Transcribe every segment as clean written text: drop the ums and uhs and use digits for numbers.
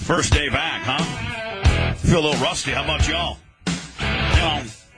First day back, huh? Feel a little rusty. How about y'all?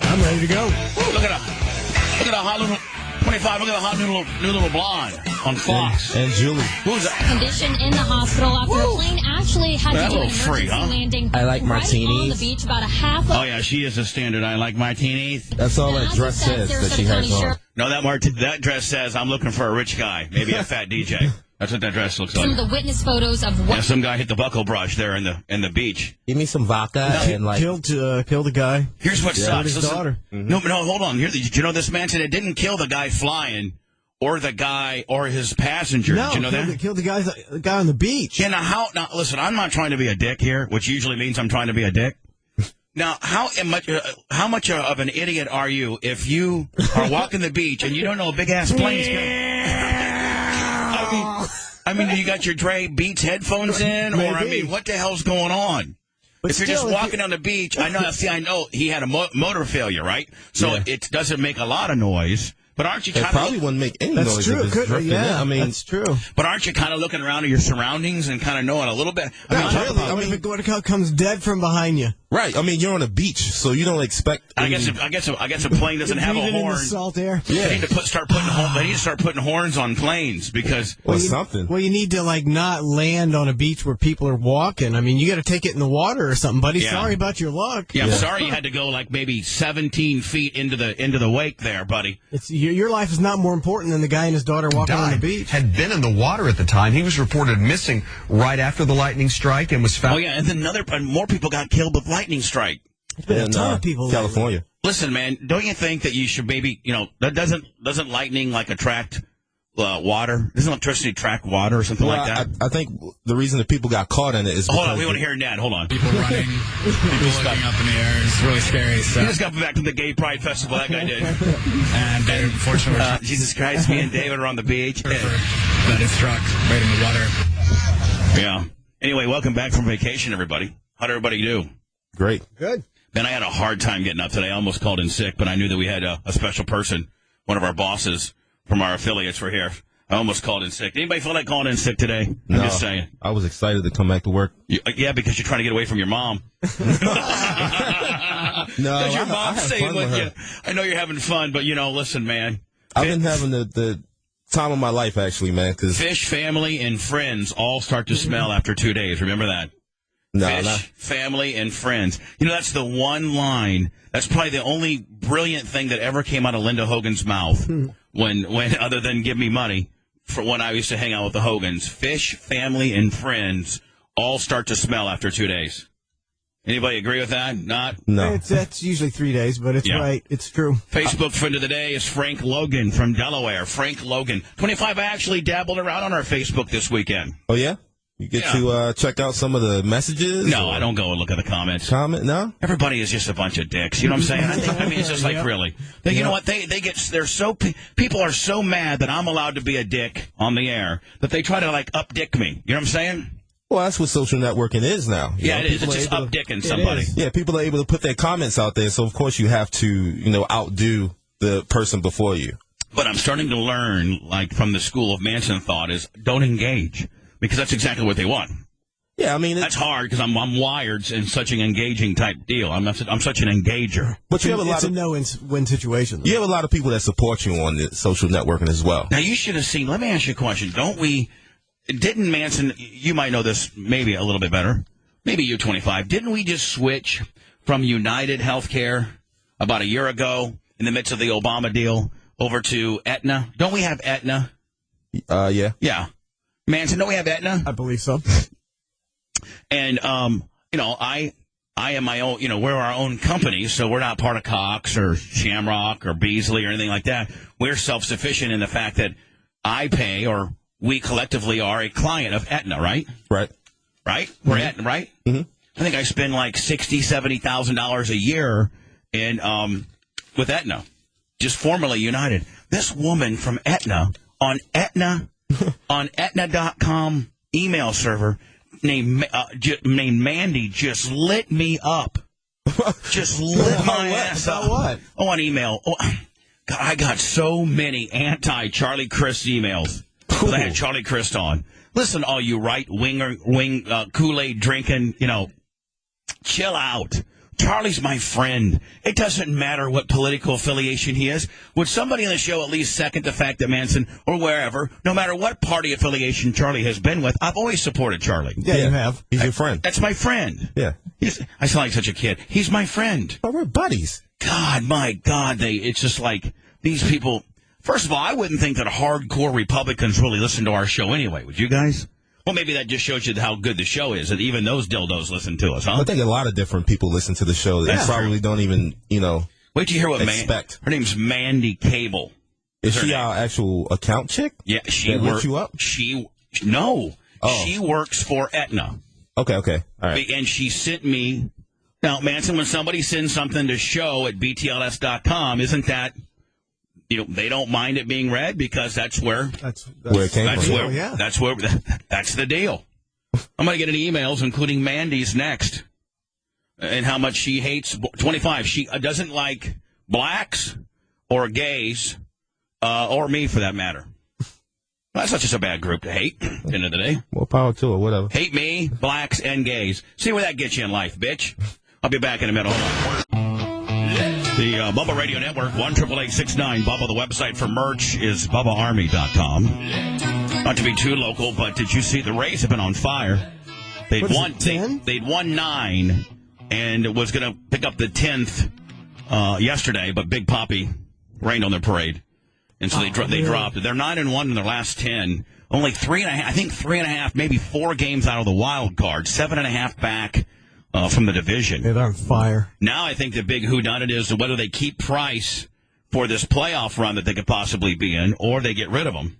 I'm ready to go. Look at a hot little 25. Look at a hot new little blonde on Fox. And Julie. Who's that? Condition in the hospital after a plane actually had to do an emergency landing. I like martinis. On the beach, about a half. Oh yeah, she is a standard. I like martinis. That's all that dress says that she has on. No, that dress says I'm looking for a rich guy, maybe a fat DJ. That's what that dress looks like. Some of the witness photos of what? Yeah, some guy hit the buckle brush there in the beach. Give me some vodka and killed the guy. Here's what sucks. His daughter. No, hold on. Did you know this man said it didn't kill the guy flying or the guy or his passenger? No, did you know that? Killed the guy on the beach. Yeah, now listen, I'm not trying to be a dick here, which usually means I'm trying to be a dick. Now, how much of an idiot are you if you are walking the beach and you don't know a big ass plane's coming? I mean, you got your Dre Beats headphones in, or I mean, what the hell's going on? But if you're just walking on the beach, I know he had a motor failure, right? So it doesn't make a lot of noise. But aren't you kind of probably wouldn't make any noise? That's true. If it's drifting in. I mean, that's true. But aren't you kind of looking around at your surroundings and kind of knowing a little bit? What if it comes dead from behind you? Right. I mean, you're on a beach, so you don't expect. I guess a plane doesn't have a horn. In the salt air. Yeah. They need to start putting horns on planes because something. Well, you need to not land on a beach where people are walking. I mean, you got to take it in the water or something, buddy. Yeah. Sorry about your luck. Yeah, I'm sorry you had to go maybe 17 feet into the wake there, buddy. Your life is not more important than the guy and his daughter walking on the beach. Had been in the water at the time. He was reported missing right after the lightning strike and was found. Oh yeah, and then more people got killed with lightning strike. There's been a ton of people. California. Lately. Listen, man, don't you think that you should maybe that doesn't lightning attract water? Doesn't electricity attract water or something like that? I think the reason that people got caught in it is hold on, we want to hear Ned. Hold on. People running, people looking up in the air. It's really scary. So. He just got back from the Gay Pride Festival. That guy did. And unfortunately, Jesus Christ, me and David are on the beach. That is struck right in the water. Yeah. Anyway, welcome back from vacation, everybody. How'd everybody do? Great. Good. Man, I had a hard time getting up today. I almost called in sick, but I knew that we had a special person, one of our bosses from our affiliates were here. I almost called in sick. Anybody feel like calling in sick today? I'm just saying. I was excited to come back to work. Yeah, because you're trying to get away from your mom. No, your mom's staying with you. I know you're having fun, but listen, man. I've been having the time of my life, actually, man. Cause fish, family, and friends all start to smell after 2 days. Remember that? Fish, family, and friends. That's the one line. That's probably the only brilliant thing that ever came out of Linda Hogan's mouth when other than give me money for when I used to hang out with the Hogans. Fish, family, and friends all start to smell after 2 days. Anybody agree with that? Not? No. That's usually 3 days, but it's right. It's true. Facebook friend of the day is Frank Logan from Delaware. Frank Logan. 25, I actually dabbled around on our Facebook this weekend. Oh, yeah? You get to check out some of the messages? No, I don't go and look at the comments. No? Everybody is just a bunch of dicks. You know what I'm saying? I mean, it's just really. You know what? People are so mad that I'm allowed to be a dick on the air that they try to up-dick me. You know what I'm saying? Well, that's what social networking is now. Yeah, it is. It's just up-dicking somebody. Yeah, people are able to put their comments out there, so of course you have to, outdo the person before you. But I'm starting to learn, from the school of Manson thought, is don't engage. Because that's exactly what they want. Yeah, I mean... That's hard because I'm wired in such an engaging type deal. I'm such an engager. But you have it's a no-win situation. You have a lot of people that support you on the social networking as well. Now, you should have seen... Let me ask you a question. Didn't Manson... You might know this maybe a little bit better. Maybe you, 25. Didn't we just switch from United Healthcare about a year ago in the midst of the Obama deal over to Etna? Don't we have Etna? Yeah. Yeah. Manson, don't we have Etna? I believe so. And, I am my own, we're our own company, so we're not part of Cox or Shamrock or Beasley or anything like that. We're self-sufficient in the fact that I pay, or we collectively are a client of Etna, right? Right. Right? We're Etna, right? Mm-hmm. I think I spend $60,000, $70,000 a year with Etna, just formerly United. This woman from Etna on Etna.com email server named Mandy just lit me up. Just lit my ass up. What? Oh, on email. Oh, God, I got so many anti-Charlie Crist emails. Because I had Charlie Crist on. Listen, all you right-wing Kool-Aid drinking, chill out. Charlie's my friend. It doesn't matter what political affiliation he is. Would somebody on the show at least second the fact that Manson, or wherever, no matter what party affiliation Charlie has been with, I've always supported Charlie. Yeah, you have. He's your friend. That's my friend. Yeah. I sound like such a kid. He's my friend. But we're buddies. God, my God, it's just like these people. First of all, I wouldn't think that hardcore Republicans really listen to our show anyway. Would you guys? Well, maybe that just shows you how good the show is, that even those dildos listen to us, huh? I think a lot of different people listen to the show that probably don't even, Wait till you hear what expect. Her name's Mandy Cable. Is she our actual account chick? Yeah, she works you up? No. Oh. She works for Etna. Okay. All right. And she sent me. Now, Manson, when somebody sends something to show at BTLS.com, isn't that, they don't mind it being read because that's where it came from. That's the deal. I'm going to get any emails, including Mandy's next, and how much she hates 25. She doesn't like blacks or gays or me, for that matter. That's not just a bad group to hate at the end of the day. More power to it, whatever. Hate me, blacks, and gays. See where that gets you in life, bitch. I'll be back in a minute. Hold on. The Bubba Radio Network, 1-888-69-BUBBA. The website for merch is BubbaArmy.com. Not to be too local, but did you see the Rays have been on fire? They'd won 9 and was going to pick up the 10th yesterday, but Big Papi rained on their parade. And so they dropped. They're 9-1 in their last 10. Only 3.5, maybe 4 games out of the wild card. 7.5 back from the division. They're on fire. Now I think the big whodunit is whether they keep Price for this playoff run that they could possibly be in, or they get rid of him.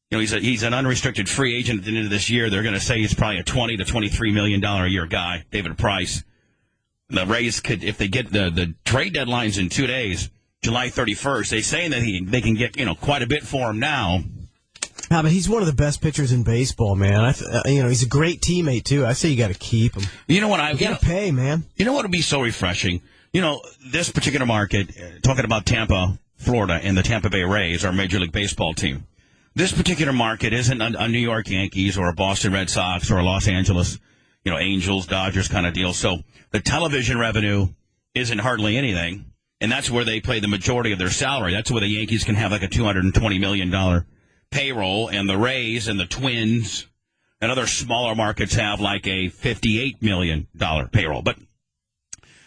He's an unrestricted free agent at the end of this year. They're going to say he's probably a $20 to $23 million a year guy, David Price. The Rays could, if they get the trade deadlines in 2 days, July 31st, they're saying that they can get quite a bit for him now. But he's one of the best pitchers in baseball, man. He's a great teammate too. I say you got to keep him. You got to pay, man. You know what would be so refreshing? This particular market, talking about Tampa, Florida, and the Tampa Bay Rays, our Major League Baseball team. This particular market isn't a New York Yankees or a Boston Red Sox or a Los Angeles, Angels, Dodgers kind of deal. So the television revenue isn't hardly anything, and that's where they pay the majority of their salary. That's where the Yankees can have like a $220 million payroll, and the Rays and the Twins and other smaller markets have like a $58 million payroll. But,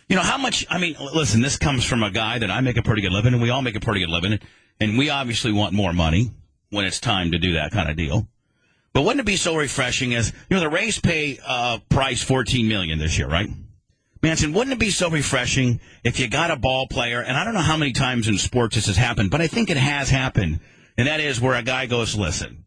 how much, listen, this comes from a guy that I make a pretty good living, and we all make a pretty good living, and we obviously want more money when it's time to do that kind of deal. But wouldn't it be so refreshing as, the Rays pay Price $14 million this year, right? Manson, wouldn't it be so refreshing if you got a ball player, and I don't know how many times in sports this has happened, but I think it has happened, and that is where a guy goes, listen,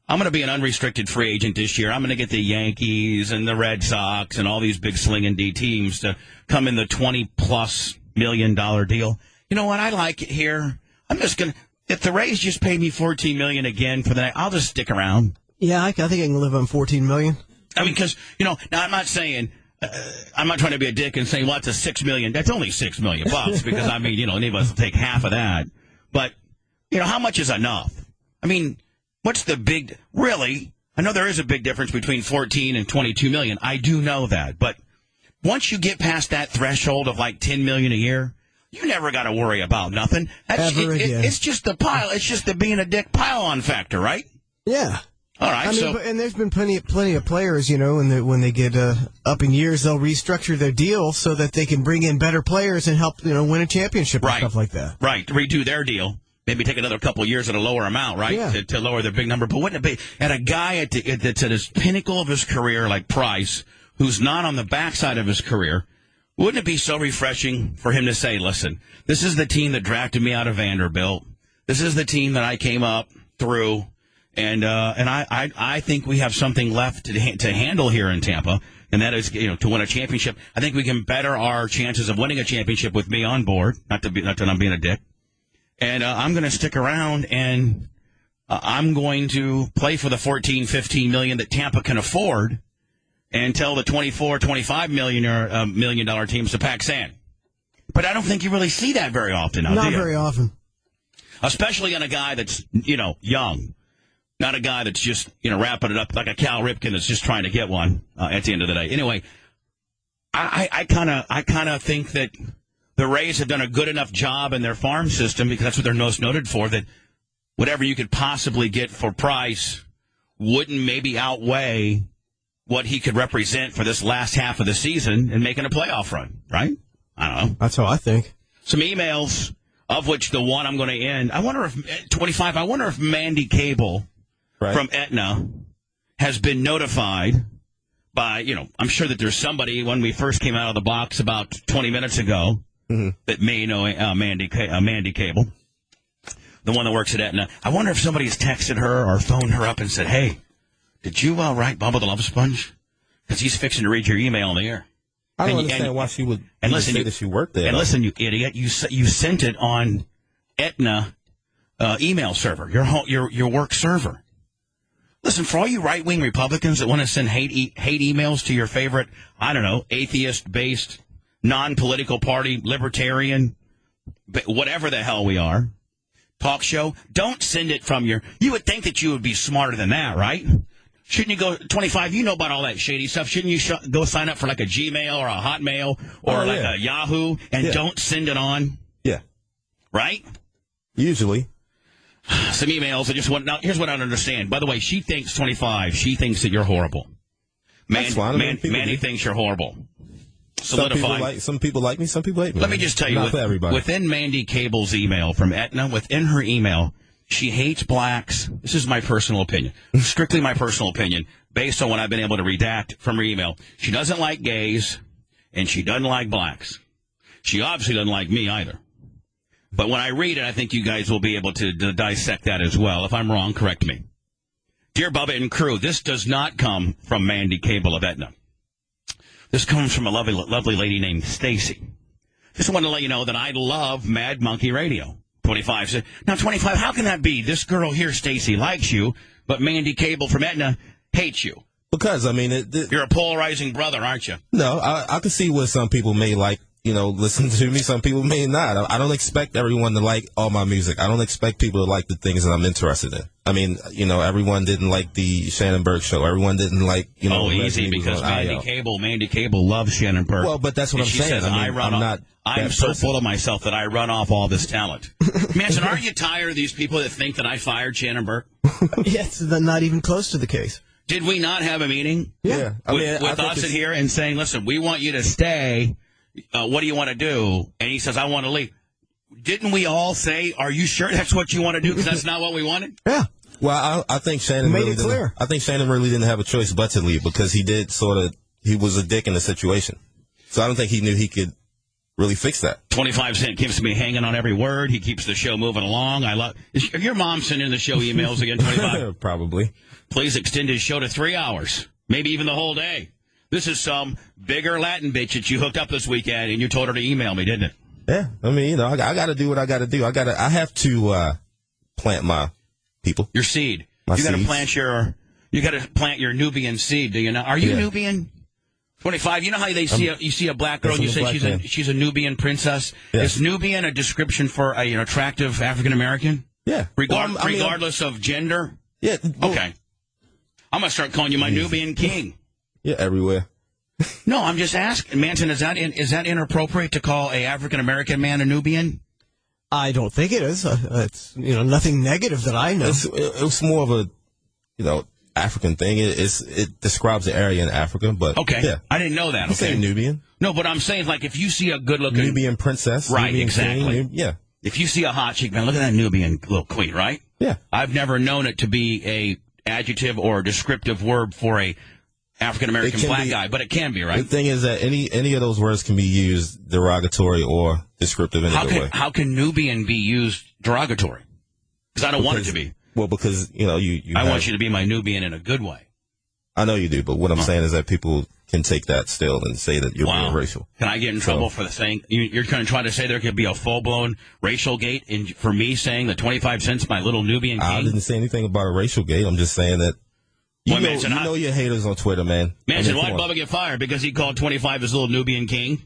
I'm going to be an unrestricted free agent this year. I'm going to get the Yankees and the Red Sox and all these big slinging D teams to come in the $20+ million deal. You know what? I like it here. I'm just going to, if the Rays just pay me $14 million again for the night, I'll just stick around. Yeah, I think I can live on $14 million. Because, now I'm not saying, I'm not trying to be a dick and say, well, it's a $6 million. That's only $6 million bucks because, any of us will take half of that. But, how much is enough? What's the big, really? I know there is a big difference between 14 and 22 million. I do know that. But once you get past that threshold of like 10 million a year, you never got to worry about nothing. It's just the pile. It's just the being a dick pile-on factor, right? Yeah. All right. And there's been plenty of players, when they get up in years, they'll restructure their deal so that they can bring in better players and help, win a championship and stuff like that. Right. Redo their deal. Maybe take another couple of years at a lower amount, right? Yeah. To lower their big number. But wouldn't it be at a guy that's at his pinnacle of his career, like Price, who's not on the backside of his career? Wouldn't it be so refreshing for him to say, listen, this is the team that drafted me out of Vanderbilt. This is the team that I came up through. And I think we have something left to handle here in Tampa. And that is, to win a championship. I think we can better our chances of winning a championship with me on board. Not that I'm being a dick. And I'm going to stick around, and I'm going to play for the $14-15 million that Tampa can afford, and tell the $24-25 million teams to pack sand. But I don't think you really see that very often. Not very often, especially on a guy that's young. Not a guy that's just, wrapping it up like a Cal Ripken that's just trying to get one at the end of the day. Anyway, I kind of think that the Rays have done a good enough job in their farm system, because that's what they're most noted for, that whatever you could possibly get for Price wouldn't maybe outweigh what he could represent for this last half of the season and making a playoff run, right? I don't know. That's how I think. Some emails, of which the one I'm going to end. I wonder if Mandy Cable from Etna has been notified by, I'm sure that there's somebody when we first came out of the box about 20 minutes ago that may know Mandy Cable, the one that works at Etna. I wonder if somebody's texted her or phoned her up and said, hey, did you write Bubba the Love Sponge? Because he's fixing to read your email in the air. I don't understand why she would say that she worked there. And listen, you idiot, you sent it on Etna email server, your work server. Listen, for all you right-wing Republicans that want to send hate emails to your favorite, atheist-based, non-political party, libertarian, whatever the hell we are, talk show, don't send it from you would think that you would be smarter than that, right? Shouldn't you go, 25, you know about all that shady stuff. Shouldn't you go sign up for like a Gmail or a Hotmail or a Yahoo and don't send it on? Yeah. Right? Usually. Some emails. Now, here's what I don't understand. By the way, she thinks, 25, she thinks that you're horrible. Mandy thinks you're horrible. Solidify. Some people like me, some people hate me. Let me just tell you, Not for everybody. Within Mandy Cable's email from Etna, within her email, she hates blacks. This is my personal opinion. Strictly my personal opinion, based on what I've been able to redact from her email. She doesn't like gays, and she doesn't like blacks. She obviously doesn't like me either. But when I read it, I think you guys will be able to dissect that as well. If I'm wrong, correct me. Dear Bubba and crew, this does not come from Mandy Cable of Etna. This comes from a lovely lady named Stacy. Just want to let you know that I love Mad Monkey Radio. 25 said, now 25, how can that be? This girl here, Stacy, likes you, but Mandy Cable from Etna hates you. Because, you're a polarizing brother, aren't you? No, I can see where some people may listen to me. Some people may not. I don't expect everyone to like all my music. I don't expect people to like the things that I'm interested in. Everyone didn't like the Shannon Burke show. Everyone didn't like, easy, because Mandy Cable loves Shannon Burke. Well, but that's what I'm saying. Says, I'm so full of myself that I run off all this talent. Manson, aren't you tired of these people that think that I fired Shannon Burke? Yes, not even close to the case. Did we not have a meeting? Yeah. With us in here and saying, listen, we want you to stay. What do you want to do? And he says, I want to leave. Didn't we all say, are you sure that's what you want to do? Because that's not what we wanted? Yeah. Well, I think Shannon made it clear. I think Shannon really didn't have a choice but to leave, because he was a dick in the situation. So I don't think he knew he could really fix that. 25 Cent keeps me hanging on every word. He keeps the show moving along. Is your mom sending the show emails again, 25? Probably. Please extend his show to 3 hours, maybe even the whole day. This is some bigger Latin bitch that you hooked up this weekend, and you told her to email me, didn't it? Yeah, I got to do what I got to do. I have to plant my people. Your seed. You got to plant your Nubian seed. Do you know? Are you Nubian? 25. You know how you see a black girl and you say she's a Nubian princess? Yeah. Is Nubian a description for an attractive African American? Yeah. Regardless of gender. Yeah. Well, okay. I'm gonna start calling you my Nubian king. Yeah, everywhere. No, I'm just asking, Manson. Is that inappropriate to call a African American man a Nubian? I don't think it is. It's nothing negative that I know. It's more of a African thing. It describes the area in Africa, but okay. Yeah. I didn't know that. You say Nubian? No, but I'm saying, like, if you see a good-looking Nubian princess, right? Nubian Exactly. King, yeah. If you see a hot chick, man, look at that Nubian little queen, right? Yeah. I've never known it to be a adjective or a descriptive word for a African American black guy, but it can be, right? The thing is that any of those words can be used derogatory or descriptive in either way. How can Nubian be used derogatory? Because I don't want it to be. Well, because I want you to be my Nubian in a good way. I know you do, but what I'm saying is that people can take that still and say that you're being racial. Can I get in trouble for the saying? You're going to try to say there could be a full-blown racial gate for me saying that 25 cents my little Nubian king? I didn't say anything about a racial gate. I'm just saying that you know your haters on Twitter, man. Manson, why did Bubba get fired? Because he called 25 his little Nubian king?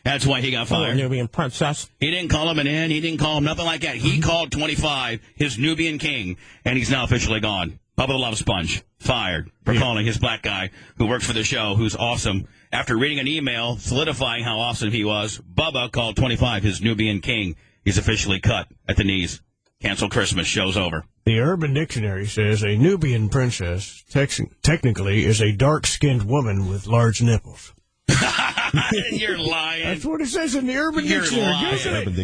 That's why he got fired. Nubian princess. He didn't call him an N. He didn't call him nothing like that. He called 25 his Nubian king, and he's now officially gone. Bubba the Love Sponge, fired for calling his black guy who works for the show, who's awesome. After reading an email solidifying how awesome he was, Bubba called 25 his Nubian king. He's officially cut at the knees. Cancel Christmas. Show's over. The Urban Dictionary says a Nubian princess technically is a dark-skinned woman with large nipples. You're lying. That's what it says in the Urban Dictionary.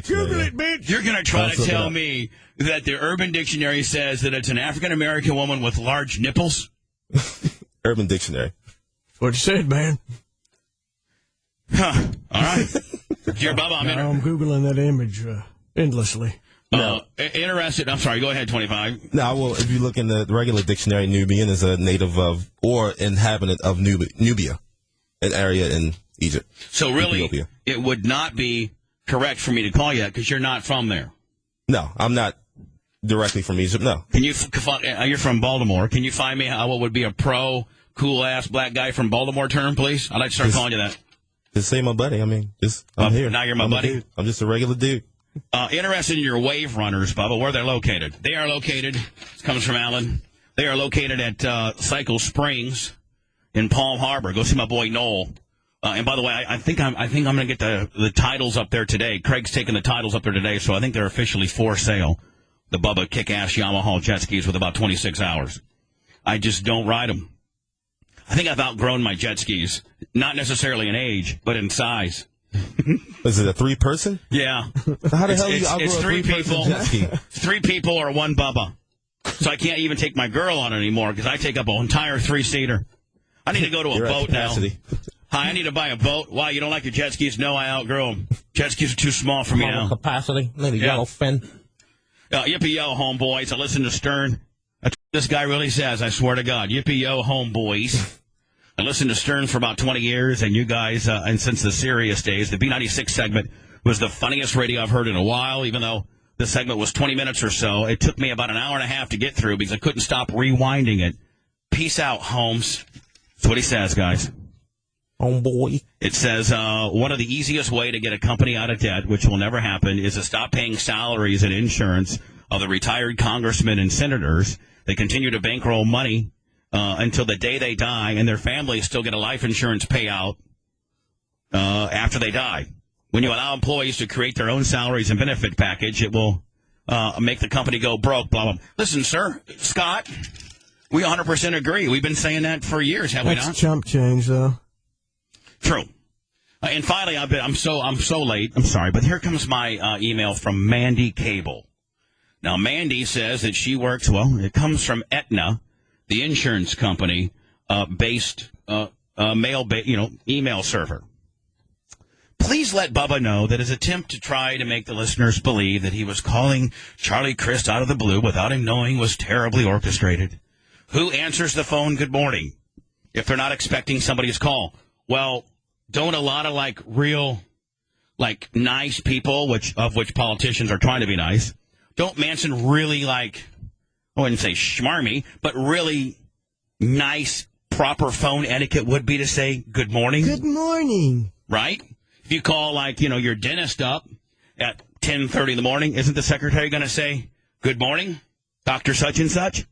Google it, bitch. You're going to try to tell me that the Urban Dictionary says that it's an African-American woman with large nipples? Urban Dictionary. That's what it said, man. Huh. All right. Dear Bubba, I'm Googling that image endlessly. Interested. I'm sorry. Go ahead, 25. No, well, if you look in the regular dictionary, Nubian is a native of or inhabitant of Nubia, an area in Egypt. So really, Ethiopia. It would not be correct for me to call you that because you're not from there. No, I'm not directly from Egypt, no. Can you? You're from Baltimore. Can you find me what would be a cool-ass black guy from Baltimore term, please? I'd like to start calling you that. Just say my buddy. I mean, I'm here. Now you're my buddy? I'm just a regular dude. Interested in your wave runners, Bubba, where they're located. They are located, this comes from Alan, they are located at Cycle Springs in Palm Harbor. Go see my boy Noel. And by the way, I think I'm going to get the titles up there today. Craig's taking the titles up there today, so I think they're officially for sale. The Bubba kick-ass Yamaha jet skis with about 26 hours. I just don't ride them. I think I've outgrown my jet skis. Not necessarily in age, but in size. Is it a 3-person? Yeah. How the hell you outgrow it's a 3 3-person people. jet ski? 3 people or 1 Bubba. So I can't even take my girl on it anymore because I take up an entire 3-seater. I need to go to a boat now. Hi, I need to buy a boat. Why, you don't like your jet skis? No, I outgrew them. Jet skis are too small for me now. Capacity. Maybe yellow fin. Yippee-yo, homeboys. I listen to Stern. That's what this guy really says, I swear to God. Yippee-yo, homeboys. I listened to Stern for about 20 years, and you guys, and since the serious days, the B96 segment was the funniest radio I've heard in a while, even though the segment was 20 minutes or so. It took me about an hour and a half to get through because I couldn't stop rewinding it. Peace out, Holmes. That's what he says, guys. Homeboy. It says, one of the easiest way to get a company out of debt, which will never happen, is to stop paying salaries and insurance of the retired congressmen and senators. They continue to bankroll money until the day they die, and their families still get a life insurance payout after they die. When you allow employees to create their own salaries and benefit package, it will make the company go broke, blah, blah. Listen, sir, Scott, we 100% agree. We've been saying that for years, have we not? That's chump change, though. True. And finally, I'm so late. I'm sorry, but here comes my email from Mandy Cable. Now, Mandy says that she works, it comes from Etna, the insurance company based email server. Please let Bubba know that his attempt to try to make the listeners believe that he was calling Charlie Crist out of the blue without him knowing was terribly orchestrated. Who answers the phone good morning if they're not expecting somebody's call? Well, don't a lot of real nice people, of which politicians are trying to be nice, don't Manson really I wouldn't say schmarmy, but really nice, proper phone etiquette would be to say good morning? Good morning. Right? If you call, your dentist up at 10:30 in the morning, isn't the secretary going to say, good morning, Dr. Such and Such?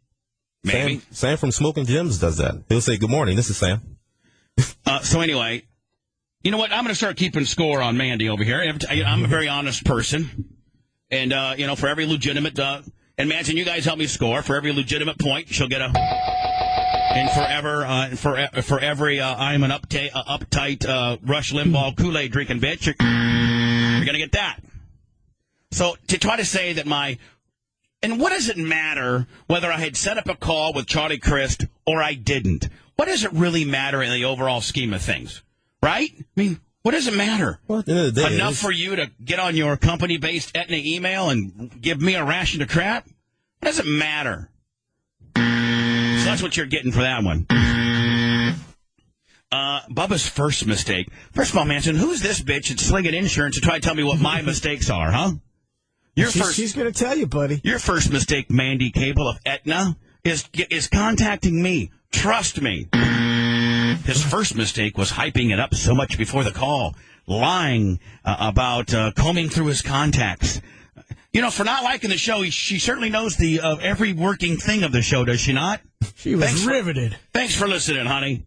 Maybe. Sam from Smoking Gems does that. He'll say, good morning, this is Sam. So anyway, you know what? I'm going to start keeping score on Mandy over here. I'm a very honest person. And, for every legitimate, and Manson, you guys help me score. For every legitimate point, she'll get a... And for every I'm an uptight Rush Limbaugh Kool-Aid drinking bitch, you're going to get that. So to try to say that and what does it matter whether I had set up a call with Charlie Crist or I didn't? What does it really matter in the overall scheme of things? Right? I mean, what does it matter? Well, at the end of the day, enough for you to get on your company-based Etna email and give me a ration of crap? What does it matter? So that's what you're getting for that one. Bubba's first mistake. First of all, Manson, who's this bitch at Slinging Insurance to try to tell me what my mistakes are, huh? She's going to tell you, buddy. Your first mistake, Mandy Cable of Etna, is contacting me. Trust me. His first mistake was hyping it up so much before the call, lying about combing through his contacts. For not liking the show, she certainly knows the every working thing of the show, does she not? She was riveted. Thanks for listening, honey.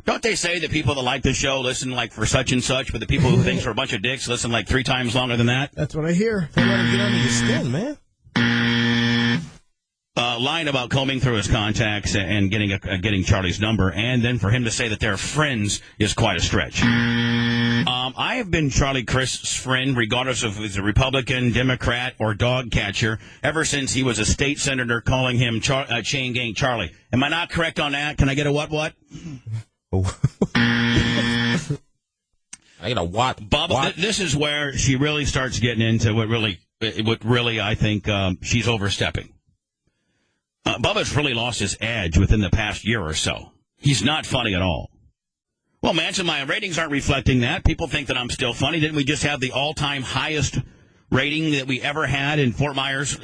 Don't they say that people that like the show listen like for such and such, but the people who think we're a bunch of dicks listen like 3 times longer than that? That's what I hear. They let him get under your skin, man. Lying about combing through his contacts and getting Charlie's number, and then for him to say that they're friends is quite a stretch. I have been Charlie Crist's friend, regardless of if he's a Republican, Democrat, or dog catcher, ever since he was a state senator calling him Chain Gang Charlie. Am I not correct on that? Can I get a what? I get a what? Bubba, what? This is where she really starts getting into what really I think she's overstepping. Bubba's really lost his edge within the past year or so. He's not funny at all. Well, Manson, my ratings aren't reflecting that. People think that I'm still funny. Didn't we just have the all-time highest rating that we ever had in Fort Myers?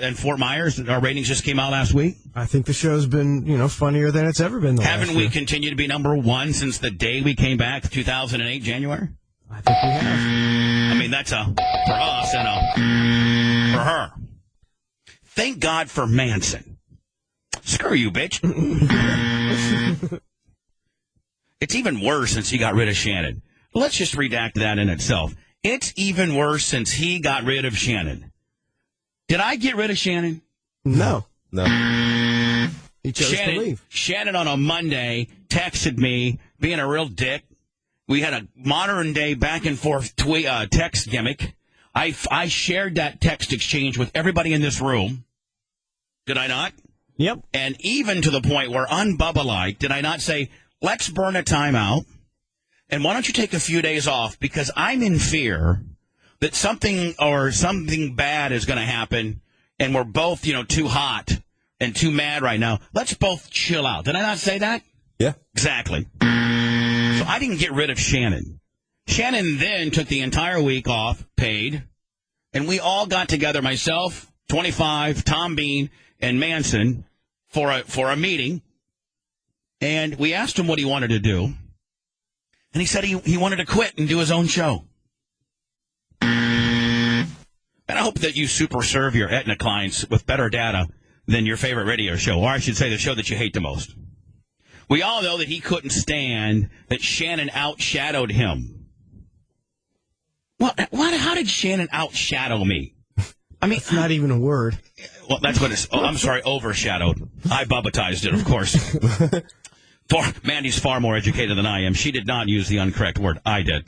Our ratings just came out last week. I think the show's been, funnier than it's ever been. Haven't we continued to be number 1 since the day we came back, 2008, January? I think we have. I mean, that's for us and for her. Thank God for Manson. Screw you, bitch. It's even worse since he got rid of Shannon. Let's just redact that in itself. It's even worse since he got rid of Shannon. Did I get rid of Shannon? No. He chose to leave. Shannon on a Monday texted me, being a real dick. We had a modern-day back-and-forth text gimmick. I shared that text exchange with everybody in this room. Did I not? Yep. And even to the point where, un-Bubba-like, did I not say, let's burn a timeout, and why don't you take a few days off, because I'm in fear that something bad is going to happen, and we're both, too hot and too mad right now. Let's both chill out. Did I not say that? Yeah. Exactly. So I didn't get rid of Shannon. Shannon then took the entire week off, paid, and we all got together, myself, 25, Tom Bean, and Manson, for a meeting. And we asked him what he wanted to do. And he said he wanted to quit and do his own show. And I hope that you super serve your Etna clients with better data than your favorite radio show. Or I should say the show that you hate the most. We all know that he couldn't stand that Shannon outshadowed him. Well, how did Shannon outshadow me? I mean, it's not even a word. Well, that's what it's. Oh, I'm sorry, overshadowed. I Bubbatized it, of course. Mandy's far more educated than I am. She did not use the incorrect word. I did.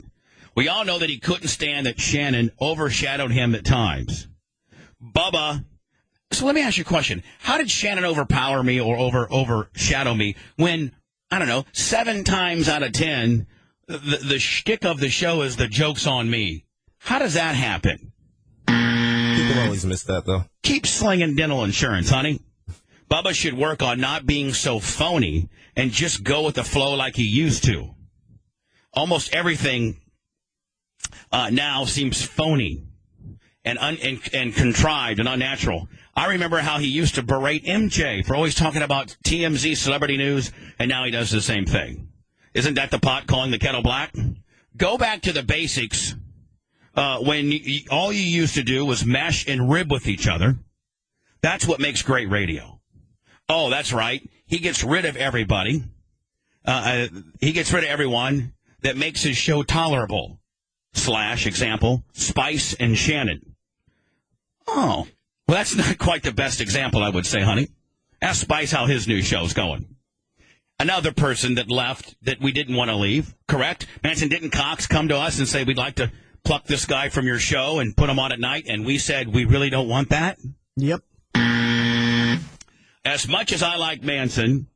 We all know that he couldn't stand that Shannon overshadowed him at times. Bubba. So let me ask you a question. How did Shannon overpower me or overshadow me when, I don't know, 7 times out of 10, the shtick of the show is the joke's on me? How does that happen? People always miss that, though. Keep slinging dental insurance, honey. Bubba should work on not being so phony and just go with the flow like he used to. Almost everything now seems phony and contrived and unnatural. I remember how he used to berate MJ for always talking about TMZ celebrity news, and now he does the same thing. Isn't that the pot calling the kettle black? Go back to the basics. When all you used to do was mesh and rib with each other. That's what makes great radio. Oh, that's right. He gets rid of everybody. He gets rid of everyone that makes his show tolerable. Example, Spice and Shannon. Oh, well, that's not quite the best example, I would say, honey. Ask Spice how his new show's going. Another person that left that we didn't want to leave, correct? Manson, didn't Cox come to us and say, we'd like to pluck this guy from your show and put him on at night? And we said, we really don't want that? Yep. As much as I like Manson,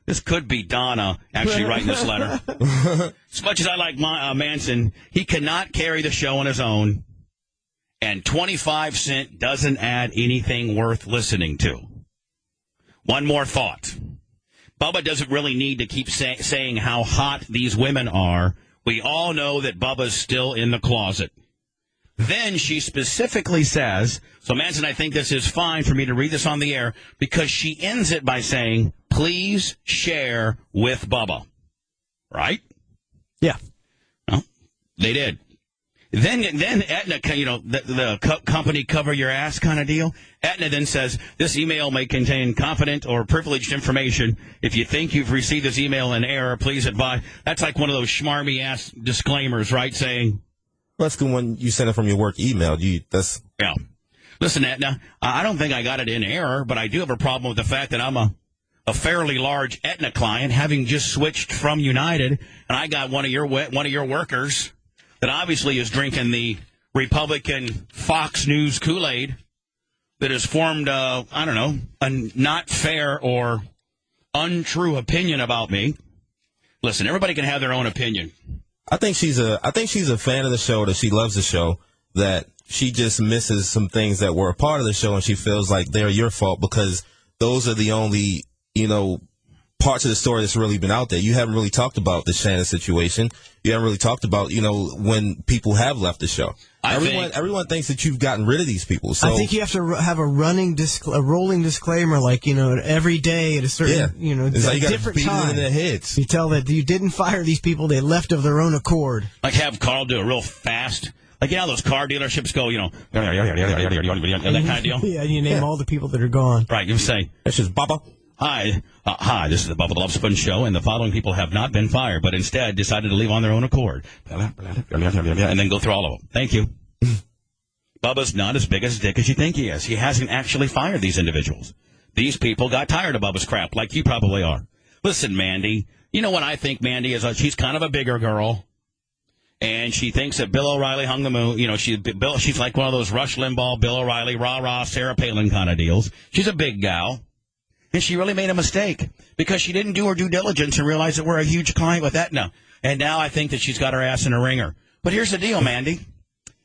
this could be Donna actually writing this letter. As much as I like Manson, he cannot carry the show on his own. And 25 cents doesn't add anything worth listening to. One more thought. Bubba doesn't really need to keep saying how hot these women are. We all know that Bubba's still in the closet. Then she specifically says, so Manson, I think this is fine for me to read this on the air, because she ends it by saying, please share with Bubba. Right? Yeah. Well, they did. Then Etna, the company cover your ass kind of deal. Etna then says, this email may contain confident or privileged information. If you think you've received this email in error, please advise. That's like one of those schmarmy ass disclaimers, right? Saying, well, that's good when you send it from your work email. Yeah. Listen, Etna, I don't think I got it in error, but I do have a problem with the fact that I'm a fairly large Etna client, having just switched from United, and I got one of your workers that obviously is drinking the Republican Fox News Kool-Aid that has formed, a not fair or untrue opinion about me. Listen, everybody can have their own opinion. I think she's a fan of the show, that she loves the show, that she just misses some things that were a part of the show, and she feels like they're your fault because those are the only, parts of the story that's really been out there. You haven't really talked about the Shannon situation. You haven't really talked about, when people have left the show. Everyone thinks that you've gotten rid of these people. So I think you have to have a rolling disclaimer, like, every day at a certain, it's like you different beat time. it in their heads. You tell that you didn't fire these people; they left of their own accord. Like have Carl do it real fast. Like, those car dealerships go, that kind of deal. Yeah, and you name all the people that are gone. Right, you say, this is Bubba. Hi, this is the Bubba the Love Sponge Show, and the following people have not been fired, but instead decided to leave on their own accord. And then go through all of them. Thank you. Bubba's not as big as dick as you think he is. He hasn't actually fired these individuals. These people got tired of Bubba's crap, like you probably are. Listen, Mandy, you know what I think Mandy is? She's kind of a bigger girl. And she thinks that Bill O'Reilly hung the moon. She's like one of those Rush Limbaugh, Bill O'Reilly, rah-rah, Sarah Palin kind of deals. She's a big gal. And she really made a mistake because she didn't do her due diligence and realize that we're a huge client with Etna. And now I think that she's got her ass in a ringer. But here's the deal, Mandy.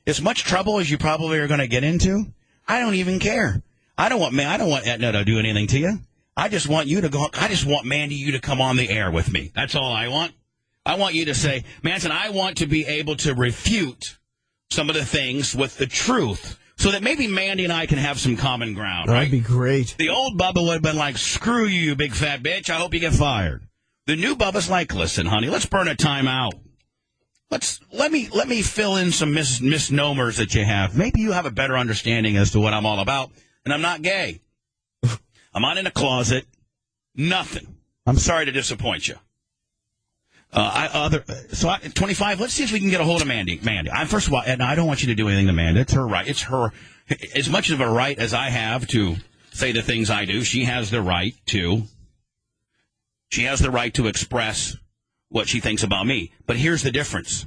As much trouble as you probably are going to get into, I don't even care. I don't want Etna to do anything to you. I just want Mandy, you to come on the air with me. That's all I want. I want you to say, Manson, I want to be able to refute some of the things with the truth so that maybe Mandy and I can have some common ground, right? That'd be great. The old Bubba would have been like, screw you big fat bitch. I hope you get fired. The new Bubba's like, listen, honey, let's burn a time out. Let me fill in some misnomers that you have. Maybe you have a better understanding as to what I'm all about. And I'm not gay. I'm not in a closet. Nothing. I'm sorry to disappoint you. 25. Let's see if we can get a hold of Mandy. First of all, Edna, I don't want you to do anything to Mandy. It's her right. It's her. As much of a right as I have to say the things I do, she has the right to. She has the right to express what she thinks about me. But here's the difference.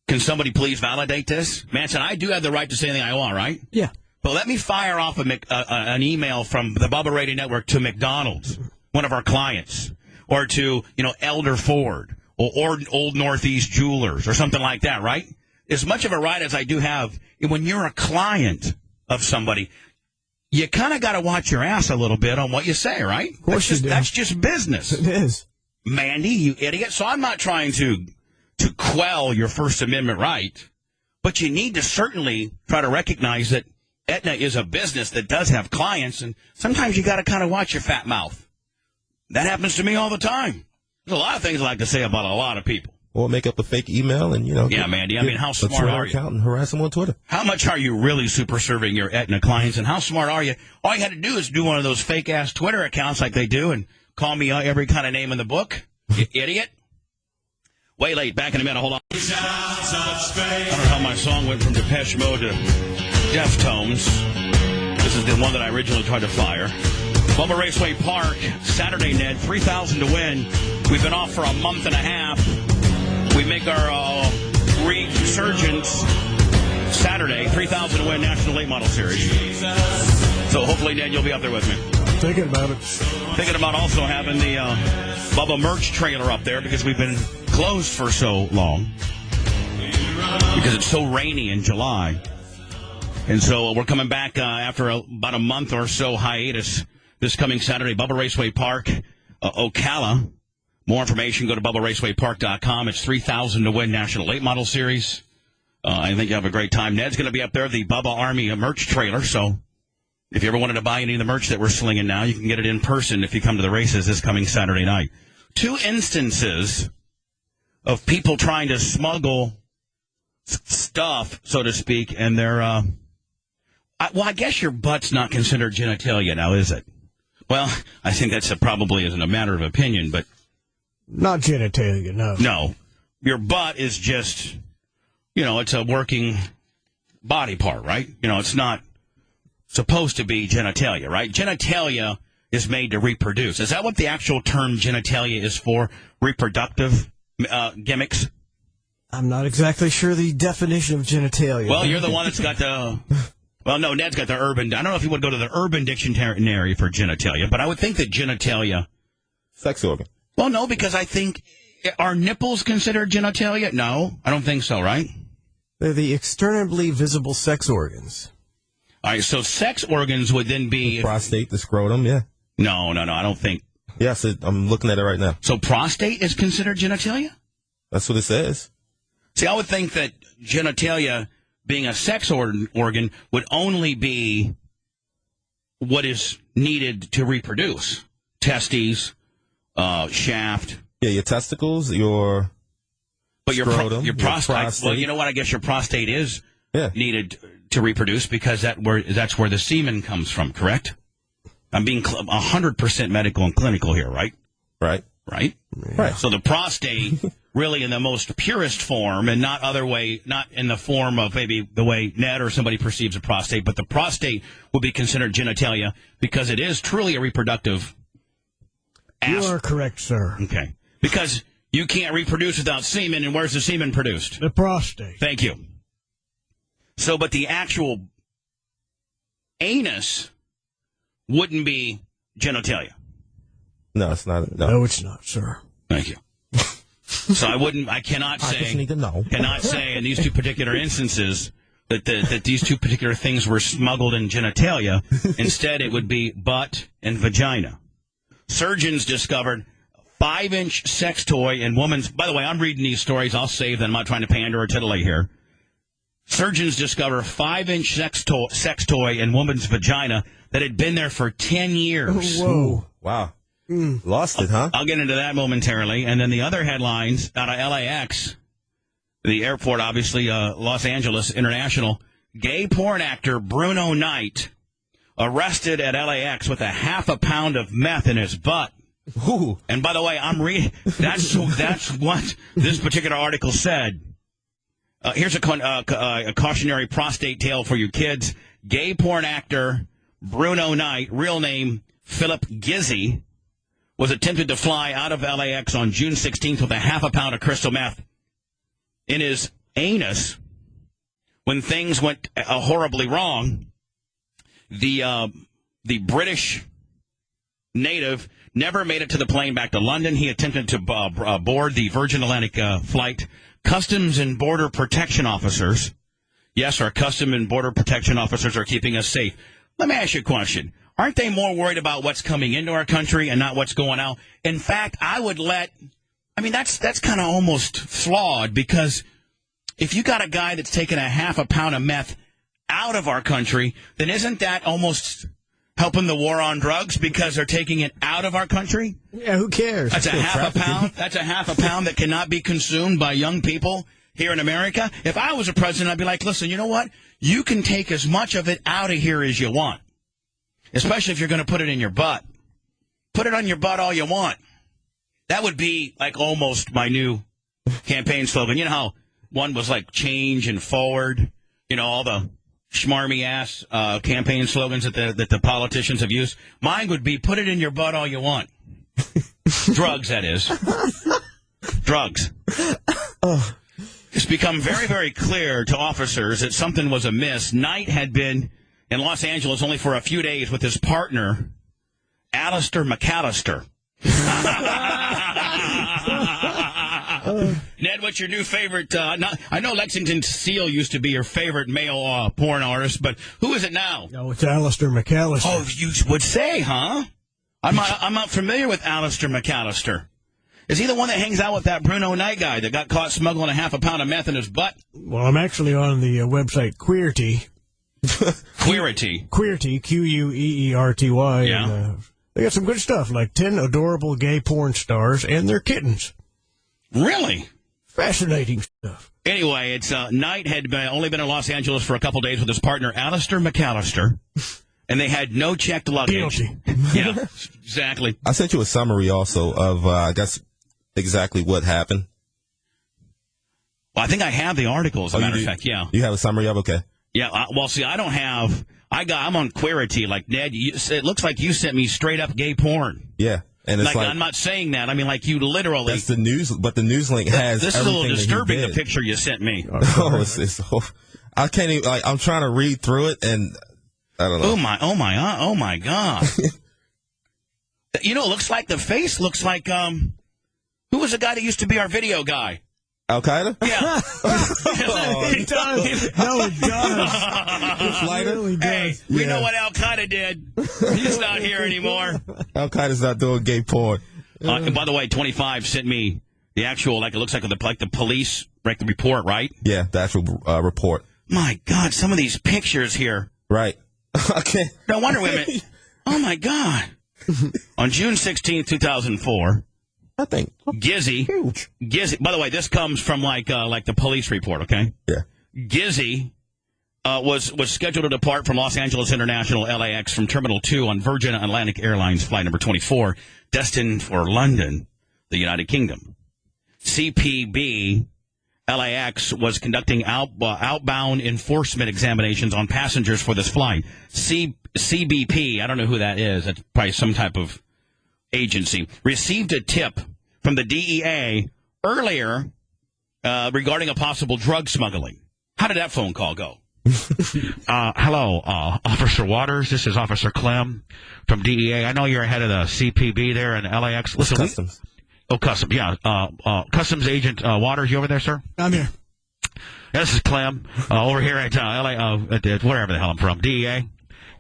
Can somebody please validate this? Manson, I do have the right to say anything I want, right? Yeah. But let me fire off an email from the Bubba Radio Network to McDonald's, one of our clients, or to, Elder Ford or Old Northeast Jewelers or something like that, right? As much of a right as I do have, when you're a client of somebody, you kind of got to watch your ass a little bit on what you say, right? Of course you do. That's just business. It is. Mandy, you idiot. So I'm not trying to quell your First Amendment right, but you need to certainly try to recognize that Etna is a business that does have clients, and sometimes you got to kind of watch your fat mouth. That happens to me all the time. There's a lot of things I like to say about a lot of people. Or make up a fake email and, Yeah, Mandy, I mean, how smart are you? Account and harass them on Twitter. How much are you really super serving your Etna clients, and how smart are you? All you had to do is do one of those fake-ass Twitter accounts like they do and call me every kind of name in the book. You idiot. Way late. Back in a minute. Hold on. I don't know how my song went from Depeche Mode to Deftones. This is the one that I originally tried to fire. Bubba Raceway Park, Saturday, Ned, 3,000 to win. We've been off for a month and a half. We make our resurgence Saturday, 3,000 to win National Late Model Series. So hopefully, Ned, you'll be up there with me. Thinking about it. Thinking about also having the Bubba merch trailer up there because we've been closed for so long. Because it's so rainy in July. And so we're coming back after about a month or so hiatus this coming Saturday, Bubba Raceway Park, Ocala. More information, go to BubbaRacewayPark.com. It's 3,000 to win National Late Model Series. I think you have a great time. Ned's going to be up there, the Bubba Army merch trailer. So if you ever wanted to buy any of the merch that we're slinging now, you can get it in person if you come to the races this coming Saturday night. 2 instances of people trying to smuggle stuff, so to speak, and they're, I guess your butt's not considered genitalia now, is it? Well, I think that's probably isn't a matter of opinion, but... Not genitalia, no. No. Your butt is just, it's a working body part, right? It's not supposed to be genitalia, right? Genitalia is made to reproduce. Is that what the actual term genitalia is for? Reproductive gimmicks? I'm not exactly sure the definition of genitalia. Well, you're the one that's got the... Well, no, Ned's got the urban... I don't know if you would go to the urban dictionary for genitalia, but I would think that genitalia... Sex organ. Well, no, because I think... Are nipples considered genitalia? No, I don't think so, right? They're the externally visible sex organs. All right, so sex organs would then be... The prostate, the scrotum, yeah. No, I don't think... Yes, I'm looking at it right now. So prostate is considered genitalia? That's what it says. See, I would think that genitalia, being a sex organ, would only be what is needed to reproduce. Testes, shaft. Yeah, your testicles, your scrotum, your prostate. Well, you know what? I guess your prostate is needed to reproduce because that's where the semen comes from, correct? I'm being 100% medical and clinical here, right? Right. Right? Right. So the prostate, really in the most purest form and not in the form of maybe the way Ned or somebody perceives a prostate, but the prostate would be considered genitalia because it is truly a reproductive You are correct, sir. Okay. Because you can't reproduce without semen, and where's the semen produced? The prostate. Thank you. So, but the actual anus wouldn't be genitalia. No, it's not. No, it's not, sir. Thank you. So I cannot say. I just need to know. Cannot say in these two particular instances that these two particular things were smuggled in genitalia. Instead, it would be butt and vagina. Surgeons discovered 5-inch sex toy in woman's... By the way, I'm reading these stories. I'll save them. I'm not trying to pander or titillate here. Surgeons discover 5-inch sex toy in woman's vagina that had been there for 10 years. Oh, whoa. Wow. Lost it, huh? I'll get into that momentarily. And then the other headlines out of LAX, the airport, obviously, Los Angeles International, gay porn actor Bruno Knight arrested at LAX with 1/2 pound of meth in his butt. Ooh. And by the way, I'm reading. That's what this particular article said. Here's a cautionary prostate tale for you kids. Gay porn actor Bruno Knight, real name Philip Gizzi, was attempted to fly out of LAX on June 16th with 1/2 pound of crystal meth in his anus. When things went horribly wrong, the British native never made it to the plane back to London. He attempted to board the Virgin Atlantic flight. Customs and Border Protection officers, yes, our Customs and Border Protection officers are keeping us safe. Let me ask you a question. Aren't they more worried about what's coming into our country and not what's going out? In fact, that's kind of almost flawed, because if you got a guy that's taking 1/2 pound of meth out of our country, then isn't that almost helping the war on drugs because they're taking it out of our country? Yeah, who cares? That's 1/2 pound. That's 1/2 pound that cannot be consumed by young people here in America. If I was a president, I'd be like, listen, you know what? You can take as much of it out of here as you want, especially if you're going to put it in your butt. Put it on your butt all you want. That would be like almost my new campaign slogan. You know how one was like change and forward, all the schmarmy ass campaign slogans that the politicians have used. Mine would be put it in your butt all you want. Drugs, that is. Drugs. It's become very, very clear to officers that something was amiss. Knight had been in Los Angeles only for a few days with his partner, Alistair McAllister. Ned, what's your new favorite? I know Lexington Steele used to be your favorite male porn artist, but who is it now? No, it's Alistair McAllister. Oh, you would say, huh? I'm not familiar with Alistair McAllister. Is he the one that hangs out with that Bruno Knight guy that got caught smuggling 1/2 pound of meth in his butt? Well, I'm actually on the website Queerty. Queerty. Queerty, Queerty. Yeah. And, they got some good stuff, like 10 adorable gay porn stars and their kittens. Really? Fascinating stuff. Anyway, it's Knight had only been in Los Angeles for a couple days with his partner, Alistair McAllister, and they had no checked luggage. Guilty. Yeah, exactly. I sent you a summary also of, I guess, exactly what happened. Well, I think I have the article, as a matter of fact, yeah. You have a summary of it? Okay. Yeah, well, see, I don't have... I'm on Querity, like, Ned, it looks like you sent me straight-up gay porn. Yeah. And it's like, I'm not saying that. I mean, like, you literally... That's the news, but the news link has This is a little disturbing, the did. picture you sent me. It's I can't even, like, I'm trying to read through it, and I don't know. Oh, my God. You know, it looks like the face looks like, who was the guy that used to be our video guy? Al-Qaeda? Yeah. It does. No, it does. It's lighter. It really does. Hey, we know what Al-Qaeda did. He's not here anymore. Al-Qaeda's not doing gay porn. And by the way, 25 sent me the actual, like, it looks like the police, like the report, right? Yeah, the actual report. My God, some of these pictures here. Right. Okay. No wonder women. Oh, my God. On June 16th, 2004. I think. Gizzy. Huge. Gizzy. By the way, this comes from like the police report, okay? Yeah. Gizzy was scheduled to depart from Los Angeles International LAX from Terminal 2 on Virgin Atlantic Airlines flight number 24, destined for London, the United Kingdom. CPB LAX was conducting outbound enforcement examinations on passengers for this flight. CBP, I don't know who that is. That's probably some type of agency, received a tip from the DEA earlier regarding a possible drug smuggling. How did that phone call go? Hello, Officer Waters. This is Officer Clem from DEA. I know you're ahead of the CPB there in LAX. Listen, Customs. Customs. Yeah, Customs Agent Waters. You over there, sir? I'm here. Yeah, this is Clem over here at LA, at wherever the hell I'm from, DEA.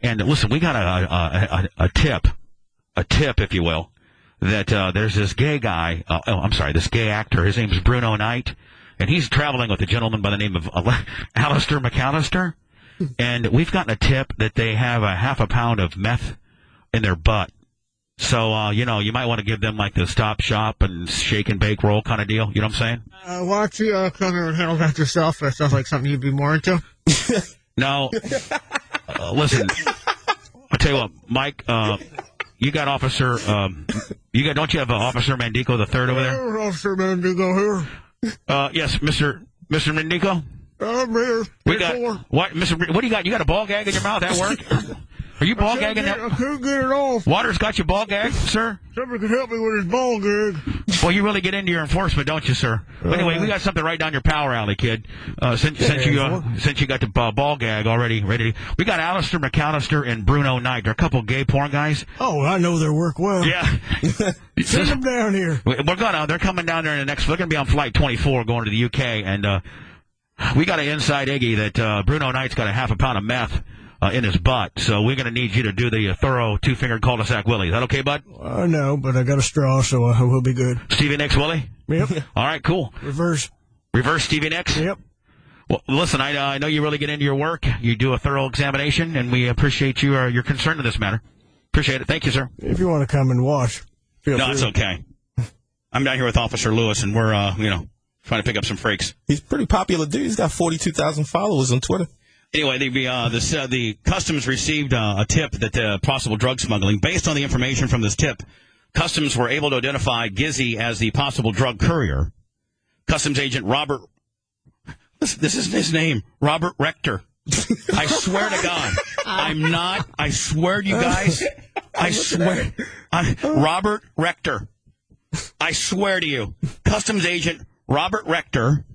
And listen, we got a tip, if you will, that there's this gay guy. This gay actor. His name is Bruno Knight. And he's traveling with a gentleman by the name of Alistair McAllister. And we've gotten a tip that they have a half a pound of meth in their butt. So, you might want to give them like the stop shop and shake and bake roll kind of deal. You know what I'm saying? Why don't you come here and handle that yourself? That sounds like something you'd be more into. No. Listen, I'll tell you what, Mike, you got Officer, don't you have Officer Mandico the third over there? Officer Mandico here. Yes, Mr. Mendico? I'm here. We got, what do you got? You got a ball gag in your mouth? That work? Are you ball gagging that? I can't get it off. Waters got you ball gagged, sir? Somebody can help me with his ball gag. Well, you really get into your enforcement, don't you, sir? But anyway, we got something right down your power alley, kid. Since you got the ball gag already ready. We got Alistair McAllister and Bruno Knight. They're a couple gay porn guys. Oh, I know their work well. Yeah. Send them down here. They're coming down there in the next, they're going to be on flight 24 going to the UK, and we got an inside Iggy that Bruno Knight's got a half a pound of meth in his butt, so we're going to need you to do the thorough two-fingered cul-de-sac Willie. Is that okay, bud? No, but I got a straw, so I will be good. Stevie Nicks Willie? Yep. All right, cool. Reverse Stevie Nicks? Yep. Well, listen, I know you really get into your work. You do a thorough examination, and we appreciate your concern in this matter. Appreciate it. Thank you, sir. If you want to come and watch, feel free. No, it's okay. I'm down here with Officer Lewis, and we're, trying to pick up some freaks. He's a pretty popular dude. He's got 42,000 followers on Twitter. Anyway, the Customs received a tip that possible drug smuggling. Based on the information from this tip, Customs were able to identify Gizzy as the possible drug courier. Customs agent Robert, this is his name, Robert Rector. I swear to God, I swear to you guys, Robert Rector. I swear to you, Customs agent Robert Rector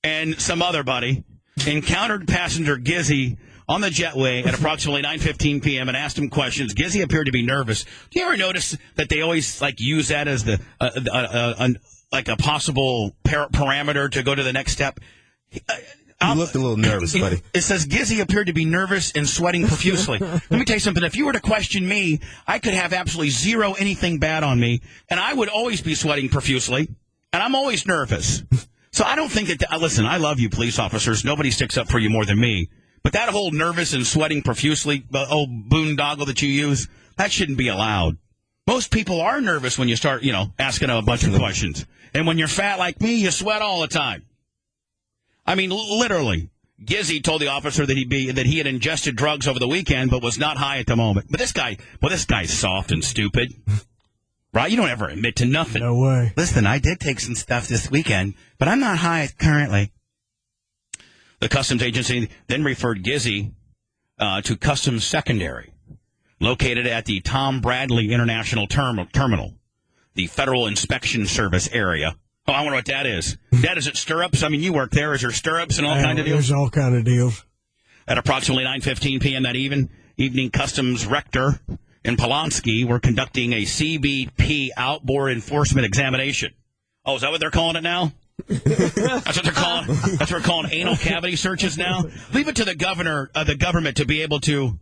and some other buddy encountered passenger Gizzy on the jetway at approximately 9:15 p.m. and asked him questions. Gizzy appeared to be nervous. Do you ever notice that they always use that as the a possible parameter to go to the next step? You looked a little nervous, buddy. It says Gizzy appeared to be nervous and sweating profusely. Let me tell you something. If you were to question me, I could have absolutely zero anything bad on me, and I would always be sweating profusely, and I'm always nervous. So I don't think that, listen, I love you, police officers. Nobody sticks up for you more than me. But that whole nervous and sweating profusely, old boondoggle that you use, that shouldn't be allowed. Most people are nervous when you start, asking them a bunch of questions. And when you're fat like me, you sweat all the time. I mean, literally. Gizzy told the officer that he had ingested drugs over the weekend, but was not high at the moment. But this guy's soft and stupid. Right? You don't ever admit to nothing. No way. Listen, I did take some stuff this weekend, but I'm not high currently. The customs agency then referred Gizzy to Customs Secondary, located at the Tom Bradley International Terminal, the Federal Inspection Service area. Oh, I wonder what that is. That is it stirrups? I mean, you work there. Is there stirrups and all kind of deals? There's all kind of deals. At approximately 9:15 p.m. that evening, Customs Rector and Polanski were conducting a CBP outboard enforcement examination. Oh, is that what they're calling it now? That's what they're calling. That's what we're calling anal cavity searches now. Leave it to the government to be able to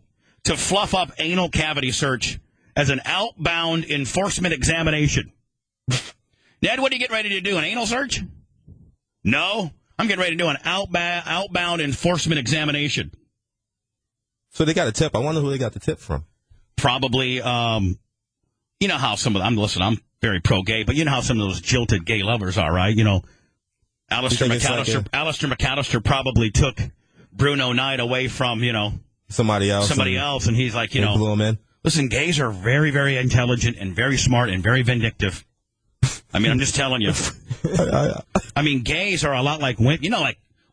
fluff up anal cavity search as an outbound enforcement examination. Ned, what are you getting ready to do? An anal search? No, I'm getting ready to do an outbound enforcement examination. So they got a tip. I wonder who they got the tip from. Probably, you know how some of them, I'm very pro-gay, but you know how some of those jilted gay lovers are, right? Alistair McAllister probably took Bruno Knight away from, somebody else, and he's like, blew him in. Listen, gays are very, very intelligent and very smart and very vindictive. I mean, I'm just telling you. I mean, gays are a lot like women.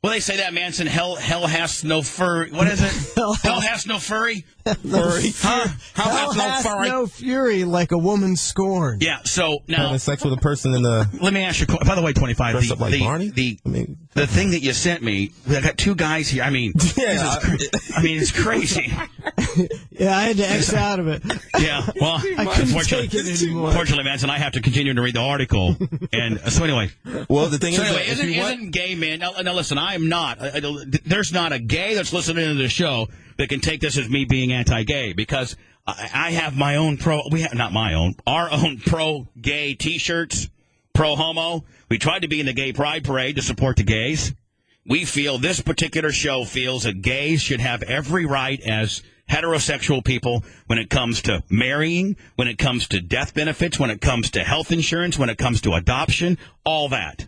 Well, they say that, Manson, hell has no furry. What is it? Hell has no furry? Furry. Huh? Hell has no fury like a woman scorned. Yeah, so now... Having sex with a person in the... Let me ask you, by the way, 25, dressed up like Barney? The thing that you sent me, I got two guys here. I mean, it's crazy. Yeah, I had to X out of it. Yeah, well, I couldn't take it anymore. Unfortunately, Manson, I have to continue to read the article. And so anyway... Well, the thing isn't gay men... Now, listen, I'm not... there's not a gay that's listening to the show that can take this as me being anti-gay, because I have my own our own pro-gay T-shirts, pro-homo. We tried to be in the gay pride parade to support the gays. We feel this particular show feels that gays should have every right as heterosexual people when it comes to marrying, when it comes to death benefits, when it comes to health insurance, when it comes to adoption, all that.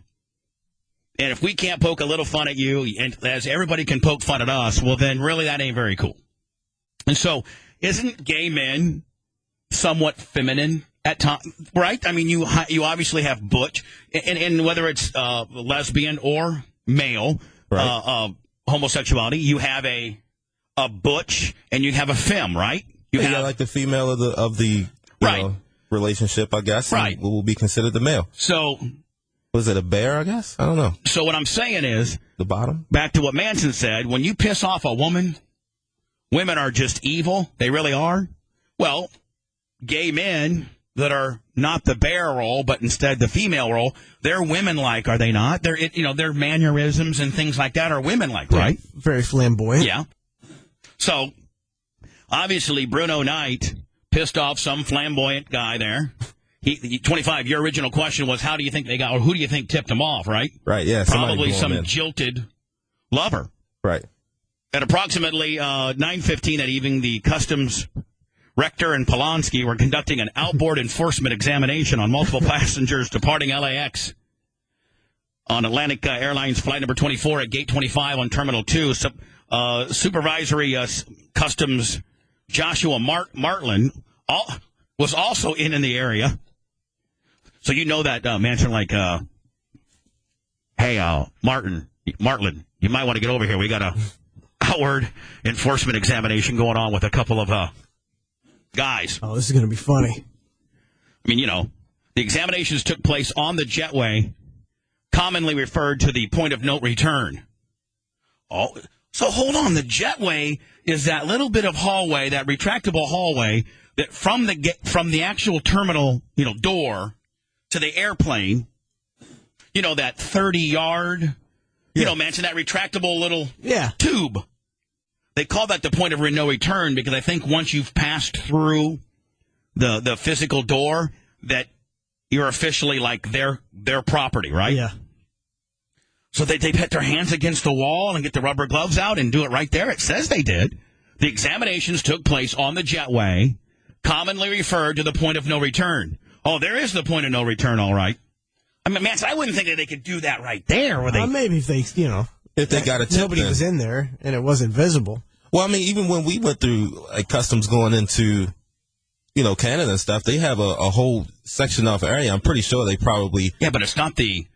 And if we can't poke a little fun at you, and as everybody can poke fun at us, well, then really that ain't very cool. And so, isn't gay men somewhat feminine at times, right? I mean, you obviously have butch, and whether it's lesbian or male, right. Homosexuality, you have a butch and you have a femme, right? You have like the female of the right. Relationship, I guess, right? Will be considered the male. So. Was it a bear, I guess? I don't know. So what I'm saying is... The bottom? Back to what Manson said, when you piss off a woman, women are just evil. They really are. Well, gay men that are not the bear role, but instead the female role, they're women-like, are they not? Their mannerisms and things like that are women-like, right? Very flamboyant. Yeah. So, obviously, Bruno Knight pissed off some flamboyant guy there. 25, your original question was, how do you think they got, or who do you think tipped them off, right? Right, yeah. Probably some jilted lover. Right. At approximately 9:15 that evening, the Customs Rector and Polanski were conducting an outboard enforcement examination on multiple passengers departing LAX on Atlantic Airlines Flight number 24 at Gate 25 on Terminal 2. Supervisory Customs Joshua Martland was also in the area. So you know that Manson, like, hey, Martland, you might want to get over here. We got a outward enforcement examination going on with a couple of guys. Oh, this is going to be funny. I mean, the examinations took place on the jetway, commonly referred to the point of no return. Oh, so hold on. The jetway is that little bit of hallway, that retractable hallway that from the actual terminal, door to the airplane, that 30-yard, Manson, that retractable little tube. They call that the point of no return because I think once you've passed through the physical door, that you're officially like their property, right? Yeah. So they put their hands against the wall and get the rubber gloves out and do it right there. It says they did. The examinations took place on the jetway. commonly referred to the point of no return. Oh, there is the point of no return, all right. I mean, man, I wouldn't think that they could do that right there. Would they? Maybe if they, if they got a tip, nobody was in there and it wasn't visible. Well, I mean, even when we went through customs going into, Canada and stuff, they have a whole section off area. I'm pretty sure they probably. Yeah, but it's not the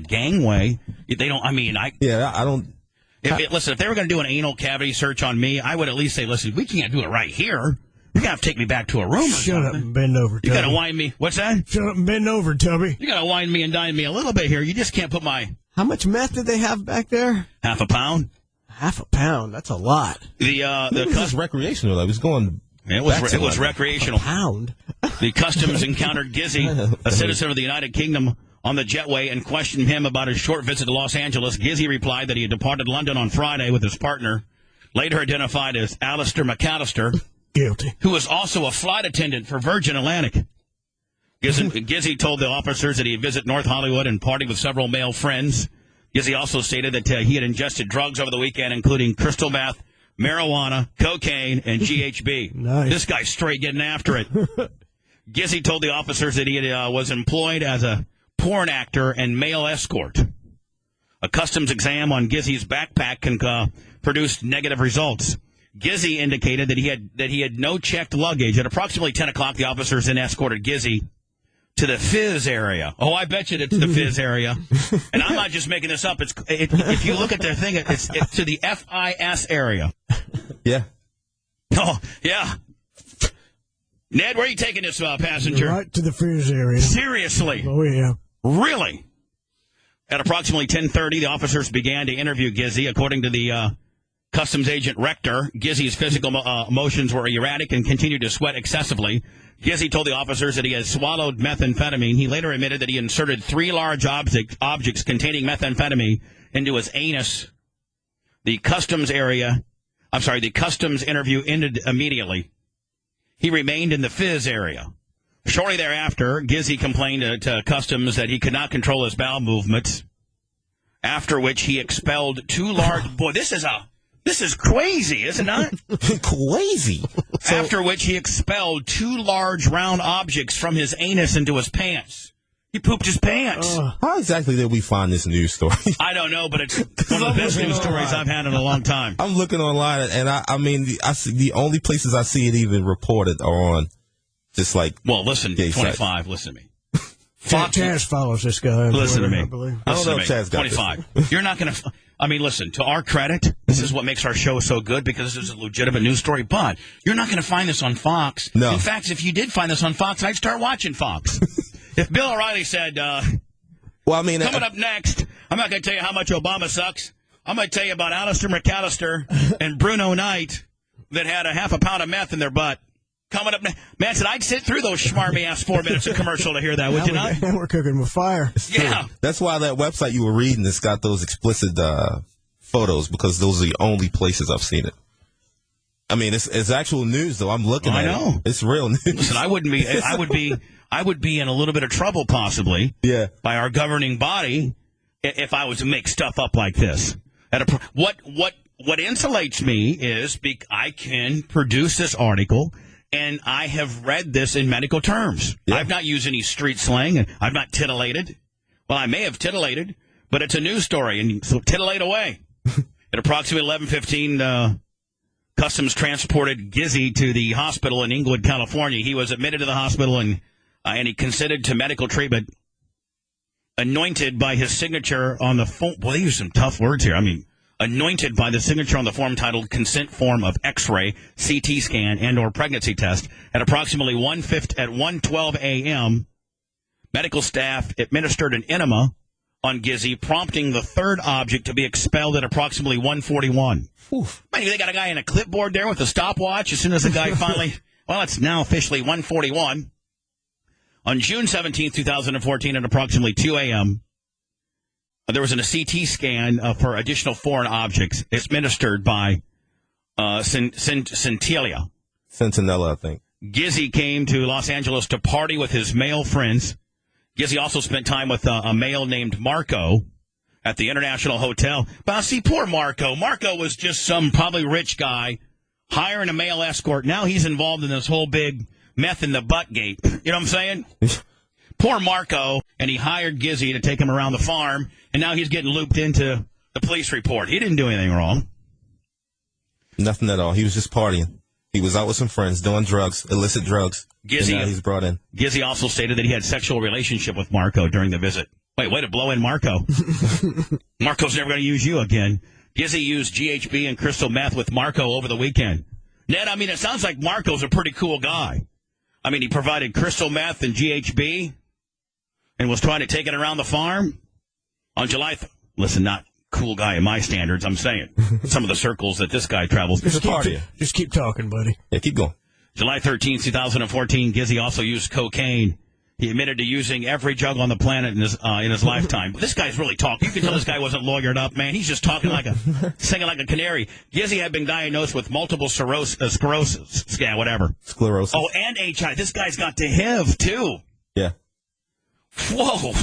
gangway. They don't. I mean, I don't. Listen, if they were going to do an anal cavity search on me, I would at least say, listen, we can't do it right here. You're going to have to take me back to a room. Shut up and bend over, Tubby. You got to wind me. What's that? Shut up and bend over, Tubby. You got to wind me and dine me a little bit here. You just can't put my... How much meth did they have back there? Half a pound. Half a pound. That's a lot. It was recreational. It was going... It was recreational. A pound. The customs encountered Gizzy, a citizen of the United Kingdom, on the jetway and questioned him about his short visit to Los Angeles. Gizzy replied that he had departed London on Friday with his partner, later identified as Alistair McAllister, guilty, who was also a flight attendant for Virgin Atlantic. Gizzy told the officers that he had visited North Hollywood and partied with several male friends. Gizzy also stated that he had ingested drugs over the weekend, including crystal meth, marijuana, cocaine, and GHB. Nice. This guy's straight getting after it. Gizzy told the officers that he was employed as a porn actor and male escort. A customs exam on Gizzy's backpack produced negative results. Gizzy indicated that he had no checked luggage. At approximately 10 o'clock, the officers then escorted Gizzy to the Fizz area. Oh, I bet you it's the Fizz area. And I'm not just making this up. If you look at their thing, it's to the FIS area. Yeah. Oh, yeah. Ned, where are you taking this passenger? Right to the Fizz area. Seriously? Oh, yeah. Really? At approximately 10:30, the officers began to interview Gizzy. According to the customs agent Rector, Gizzy's physical motions were erratic and continued to sweat excessively. Gizzy told the officers that he had swallowed methamphetamine. He later admitted that he inserted 3 large objects containing methamphetamine into his anus. The customs interview ended immediately. He remained in the Fizz area. Shortly thereafter, Gizzy complained to customs that he could not control his bowel movements, after which he expelled 2 large... Boy, this is crazy, is it not? Crazy. After which he expelled 2 large round objects from his anus into his pants. He pooped his pants. How exactly did we find this news story? I don't know, but it's one of the best news stories I've had in a long time. I'm looking online, and I mean, I see the only places I see it even reported are on just like... Well, listen, 25, sites. Listen to me. Chaz follows this guy. Listen to me. I don't know if Chaz got 25. This. You're not going to... I mean, listen, to our credit, this is what makes our show so good because this is a legitimate news story, but you're not going to find this on Fox. No. In fact, if you did find this on Fox, I'd start watching Fox. If Bill O'Reilly said, coming up next, I'm not going to tell you how much Obama sucks. I'm going to tell you about Alistair McAllister and Bruno Knight that had a half a pound of meth in their butt. Coming up next. Man, said I'd sit through those schmarmy-ass 4 minutes of commercial to hear that, would you not? We're cooking with fire. Yeah. That's why that website you were reading has got those explicit photos, because those are the only places I've seen it. I mean, it's actual news, though. I'm looking at it. I know. It's real news. Listen, I would be in a little bit of trouble, possibly, by our governing body if I was to make stuff up like this. What insulates me is I can produce this article, and I have read this in medical terms. Yeah. I've not used any street slang. I've not titillated. Well, I may have titillated, but it's a news story, and so titillate away. At approximately 11:15, Customs transported Gizzy to the hospital in Inglewood, California. He was admitted to the hospital, and he consented to medical treatment, anointed by his signature on the form. Boy, they use some tough words here. I mean, anointed by the signature on the form titled Consent Form of X-ray, CT scan, and or pregnancy test. At approximately 1:12 a.m., medical staff administered an enema on Gizzy, prompting the 3rd object to be expelled at approximately 1:41. Man, they got a guy in a clipboard there with a stopwatch as soon as the guy finally... Well, it's now officially 1:41. On June 17, 2014, at approximately 2 a.m., there was a CT scan for additional foreign objects administered by Centinela, I think. Gizzy came to Los Angeles to party with his male friends. Gizzy also spent time with a male named Marco at the International Hotel. But see, poor Marco. Marco was just some probably rich guy hiring a male escort. Now he's involved in this whole big meth in the butt gate. You know what I'm saying? Poor Marco, and he hired Gizzy to take him around the farm, and now he's getting looped into the police report. He didn't do anything wrong. Nothing at all. He was just partying. He was out with some friends doing drugs, illicit drugs. Gizzy, and now he's brought in. Gizzy also stated that he had sexual relationship with Marco during the visit. Wait, way to blow in Marco. Marco's never going to use you again. Gizzy used GHB and crystal meth with Marco over the weekend. Ned, I mean, it sounds like Marco's a pretty cool guy. I mean, he provided crystal meth and GHB and was trying to take it around the farm on July. Listen, not cool guy in my standards, I'm saying. Some of the circles that this guy travels. Just keep talking, buddy. Yeah, keep going. July 13th, 2014, Gizzy also used cocaine. He admitted to using every drug on the planet in his lifetime. This guy's really talking. You can tell this guy wasn't lawyered up, man. He's just talking singing like a canary. Gizzy had been diagnosed with multiple sclerosis. Yeah, whatever. Sclerosis. Oh, and HIV. This guy's got the HIV, too. Yeah. Whoa.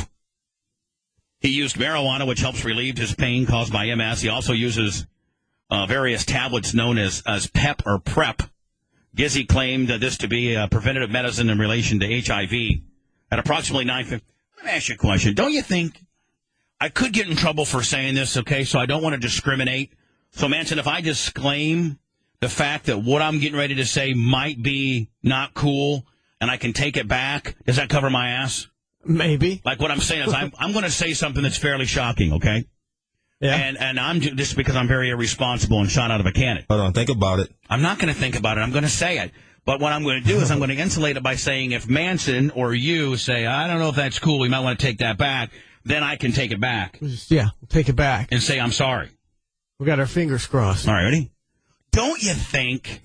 He used marijuana, which helps relieve his pain caused by MS. He also uses various tablets known as PEP or PrEP. Gizzy claimed this to be a preventative medicine in relation to HIV. At approximately 9:50. Let me ask you a question. Don't you think I could get in trouble for saying this, okay, so I don't want to discriminate. So, Manson, if I disclaim the fact that what I'm getting ready to say might be not cool and I can take it back, does that cover my ass? Maybe. Like what I'm saying is I'm going to say something that's fairly shocking, okay? Yeah. And I'm just because I'm very irresponsible and shot out of a cannon. Hold on, think about it. I'm not going to think about it. I'm going to say it. But what I'm going to do is I'm going to insulate it by saying if Manson or you say, I don't know if that's cool, we might want to take that back, then I can take it back. Yeah, take it back. And say I'm sorry. We got our fingers crossed. All right, ready? Don't you think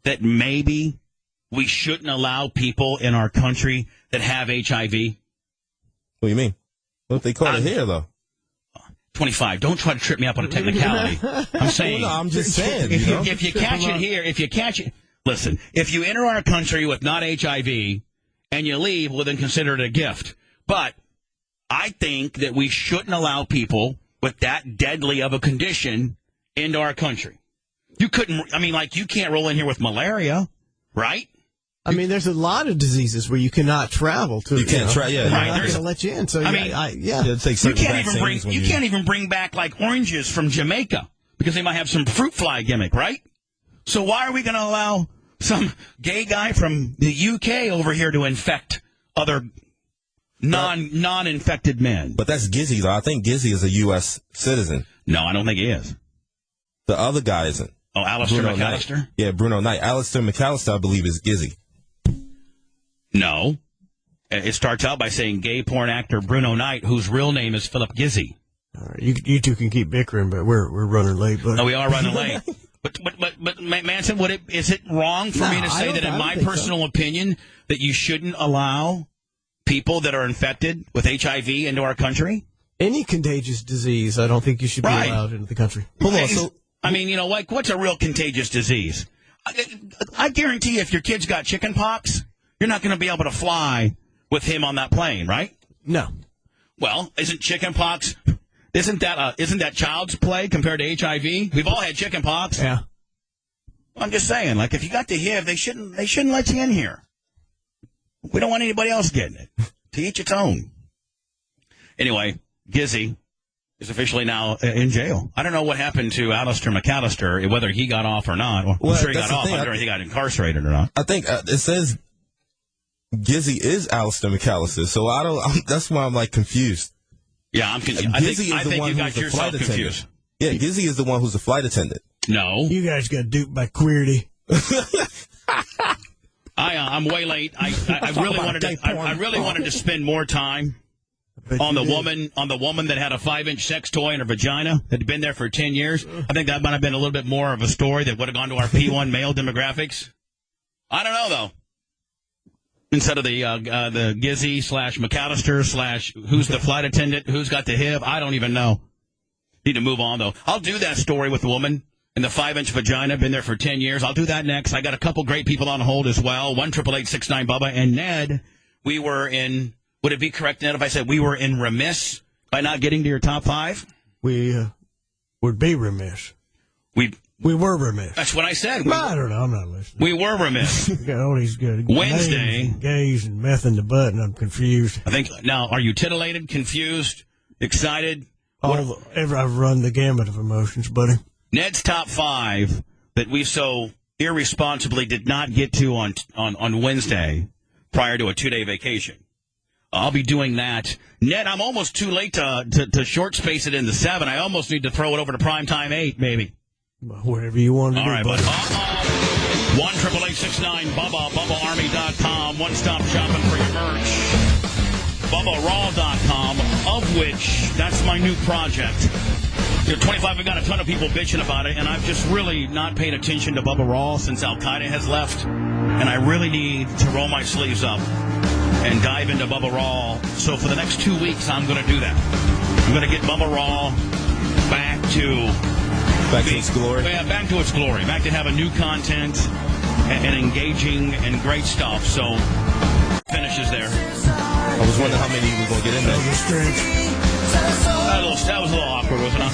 that maybe we shouldn't allow people in our country that have HIV? What do you mean? What if they caught it here, though? 25. Don't try to trip me up on a technicality. I'm saying. Well, no, I'm just saying. If you catch it here, listen, if you enter our country with not HIV and you leave, well, then consider it a gift. But I think that we shouldn't allow people with that deadly of a condition into our country. You can't roll in here with malaria, right? I mean, there's a lot of diseases where you cannot travel to. You can't travel. Yeah, they're not going to let you in. So you can't even bring back like oranges from Jamaica because they might have some fruit fly gimmick, right? So why are we going to allow some gay guy from the UK over here to infect other non-infected men? But that's Gizzy, though. I think Gizzy is a U.S. citizen. No, I don't think he is. The other guy isn't. Oh, Alistair McAllister? Knight. Yeah, Bruno Knight. Alistair McAllister, I believe, is Gizzy. No. It starts out by saying gay porn actor Bruno Knight, whose real name is Philip Gizzy. All right, you two can keep bickering, but we're running late. But no, we are running late. But Manson, is it wrong for me to say that in my personal opinion that you shouldn't allow people that are infected with HIV into our country? Any contagious disease, I don't think you should be allowed into the country. Hold on, I mean, what's a real contagious disease? I guarantee if your kid's got chicken pox, you're not going to be able to fly with him on that plane, right? No. Well, isn't chicken pox, isn't that child's play compared to HIV? We've all had chicken pox. Yeah. I'm just saying, like, if you got the HIV, they shouldn't let you in here. We don't want anybody else getting it. To each its own. Anyway, Gizzy is officially now in jail. I don't know what happened to Alistair McAllister, whether he got off or not. Well, I'm sure he got off. I don't know if he got incarcerated or not. I think it says Gizzy is Alistair McAllister, so that's why I'm like confused. Yeah, I'm confused. I think you got yourself confused. Yeah, Gizzy is the one who's the flight attendant. No. You guys got duped by Queerty. I'm way late. I really wanted to spend more time on the woman that had a 5-inch sex toy in her vagina that had been there for 10 years. I think that might have been a little bit more of a story that would have gone to our P1 male demographics. I don't know though. Instead of the Gizzy / McAllister / who's the flight attendant, who's got the HIV, I don't even know. Need to move on though. I'll do that story with the woman in the 5-inch vagina, been there for 10 years. I'll do that next. I got a couple great people on hold as well. 1-888-69 Bubba and Ned. We were in. Would it be correct, Ned, if I said we were in remiss by not getting to your top 5? We would be remiss. We were remiss. That's what I said. I don't know. I'm not listening. We were remiss. We got all these good Wednesday. names and gays and meth in the butt, and I'm confused. I think, now, are you titillated, confused, excited? I've run the gamut of emotions, buddy. Ned's top 5 that we so irresponsibly did not get to on Wednesday prior to a 2-day vacation. I'll be doing that. Ned, I'm almost too late to short space it into 7. I almost need to throw it over to primetime 8, maybe. Whatever you want to do, right, buddy. 1-888-669-BUBBA, BubbaArmy.com, one-stop shopping for your merch. BubbaRaw.com, of which, that's my new project. 25, we've got a ton of people bitching about it, and I've just really not paid attention to Bubba Raw since Al-Qaeda has left, and I really need to roll my sleeves up and dive into Bubba Raw. So for the next 2 weeks, I'm going to do that. I'm going to get Bubba Raw back to its glory. Yeah, back to its glory. Back to having new content and engaging and great stuff. So finishes there. I was wondering how many you were going to get in there. That was a little awkward, wasn't it?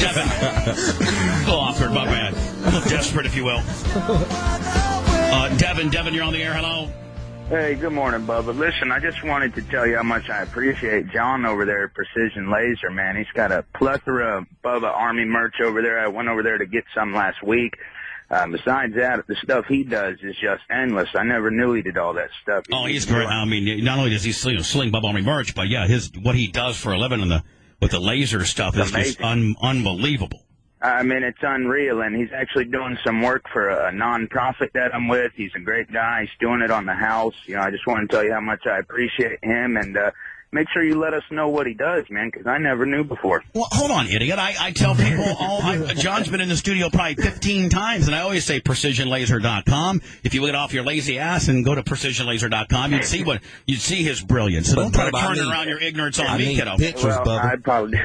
Devin. A little awkward, my bad. A little desperate, if you will. Devin, you're on the air. Hello. Hey, good morning, Bubba. Listen, I just wanted to tell you how much I appreciate John over there at Precision Laser, man. He's got a plethora of Bubba Army merch over there. I went over there to get some last week. Besides that, the stuff he does is just endless. I never knew he did all that stuff. He's great. I mean, not only does he sling Bubba Army merch, but yeah, what he does for a living with the laser stuff is just unbelievable. I mean, it's unreal, and he's actually doing some work for a non-profit that I'm with. He's a great guy. He's doing it on the house. I just want to tell you how much I appreciate him, and make sure you let us know what he does, man, because I never knew before. Well, hold on, idiot. I tell people, John's been in the studio probably 15 times, and I always say precisionlaser.com. If you get off your lazy ass and go to precisionlaser.com, you'd see his brilliance. So don't try to turn around your ignorance on me, kiddo. I probably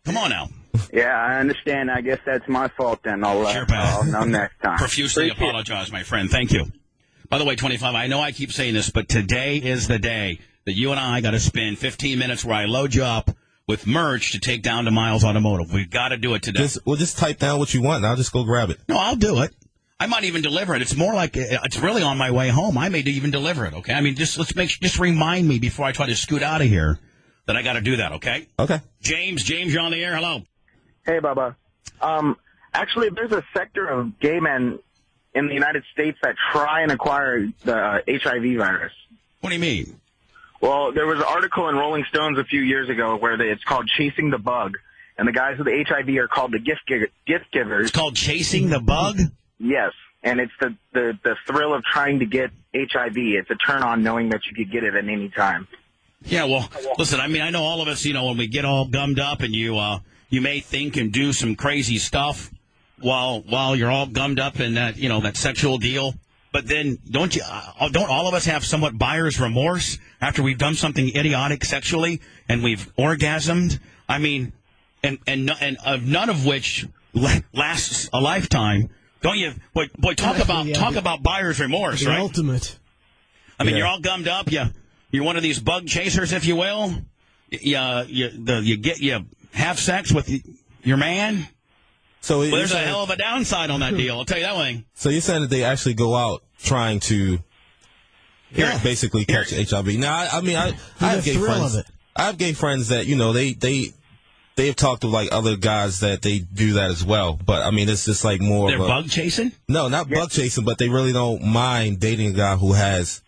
Come on now. Yeah, I understand. I guess that's my fault then. I'll know next time. Profusely apologize, my friend. Thank you. By the way, 25, I know I keep saying this, but today is the day that you and I got to spend 15 minutes where I load you up with merch to take down to Miles Automotive. We've got to do it today. Just type down what you want, and I'll just go grab it. No, I'll do it. I might even deliver it. It's more like it's really on my way home. I may even deliver it, okay? I mean, just remind me before I try to scoot out of here that I got to do that, okay? Okay. James, you're on the air. Hello. Hey, Bubba. Actually, there's a sector of gay men in the United States that try and acquire the HIV virus. What do you mean? Well, there was an article in Rolling Stones a few years ago where it's called Chasing the Bug, and the guys with the HIV are called the gift givers. It's called Chasing the Bug? Yes, and it's the thrill of trying to get HIV. It's a turn-on knowing that you could get it at any time. Yeah, well, listen, I mean, I know all of us, when we get all gummed up and you may think and do some crazy stuff while you're all gummed up in that, that sexual deal. But then don't all of us have somewhat buyer's remorse after we've done something idiotic sexually and we've orgasmed? I mean, and none of which lasts a lifetime. Don't you? Boy, talk about buyer's remorse, the right? Ultimate. I mean, you're all gummed up. You're one of these bug chasers, if you will. You have sex with your man. So there's a hell of a downside on that deal. I'll tell you that one. So you're saying that they actually go out trying to basically catch HIV? Now, I have gay friends. I have gay friends that they have talked to like other guys that they do that as well. But I mean, it's just like more. They're bug chasing? No, not bug chasing, but they really don't mind dating a guy who has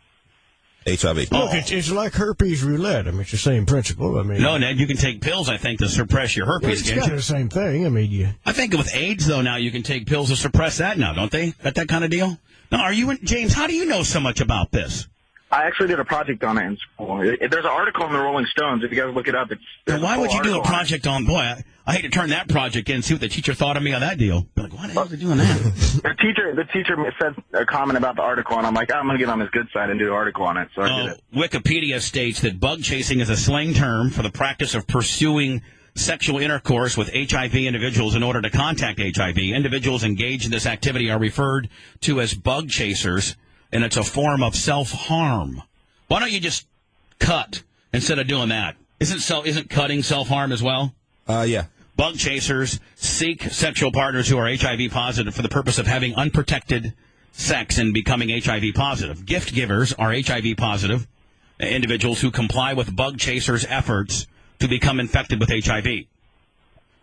HIV. Look, it's like herpes roulette. I mean, it's the same principle. I mean, no, Ned, you can take pills, I think, to suppress your herpes. It's kind of the same thing. I mean, I think with AIDS, though, now you can take pills to suppress that now, don't they? That kind of deal? Now, James, how do you know so much about this? I actually did a project on it in school. There's an article in the Rolling Stones. If you guys look it up, Now, why would you do a project on? Boy, I hate to turn that project in and see what the teacher thought of me on that deal. Be like, why the hell are they doing that? The teacher said a comment about the article, and I'm like, I'm going to get on his good side and do an article on it. So I did it. Wikipedia states that bug chasing is a slang term for the practice of pursuing sexual intercourse with HIV individuals in order to contact HIV. Individuals engaged in this activity are referred to as bug chasers, and it's a form of self-harm. Why don't you just cut instead of doing that? Isn't cutting self-harm as well? Yeah. Bug chasers seek sexual partners who are HIV positive for the purpose of having unprotected sex and becoming HIV positive. Gift givers are HIV positive individuals who comply with bug chasers' efforts to become infected with HIV.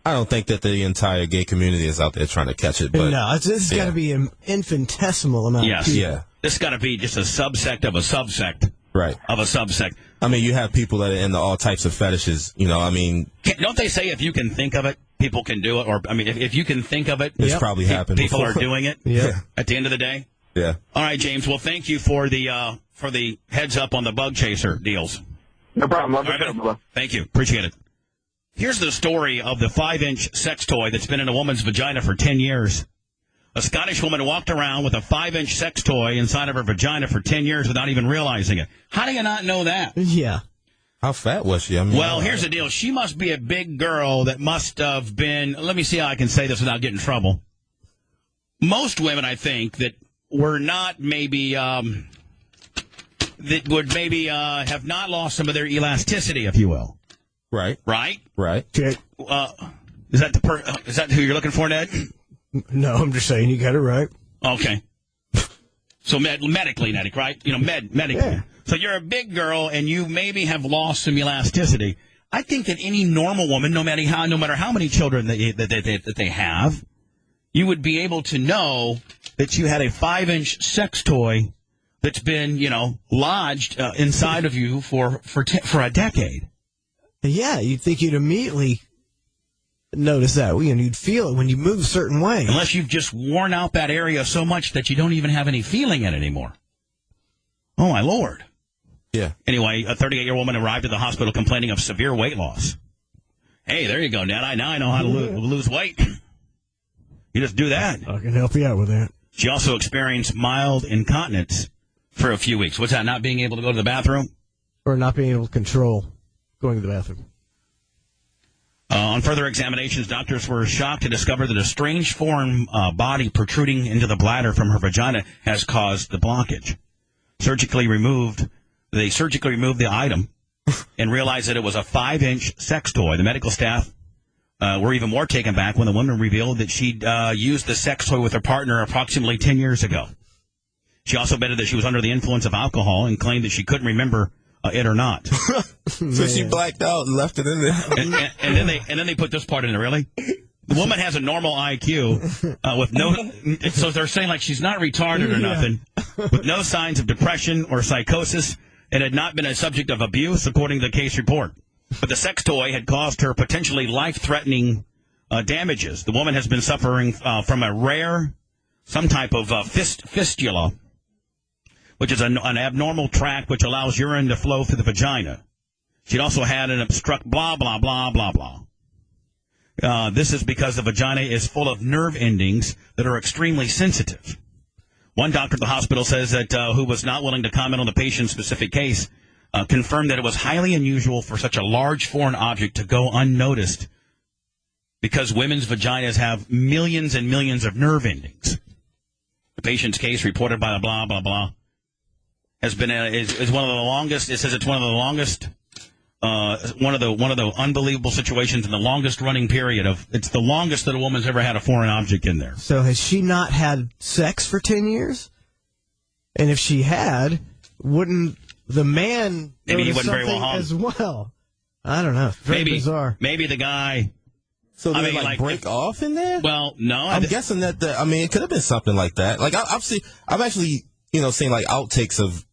I don't think that the entire gay community is out there trying to catch it. But no, this has got to be an infinitesimal amount of people. Yeah. This has got to be just a subsect of a subsect. Right. Of a subsect. I mean, you have people that are into all types of fetishes, you know, I mean... Don't they say if you can think of it, people can do it? Or, I mean, if you can think of it... It's probably happened people before. are doing it at the end of the day? Yeah. All right, James. Well, thank you for the heads up on the bug chaser deals. No problem. Love All the right, thank you. Appreciate it. Here's the story of the 5-inch sex toy that's been in a woman's vagina for 10 years. A Scottish woman walked around with a 5-inch sex toy inside of her vagina for 10 years without even realizing it. How do you not know that? Yeah. How fat was she? I mean, well, here's the deal. She must be a big girl that must have been, let me see how I can say this without getting in trouble. Most women, I think, that were not maybe, that would maybe have not lost some of their elasticity, if you will. Right. Right? Right. Okay. Is that who you're looking for, Ned? No, I'm just saying you got it right. Okay. So medically, Ned, right? You know, medically. Yeah. So you're a big girl, and you maybe have lost some elasticity. I think that any normal woman, no matter how many children that they have, you would be able to know that you had a 5-inch sex toy that's been, lodged inside of you for a decade. Yeah, you'd think you'd immediately notice that. You'd feel it when you move a certain way. Unless you've just worn out that area so much that you don't even have any feeling in it anymore. Oh, my Lord. Yeah. Anyway, a 38-year-old woman arrived at the hospital complaining of severe weight loss. Hey, there you go, Ned. Now I know how to lose weight. You just do that. I can help you out with that. She also experienced mild incontinence for a few weeks. What's that, not being able to go to the bathroom? Or not being able to control going to the bathroom. On further examinations, doctors were shocked to discover that a strange foreign body protruding into the bladder from her vagina has caused the blockage. They surgically removed the item and realized that it was a 5-inch sex toy. The medical staff were even more taken back when the woman revealed that she'd used the sex toy with her partner approximately 10 years ago. She also admitted that she was under the influence of alcohol and claimed that she couldn't remember it or not. So she blacked out and left it in there. and then they put this part in there, really? The woman has a normal IQ with no, so they're saying like she's not retarded or nothing, with no signs of depression or psychosis, and had not been a subject of abuse, according to the case report. But the sex toy had caused her potentially life-threatening damages. The woman has been suffering from a rare, some type of fistula, which is an abnormal tract which allows urine to flow through the vagina. She'd also had an obstruct blah, blah, blah, blah, blah. This is because the vagina is full of nerve endings that are extremely sensitive. One doctor at the hospital says that who was not willing to comment on the patient's specific case, confirmed that it was highly unusual for such a large foreign object to go unnoticed because women's vaginas have millions and millions of nerve endings. The patient's case, reported by the blah, blah, blah, has been is one of the longest. It says it's one of the longest, one of the unbelievable situations in the longest running period of. It's the longest that a woman's ever had a foreign object in there. So has she not had sex for 10 years? And if she had, wouldn't the man maybe he notice wasn't very well something hung as well? I don't know. Very bizarre. Maybe the guy. So they like break off in there? Well, no. I'm guessing that it could have been something like that. Like I've actually seen like outtakes of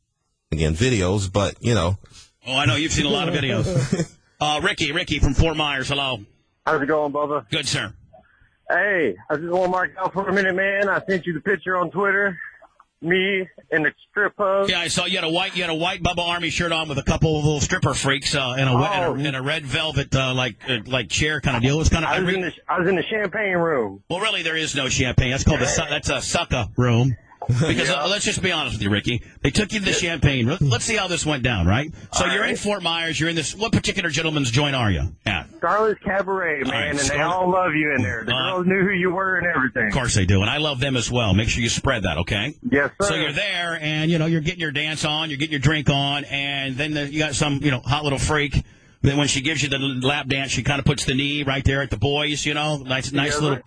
again videos, but Oh, I know you've seen a lot of videos. Ricky from Fort Myers. Hello. How's it going, Bubba? Good, sir. Hey, I just want to mark out for a minute, man. I sent you the picture on Twitter. Me in the strip club. Yeah, I saw you had a white Bubba Army shirt on with a couple of little stripper freaks in a red velvet like chair kind of deal. It was kind of. I was in the champagne room. Well, really, there is no champagne. That's called that's a sucker room. Because let's just be honest with you, Ricky. They took you to the champagne. Let's see how this went down, right? So you're in Fort Myers. You're in this. What particular gentleman's joint are you at? Scarlett's Cabaret, man, and they all love you in there. The girls knew who you were and everything. Of course they do, and I love them as well. Make sure you spread that, okay? Yes, sir. So you're there, and you're getting your dance on, you're getting your drink on, and then you got some hot little freak Then when she gives you the lap dance, she kind of puts the knee right there at the boys, nice little,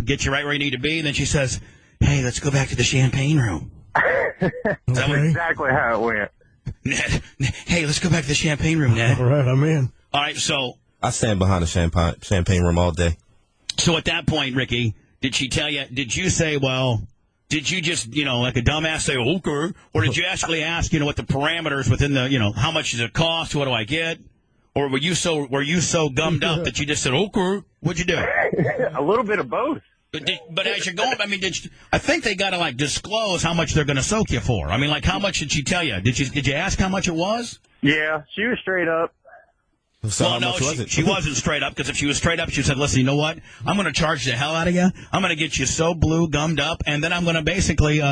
get you right where you need to be. Then she says, hey, let's go back to the champagne room. That's exactly how it went. Ned, hey, let's go back to the champagne room, Ned. All right, I'm in. All right, so. I stand behind the champagne room all day. So at that point, Ricky, did she tell you, did you say, well, did you just, like a dumbass say, okay, or did you actually ask, what the parameters within the, how much does it cost, what do I get? Or were you so gummed up that you just said, okay, what'd you do? A little bit of both. But as you're going, I think they got to disclose how much they're going to soak you for. How much did she tell you? Did you ask how much it was? Yeah, she was straight up. So how much was it? She wasn't straight up, because if she was straight up, she said, listen, you know what? I'm going to charge the hell out of you. I'm going to get you so blue gummed up, and then I'm going to basically,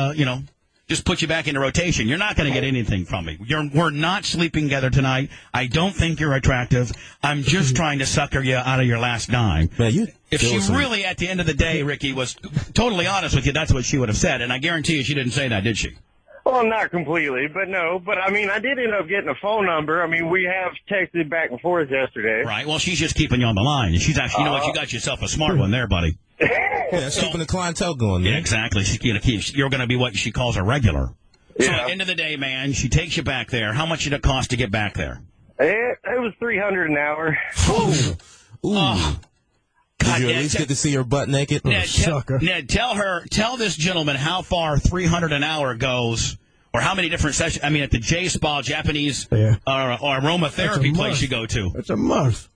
just put you back into rotation. You're not going to get anything from me. We're not sleeping together tonight. I don't think you're attractive. I'm just trying to sucker you out of your last dime. Man, if she really, at the end of the day, Ricky, was totally honest with you, that's what she would have said. And I guarantee you she didn't say that, did she? Well, not completely, but no. But, I did end up getting a phone number. We have texted back and forth yesterday. Right. Well, she's just keeping you on the line. She's actually, you know what? You got yourself a smart one there, buddy. Yeah, keeping the clientele going, man. Yeah, exactly. You're going to be what she calls a regular. So at the end of the day, man, she takes you back there. How much did it cost to get back there? It was $300 an hour. Ooh. Oh. Did you at least get to see her butt naked? Ned, tell this gentleman how far $300 an hour goes, or how many different sessions. At the J Spa Japanese or aromatherapy place you go to. It's a month.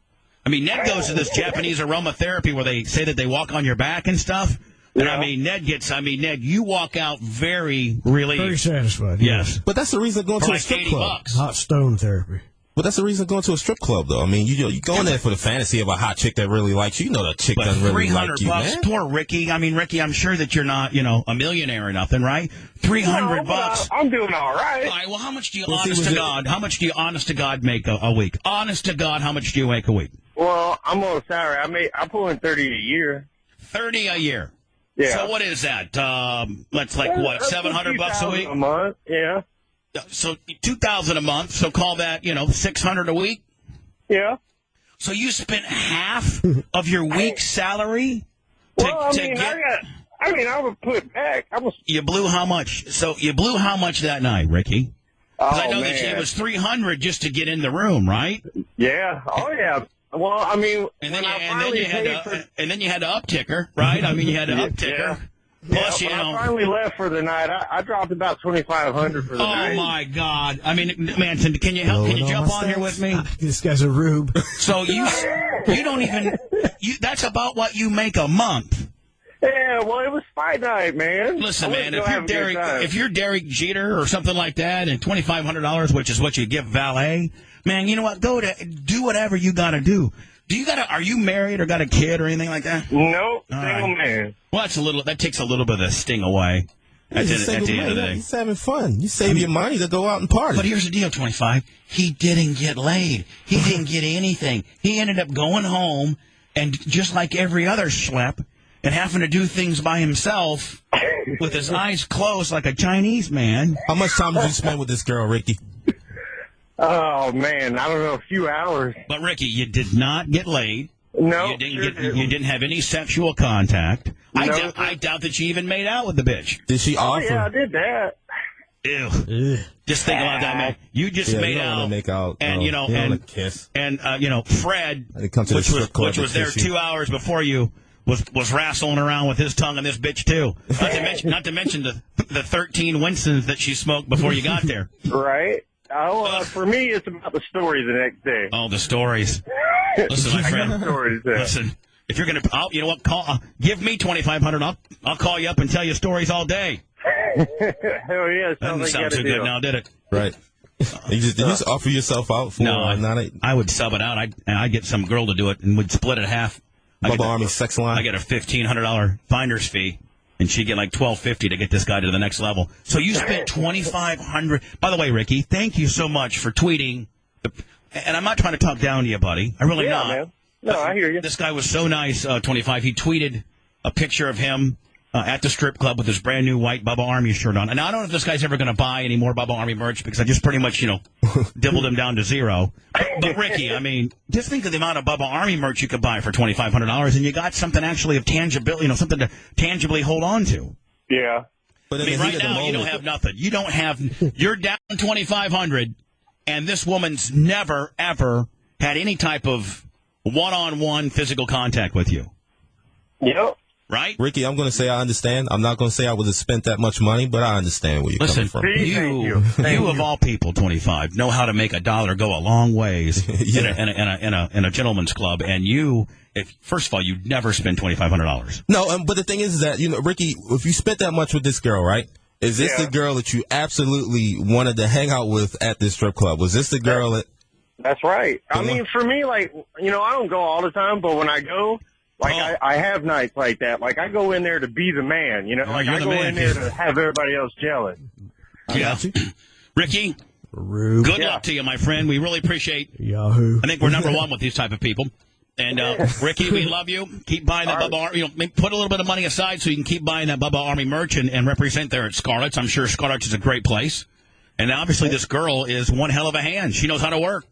Ned goes to this Japanese aromatherapy where they say that they walk on your back and stuff. And Ned, you walk out very relieved. Very satisfied. Yes. But that's the reason going to a strip club. $80. Hot stone therapy. But that's the reason going to a strip club, though. You go in there for the fantasy of a hot chick that really likes you. The chick doesn't really like you, man. Poor Ricky. Ricky, I'm sure that you're not, a millionaire or nothing, right? $300. I'm doing all right. All right. Well, how much do you, honest to God, make a week? Honest to God, how much do you make a week? Well, I'm on salary. I pull in $30 a year. 30 a year. Yeah. So what is that? That's what, $700 a week? A month, yeah. So $2,000 a month. So call that, $600 a week. Yeah. So you spent half of your week's salary I would put back. You blew how much? So you blew how much that night, Ricky? Because I know that it was $300 just to get in the room, right? Yeah. Oh yeah. Well, and then you had to uptick her, right? You had to uptick her. Plus, when I finally left for the night, I dropped about $2,500 for the night. Oh my God! Manson, can you help? Can you jump on here with me? This guy's a rube. So you don't even. That's about what you make a month. Yeah, well, it was fight night, man. Listen, man, if you're Derek Jeter or something like that, and $2,500, which is what you give valet, man, you know what? Do whatever you got to do. Are you married or got a kid or anything like that? Nope, single man. Well, that takes a little bit of the sting away. At the end of the day. He's having fun. You save your money to go out and party. But here's the deal, 25. He didn't get laid. He didn't get anything. He ended up going home and just like every other schlep and having to do things by himself with his eyes closed like a Chinese man. How much time did you spend with this girl, Ricky? Oh, man, I don't know, a few hours. But, Ricky, you did not get laid. No, you didn't have any sexual contact. No. I doubt that you even made out with the bitch. Did she offer? Yeah, I did that. Ew. Just think about that, man. You just made out. Make out. And, and kiss. And, Fred, which was there 2 hours before you, was wrestling around with his tongue and this bitch, too. Not to mention the 13 Winstons that she smoked before you got there. Right. For me, it's about the story the next day. Oh, the stories. Listen, my friend. Listen, if you're gonna, you know what? Give me $2,500. I'll call you up and tell you stories all day. Hell yeah! Doesn't sound too good now, did it? Right. Did you just offer yourself out for? No, I would sub it out. I'd get some girl to do it, and we'd split it half. Bubba Army sex line. I get a $1,500 finder's fee. And she'd get like $1,250 to get this guy to the next level. So you spent $2,500. By the way, Ricky, thank you so much for tweeting. And I'm not trying to talk down to you, buddy. I really not. Man. No, I hear you. This guy was so nice, 25. He tweeted a picture of him at the strip club with his brand new white Bubba Army shirt on. And I don't know if this guy's ever going to buy any more Bubba Army merch because I just pretty much, dibbled him down to zero. But Ricky, I mean, just think of the amount of Bubba Army merch you could buy for $2,500, and you got something actually of tangible, something to tangibly hold on to. Yeah. But I mean, right now you don't have nothing. You're down $2,500, and this woman's never ever had any type of one-on-one physical contact with you. Yep. Right? Ricky, I'm going to say I understand. I'm not going to say I would have spent that much money, but I understand where you're coming from. You of all people, 25, know how to make a dollar go a long ways in a gentleman's club, and first of all, you'd never spend $2,500. No, but the thing is that, Ricky, if you spent that much with this girl, right? Is this the girl that you absolutely wanted to hang out with at this strip club? Was this the girl that... That's right. I mean, for me, I don't go all the time, but when I go... I have nights like that. Like, I go in there to be the man, I go in there to have everybody else jealous. Yeah. Ricky, good luck to you, my friend. We really appreciate Yahoo. I think we're number one with these type of people. And, Ricky, we love you. Keep buying that Bubba Army. Put a little bit of money aside so you can keep buying that Bubba Army merch and represent there at Scarlett's. I'm sure Scarlett's is a great place. And obviously this girl is one hell of a hand. She knows how to work.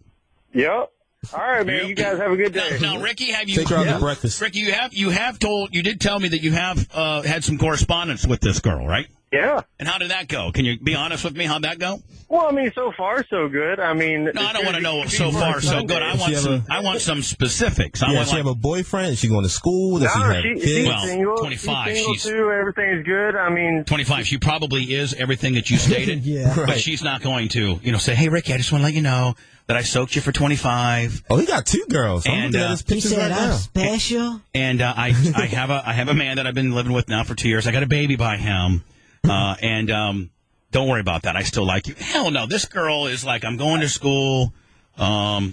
Yep. All right, man. You guys have a good day. Now, Ricky, have you take her out to breakfast? Ricky, you did tell me that you have had some correspondence with this girl, right? Yeah. And how did that go? Can you be honest with me? How'd that go? Well, I mean, so far so good. I mean, no, I don't want to know so far so good. I want some specifics. Does she have a boyfriend? Is she going to school? Does she have kids? She's single. 25. She's single too. Everything's good. I mean, 25. She probably is everything that you stated. Yeah. But she's not going to, say, hey, Ricky, I just want to let you know that I soaked you for 25. Oh, he got two girls. And his pictures he said, right I'm now. special. And I have a man that I've been living with now for 2 years. I got a baby by him. And don't worry about that. I still like you. Hell no. This girl is like, I'm going to school. I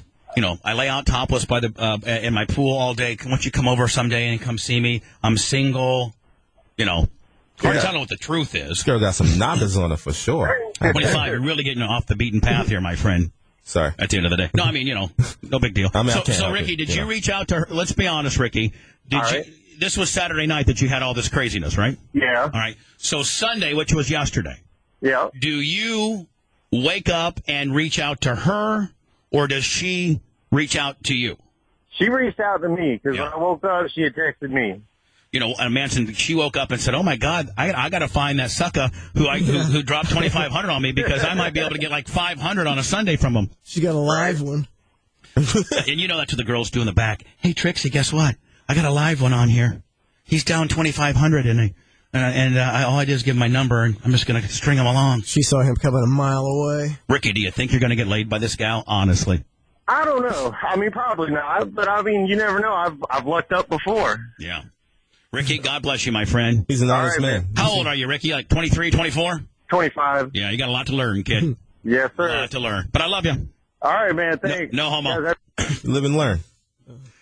lay out topless by in my pool all day. Why don't you come over someday and come see me? I'm single. Hard to tell what the truth is. This girl got some knockers on her for sure. 25, you're really getting off the beaten path here, my friend. Sorry. At the end of the day. No, I mean, no big deal. So Ricky, did you reach out to her? Let's be honest, Ricky. This was Saturday night that you had all this craziness, right? Yeah. All right. So Sunday, which was yesterday. Yeah. Do you wake up and reach out to her, or does she reach out to you? She reached out to me because when I woke up, she had texted me. Manson, she woke up and said, "Oh my God, I got to find that sucker who dropped $2,500 on me because I might be able to get like $500 on a Sunday from him." She got a live one. And that's what the girls do in the back. Hey, Trixie, guess what? I got a live one on here. He's down $2,500, and all I did is give him my number, and I'm just going to string him along. She saw him coming a mile away. Ricky, do you think you're going to get laid by this gal? Honestly. I don't know. I mean, probably not. But, I mean, you never know. I've lucked up before. Yeah. Ricky, God bless you, my friend. He's an honest man. How old are you, Ricky? Like 23, 24? 25. Yeah, you got a lot to learn, kid. Yes, sir. A lot to learn. But I love you. All right, man. Thanks. No homo. Live and learn.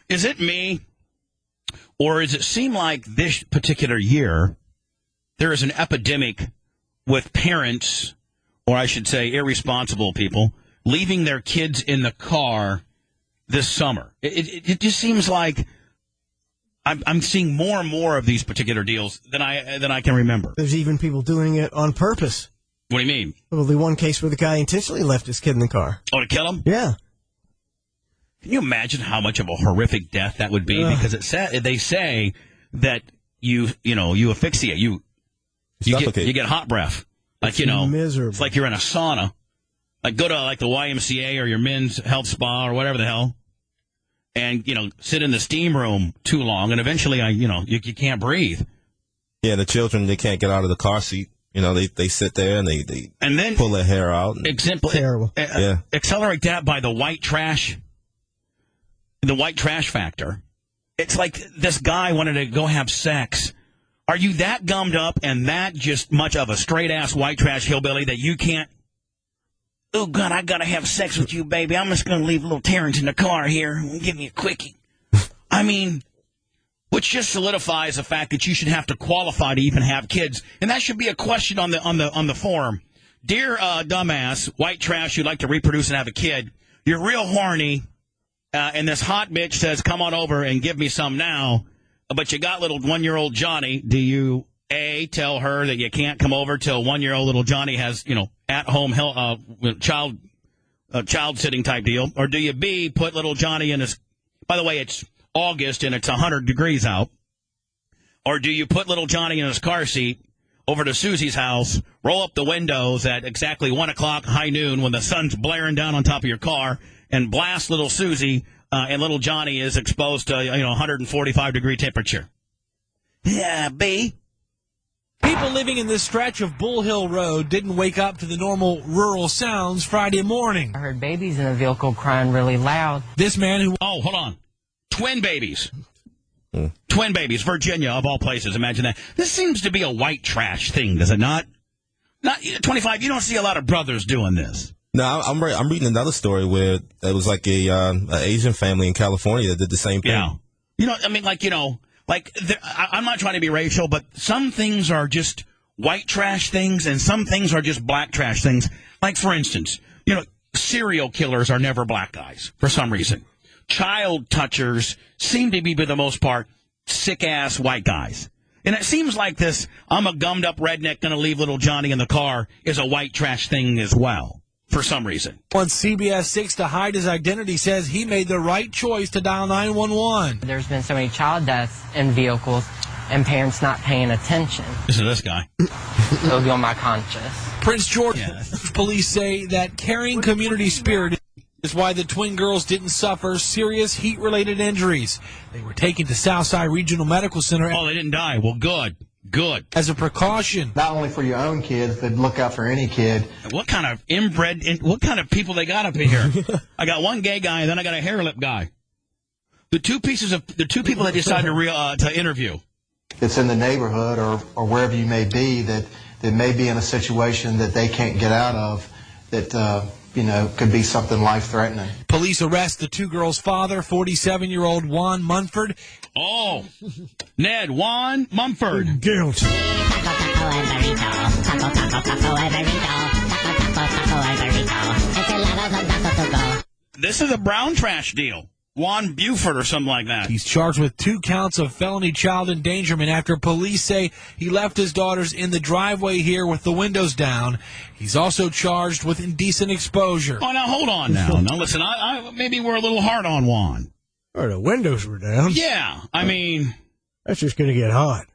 Is it me, or does it seem like this particular year there is an epidemic with parents, or I should say irresponsible people, leaving their kids in the car this summer? It just seems like I'm seeing more and more of these particular deals than I can remember. There's even people doing it on purpose. What do you mean? Well, the one case where the guy intentionally left his kid in the car. Oh, to kill him? Yeah. Can you imagine how much of a horrific death that would be? Because they say that you asphyxiate, you get hot breath, like miserable. It's like you're in a sauna. Like go to like the YMCA or your men's health spa or whatever the hell, and sit in the steam room too long, and eventually you can't breathe. Yeah, the children, they can't get out of the car seat. They sit there and they then pull their hair out. Terrible. Accelerate that by the white trash factor. It's like this guy wanted to go have sex. Are you that gummed up and that just much of a straight-ass white trash hillbilly that you can't, oh, God, I got to have sex with you, baby. I'm just going to leave little Terrence in the car here and give me a quickie. I mean, which just solidifies the fact that you should have to qualify to even have kids. And that should be a question on the forum. Dear dumbass, white trash who'd like to reproduce and have a kid, you're real horny, and this hot bitch says, come on over and give me some now, but you got little 1-year-old Johnny. Do you, A, tell her that you can't come over till 1-year-old little Johnny has, at-home child a child sitting type deal, or do you B, put little Johnny in his, by the way, it's August and it's 100 degrees out, or do you put little Johnny in his car seat over to Susie's house, roll up the windows at exactly 1 o'clock, high noon, when the sun's blaring down on top of your car, and blast little Susie, and little Johnny is exposed to 145-degree temperature? Yeah, B. People living in this stretch of Bull Hill Road didn't wake up to the normal rural sounds Friday morning. I heard babies in the vehicle crying really loud. This man who... Oh, hold on. Twin babies. Twin babies, Virginia, of all places. Imagine that. This seems to be a white trash thing, does it not? Not 25. You don't see a lot of brothers doing this. No, I'm reading another story where it was like a Asian family in California that did the same thing. Yeah. I'm not trying to be racial, but some things are just white trash things, and some things are just black trash things. Like, for instance, serial killers are never black guys for some reason. Child touchers seem to be, for the most part, sick-ass white guys. And it seems like this, I'm a gummed-up redneck going to leave little Johnny in the car, is a white trash thing as well, for some reason. On CBS 6 to hide his identity says he made the right choice to dial 911. There's been so many child deaths in vehicles and parents not paying attention. This is this guy. It'll be on my conscience. Prince George police say that carrying community spirit is why the twin girls didn't suffer serious heat-related injuries. They were taken to Southside Regional Medical Center. Oh, they didn't die. Well, good. Good. As a precaution. Not only for your own kids, but look out for any kid. What kind of what kind of people they got up in here? I got one gay guy, and then I got a hair lip guy. The two people that decided to interview. It's in the neighborhood or wherever you may be that may be in a situation that they can't get out of that, could be something life-threatening. Police arrest the two girls' father, 47-year-old Juan Munford. Oh, Ned, Juan Mumford. Guilt. This is a brown trash deal. Juan Buford or something like that. He's charged with 2 counts of felony child endangerment after police say he left his daughters in the driveway here with the windows down. He's also charged with indecent exposure. Oh, now hold on now. Now listen, I maybe we're a little hard on Juan. Oh, the windows were down. Yeah, I mean, that's just going to get hot.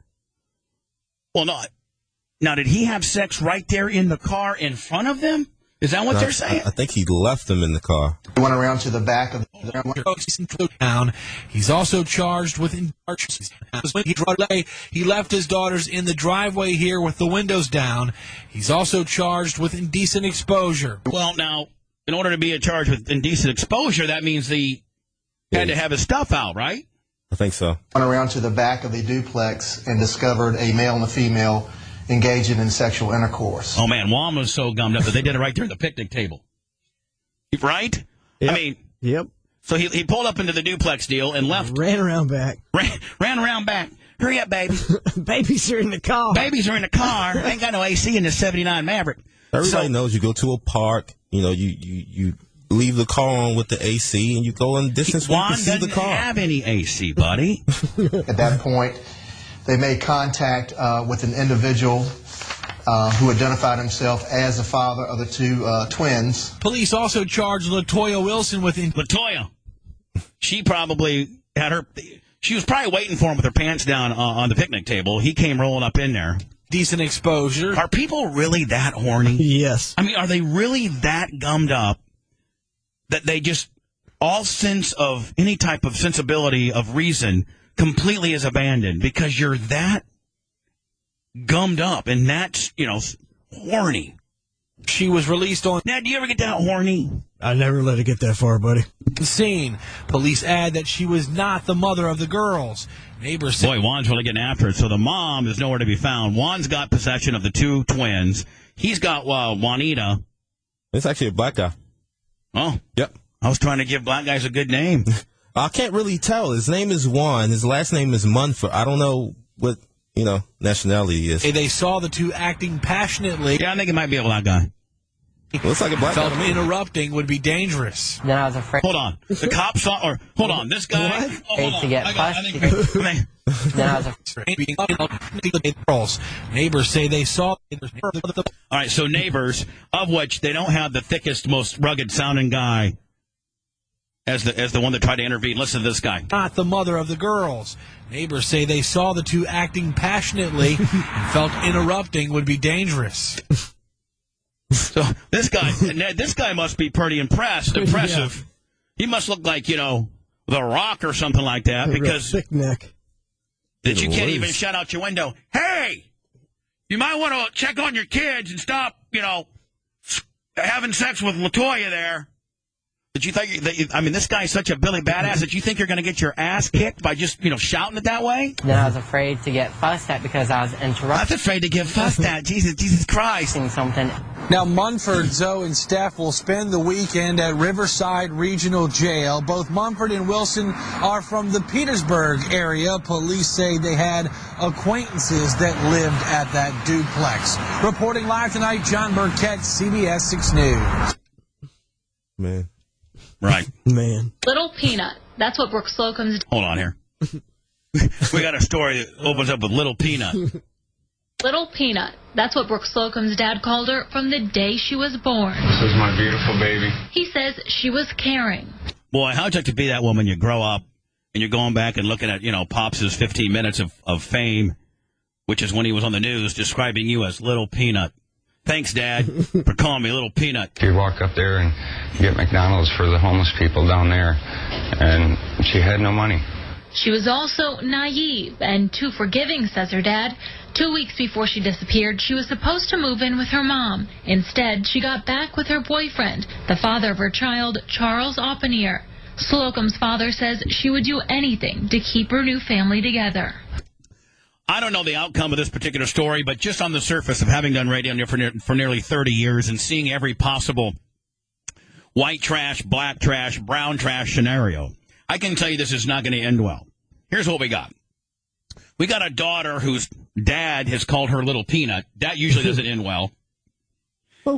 Well, no. Now, did he have sex right there in the car in front of them? Is that what they're saying? I think he left them in the car. He went around to the back of the town. He's also charged with he left his daughters in the driveway here with the windows down. He's also charged with indecent exposure. Well, now, in order to be charged with indecent exposure, that means he had to have his stuff out, right? I think so. Went around to the back of the duplex and discovered a male and a female engaging in sexual intercourse. Oh, man, Juan was so gummed up that they did it right there at the picnic table. Right? Yep. I mean, yep. So he pulled up into the duplex deal and left. Ran around back. Ran around back. Hurry up, baby. Babies are in the car. Babies are in the car. I ain't got no AC in this 79 Maverick. Everybody knows you go to a park, you leave the car on with the AC and you go in distance where you can see the car. Juan doesn't have any AC, buddy. At that point, they made contact with an individual who identified himself as the father of the 2 twins. Police also charged LaToya Wilson with... LaToya. She probably had she was probably waiting for him with her pants down on the picnic table. He came rolling up in there. Decent exposure. Are people really that horny? Yes. I mean, are they really that gummed up that they just, all sense of any type of sensibility of reason completely is abandoned because you're that gummed up and that's, horny. She was released on... Now, do you ever get that horny? I never let it get that far, buddy. Scene. Police add that she was not the mother of the girls. Neighbors say... Boy, Juan's really getting after it. So the mom is nowhere to be found. Juan's got possession of the 2 twins. He's got Juanita. It's actually a black guy. Oh. Yep. I was trying to give black guys a good name. I can't really tell. His name is Juan. His last name is Munford. I don't know what, nationality he is. They saw the 2 acting passionately. Yeah, I think it might be a black guy. Looks like a black Felt guy. interrupting would be dangerous. Then I was afraid. Hold on. The cops saw, or hold on, this guy. Oh, hold on. To get fussed. Then I was afraid. Girls. Neighbors say they saw. All right, so neighbors, of which they don't have the thickest, most rugged sounding guy as the one that tried to intervene. Listen to this guy. Not the mother of the girls. Neighbors say they saw the two acting passionately and felt interrupting would be dangerous. So this guy must be pretty impressive. Yeah. He must look like, The Rock or something like that, because thick neck. That you can't even shut out your window. Hey, you might want to check on your kids and stop, having sex with LaToya there. Did you think this guy's such a Billy Badass that you think you're going to get your ass kicked by just, shouting it that way? Then I was afraid to get fussed at because I was interrupting. I was afraid to get fussed at. Jesus Christ. Something. Now, Munford, Zoe, and Steph will spend the weekend at Riverside Regional Jail. Both Munford and Wilson are from the Petersburg area. Police say they had acquaintances that lived at that duplex. Reporting live tonight, John Burkett, CBS 6 News. Man. Right. Man. Little Peanut. That's what Brooke Slocum's... Hold on here. We got a story that opens up with Little Peanut. Little Peanut. That's what Brooke Slocum's dad called her from the day she was born. This is my beautiful baby. He says she was caring. Boy, how'd you like to be that woman? You grow up and you're going back and looking at, Pops' 15 minutes of fame, which is when he was on the news describing you as Little Peanut. Thanks, Dad, for calling me Little Peanut. You walk up there and get McDonald's for the homeless people down there, and she had no money. She was also naive and too forgiving, says her dad. 2 weeks before she disappeared, she was supposed to move in with her mom. Instead, she got back with her boyfriend, the father of her child, Charles Oppenheer. Slocum's father says she would do anything to keep her new family together. I don't know the outcome of this particular story, but just on the surface of having done radio for nearly 30 years and seeing every possible white trash, black trash, brown trash scenario, I can tell you this is not going to end well. Here's what we got. We got a daughter whose dad has called her Little Peanut. That usually doesn't end well.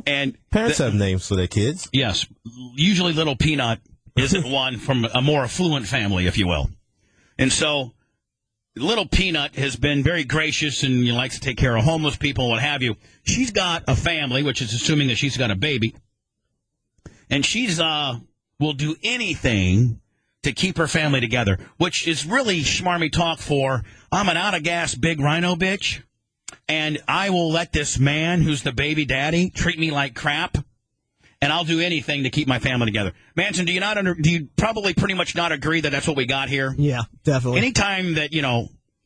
And parents have names for their kids. Yes. Usually Little Peanut isn't one from a more affluent family, if you will. And so Little Peanut has been very gracious and likes to take care of homeless people and what have you. She's got a family, which is assuming that she's got a baby. And she's will do anything to keep her family together, which is really schmarmy talk for, I'm an out-of-gas big rhino bitch, and I will let this man who's the baby daddy treat me like crap, and I'll do anything to keep my family together. Manson, do you probably pretty much not agree that that's what we got here? Yeah, definitely. Anytime that,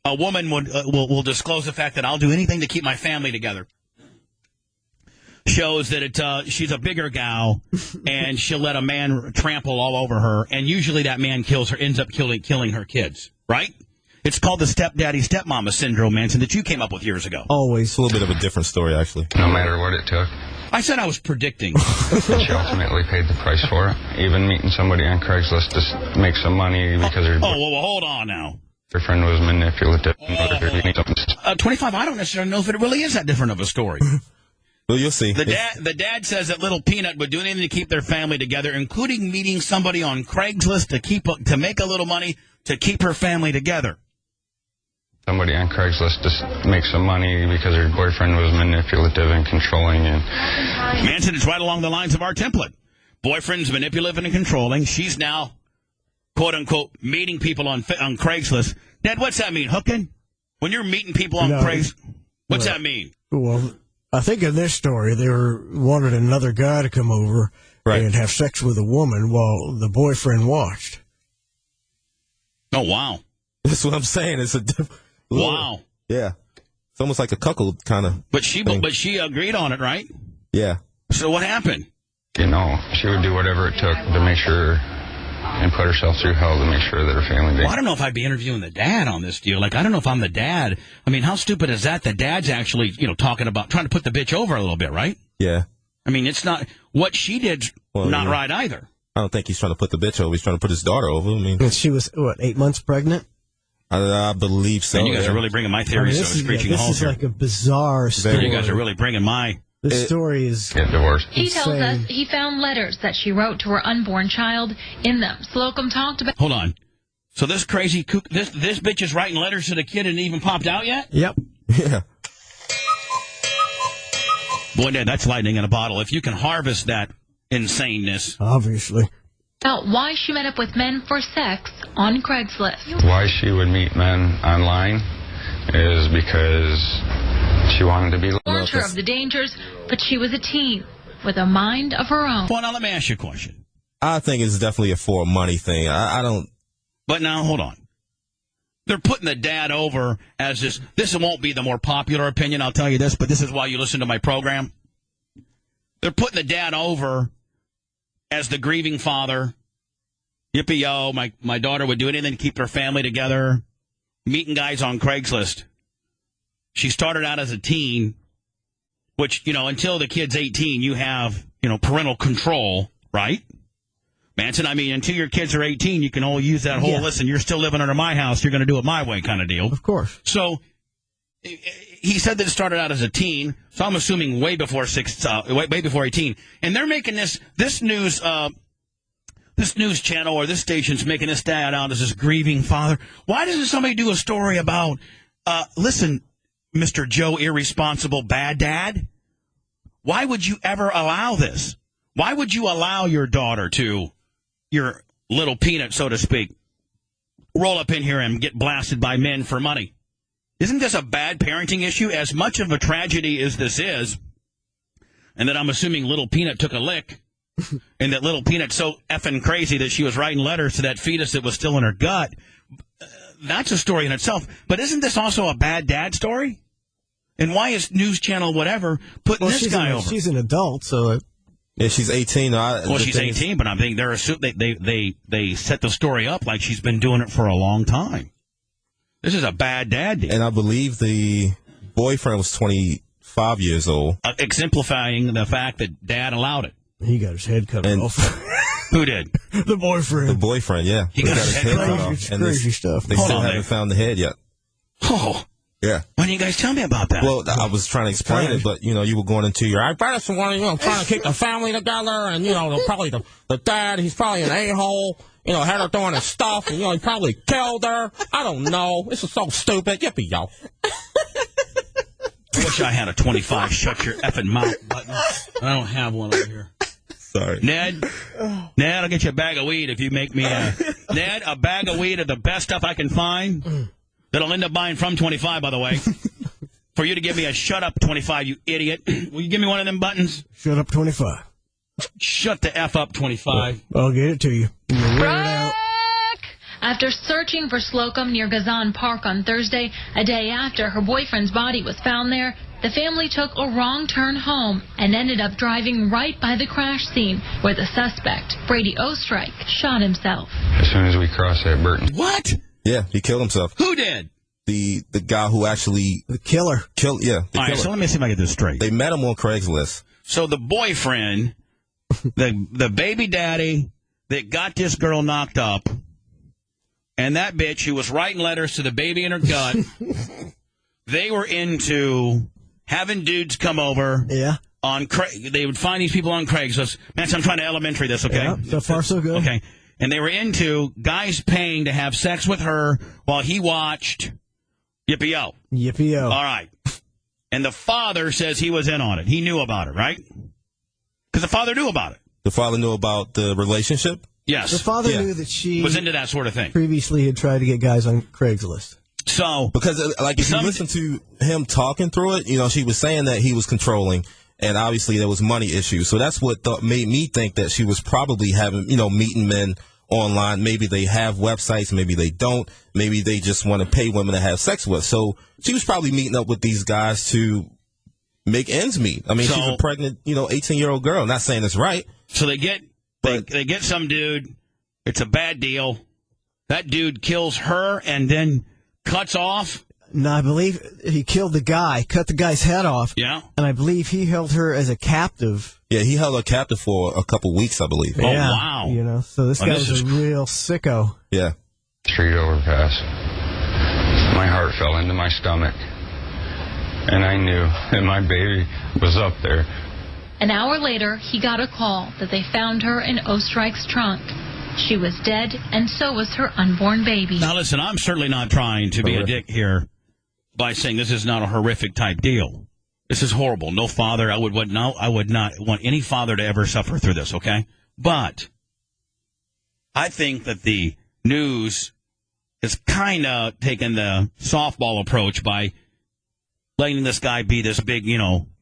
a woman will disclose the fact that I'll do anything to keep my family together, shows that she's a bigger gal, and she'll let a man trample all over her, and usually that man ends up killing her kids, right? It's called the stepdaddy, stepmama syndrome, Manson, that you came up with years ago. Always. It's a little bit of a different story, actually. No matter what it took. I said I was predicting. She ultimately paid the price for it. Even meeting somebody on Craigslist to make some money because her hold on now. Her friend was manipulative. 25, I don't necessarily know if it really is that different of a story. Well, you'll see. The dad says that Little Peanut would do anything to keep their family together, including meeting somebody on Craigslist to make a little money to keep her family together. Somebody on Craigslist to make some money because her boyfriend was manipulative and controlling. And Manson is right along the lines of our template. Boyfriend's manipulative and controlling. She's now, quote unquote, meeting people on Craigslist. Dad, what's that mean? Hooking? When you're meeting people on Craigslist, what's that mean? Well, I think in this story, they wanted another guy to come over and have sex with a woman while the boyfriend watched. Oh, wow. That's what I'm saying. It's a wow. Yeah. It's almost like a cuckold kind of But she agreed on it, right? Yeah. So what happened? She would do whatever it took to make sure and put herself through hell to make sure that her family did. Well, I don't know if I'd be interviewing the dad on this deal. Like, I don't know if I'm the dad. I mean, how stupid is that? The dad's actually, talking about trying to put the bitch over a little bit, right? Yeah. I mean, it's not what she did. Not right either. I don't think he's trying to put the bitch over. He's trying to put his daughter over. I mean, she was 8 months pregnant. I believe so. And you guys are really bringing my theories to a screeching halt. This is like a bizarre story. You guys are really bringing my This story is get divorced. He tells us he found letters that she wrote to her unborn child. In them, Slocum talked about... Hold on. So this crazy kook, this bitch is writing letters to the kid and even popped out yet? Yep. Yeah. Boy, Dad, that's lightning in a bottle. If you can harvest that insaneness. Obviously. About why she met up with men for sex on Craigslist. Why she would meet men online is because she wanted to be... Warned her of the dangers, but she was a teen with a mind of her own. Well, now let me ask you a question. I think it's definitely a for money thing. I don't... But now, hold on. They're putting the dad over as this. This won't be the more popular opinion, I'll tell you this, but this is why you listen to my program. They're putting the dad over as the grieving father. Yippee-yo, my daughter would do anything to keep her family together. Meeting guys on Craigslist. She started out as a teen, which, until the kid's 18, you have, parental control, right? Manson, I mean, until your kids are 18, you can only use that whole, listen, you're still living under my house, you're going to do it my way kind of deal. Of course. So he said that it started out as a teen, so I'm assuming way before 18. And they're making this news channel or this station's making this dad out as this grieving father. Why doesn't somebody do a story about, listen, Mr. Joe Irresponsible Bad Dad? Why would you ever allow this? Why would you allow your daughter to, your little peanut, so to speak, roll up in here and get blasted by men for money? Isn't this a bad parenting issue? As much of a tragedy as this is, and that I'm assuming little peanut took a lick, and that little peanut's so effing crazy that she was writing letters to that fetus that was still in her gut, that's a story in itself. But isn't this also a bad dad story? And why is News Channel whatever putting this guy over? She's an adult, so... Yeah, she's 18. Well, she's 18, but I think they set the story up like she's been doing it for a long time. This is a bad dad deal. And I believe the boyfriend was 25 years old. Exemplifying the fact that dad allowed it. He got his head cut off. Who did? The boyfriend. The boyfriend, yeah. He got his head cut off. And crazy stuff. They still haven't found the head yet. Oh. Yeah. Why didn't you guys tell me about that? Well, I was trying to explain it, but, you were going into your... I just want trying to keep the family together, and, probably the dad, he's probably an a-hole, had her doing his stuff, and, he probably killed her. I don't know. This is so stupid. Yippee, yo. I wish I had a 25 shut your effing mouth button. I don't have one over here. Sorry. Ned, I'll get you a bag of weed if you make me a bag of weed of the best stuff I can find. That'll end up buying from 25, by the way. For you to give me a shut up 25, you idiot. Will you give me one of them buttons? Shut up 25. Shut the F up 25. I'll get it to you. After searching for Slocum near Gazan Park on Thursday, a day after her boyfriend's body was found there, the family took a wrong turn home and ended up driving right by the crash scene where the suspect, Brady Ostrike, shot himself. As soon as we crossed that Burton. What? Yeah, he killed himself. Who did? The guy who actually... The killer. All right, so let me see if I get this straight. They met him on Craigslist. So the boyfriend, the baby daddy that got this girl knocked up, and that bitch who was writing letters to the baby in her gut, they were into having dudes come over. Yeah. They would find these people on Craigslist. Man, I'm trying to elementary this, okay? Yeah, so far so good. Okay. And they were into guys paying to have sex with her while he watched Yippee-yo. Yippee-yo. All right. And the father says he was in on it. He knew about it, right? Because the father knew about it. The father knew about the relationship? Yes. The father knew that she was into that sort of thing. Previously had tried to get guys on Craigslist. So, because if you listen to him talking through it, she was saying that he was controlling, and obviously there was money issues. So that's what made me think that she was probably having, meeting men online. Maybe they have websites, maybe they don't. Maybe they just want to pay women to have sex with. So she was probably meeting up with these guys to make ends meet. I mean, she's a pregnant, 18-year-old girl. Not saying it's right. So they get some dude. It's a bad deal. That dude kills her and then cuts off. No, I believe he killed the guy, cut the guy's head off. Yeah. And I believe he held her as a captive. Yeah, he held her captive for a couple weeks, I believe. Oh, wow. So this guy was a real sicko. Yeah. Street overpass. My heart fell into my stomach. and I knew that my baby was up there. An hour later, he got a call that they found her in Oestrike's trunk. She was dead, and so was her unborn baby. Now, listen, I'm certainly not trying to be a dick here by saying this is not a horrific type deal. This is horrible. No father, I would not want any father to ever suffer through this, okay? But I think that the news is kind of taking the softball approach by letting this guy be this big,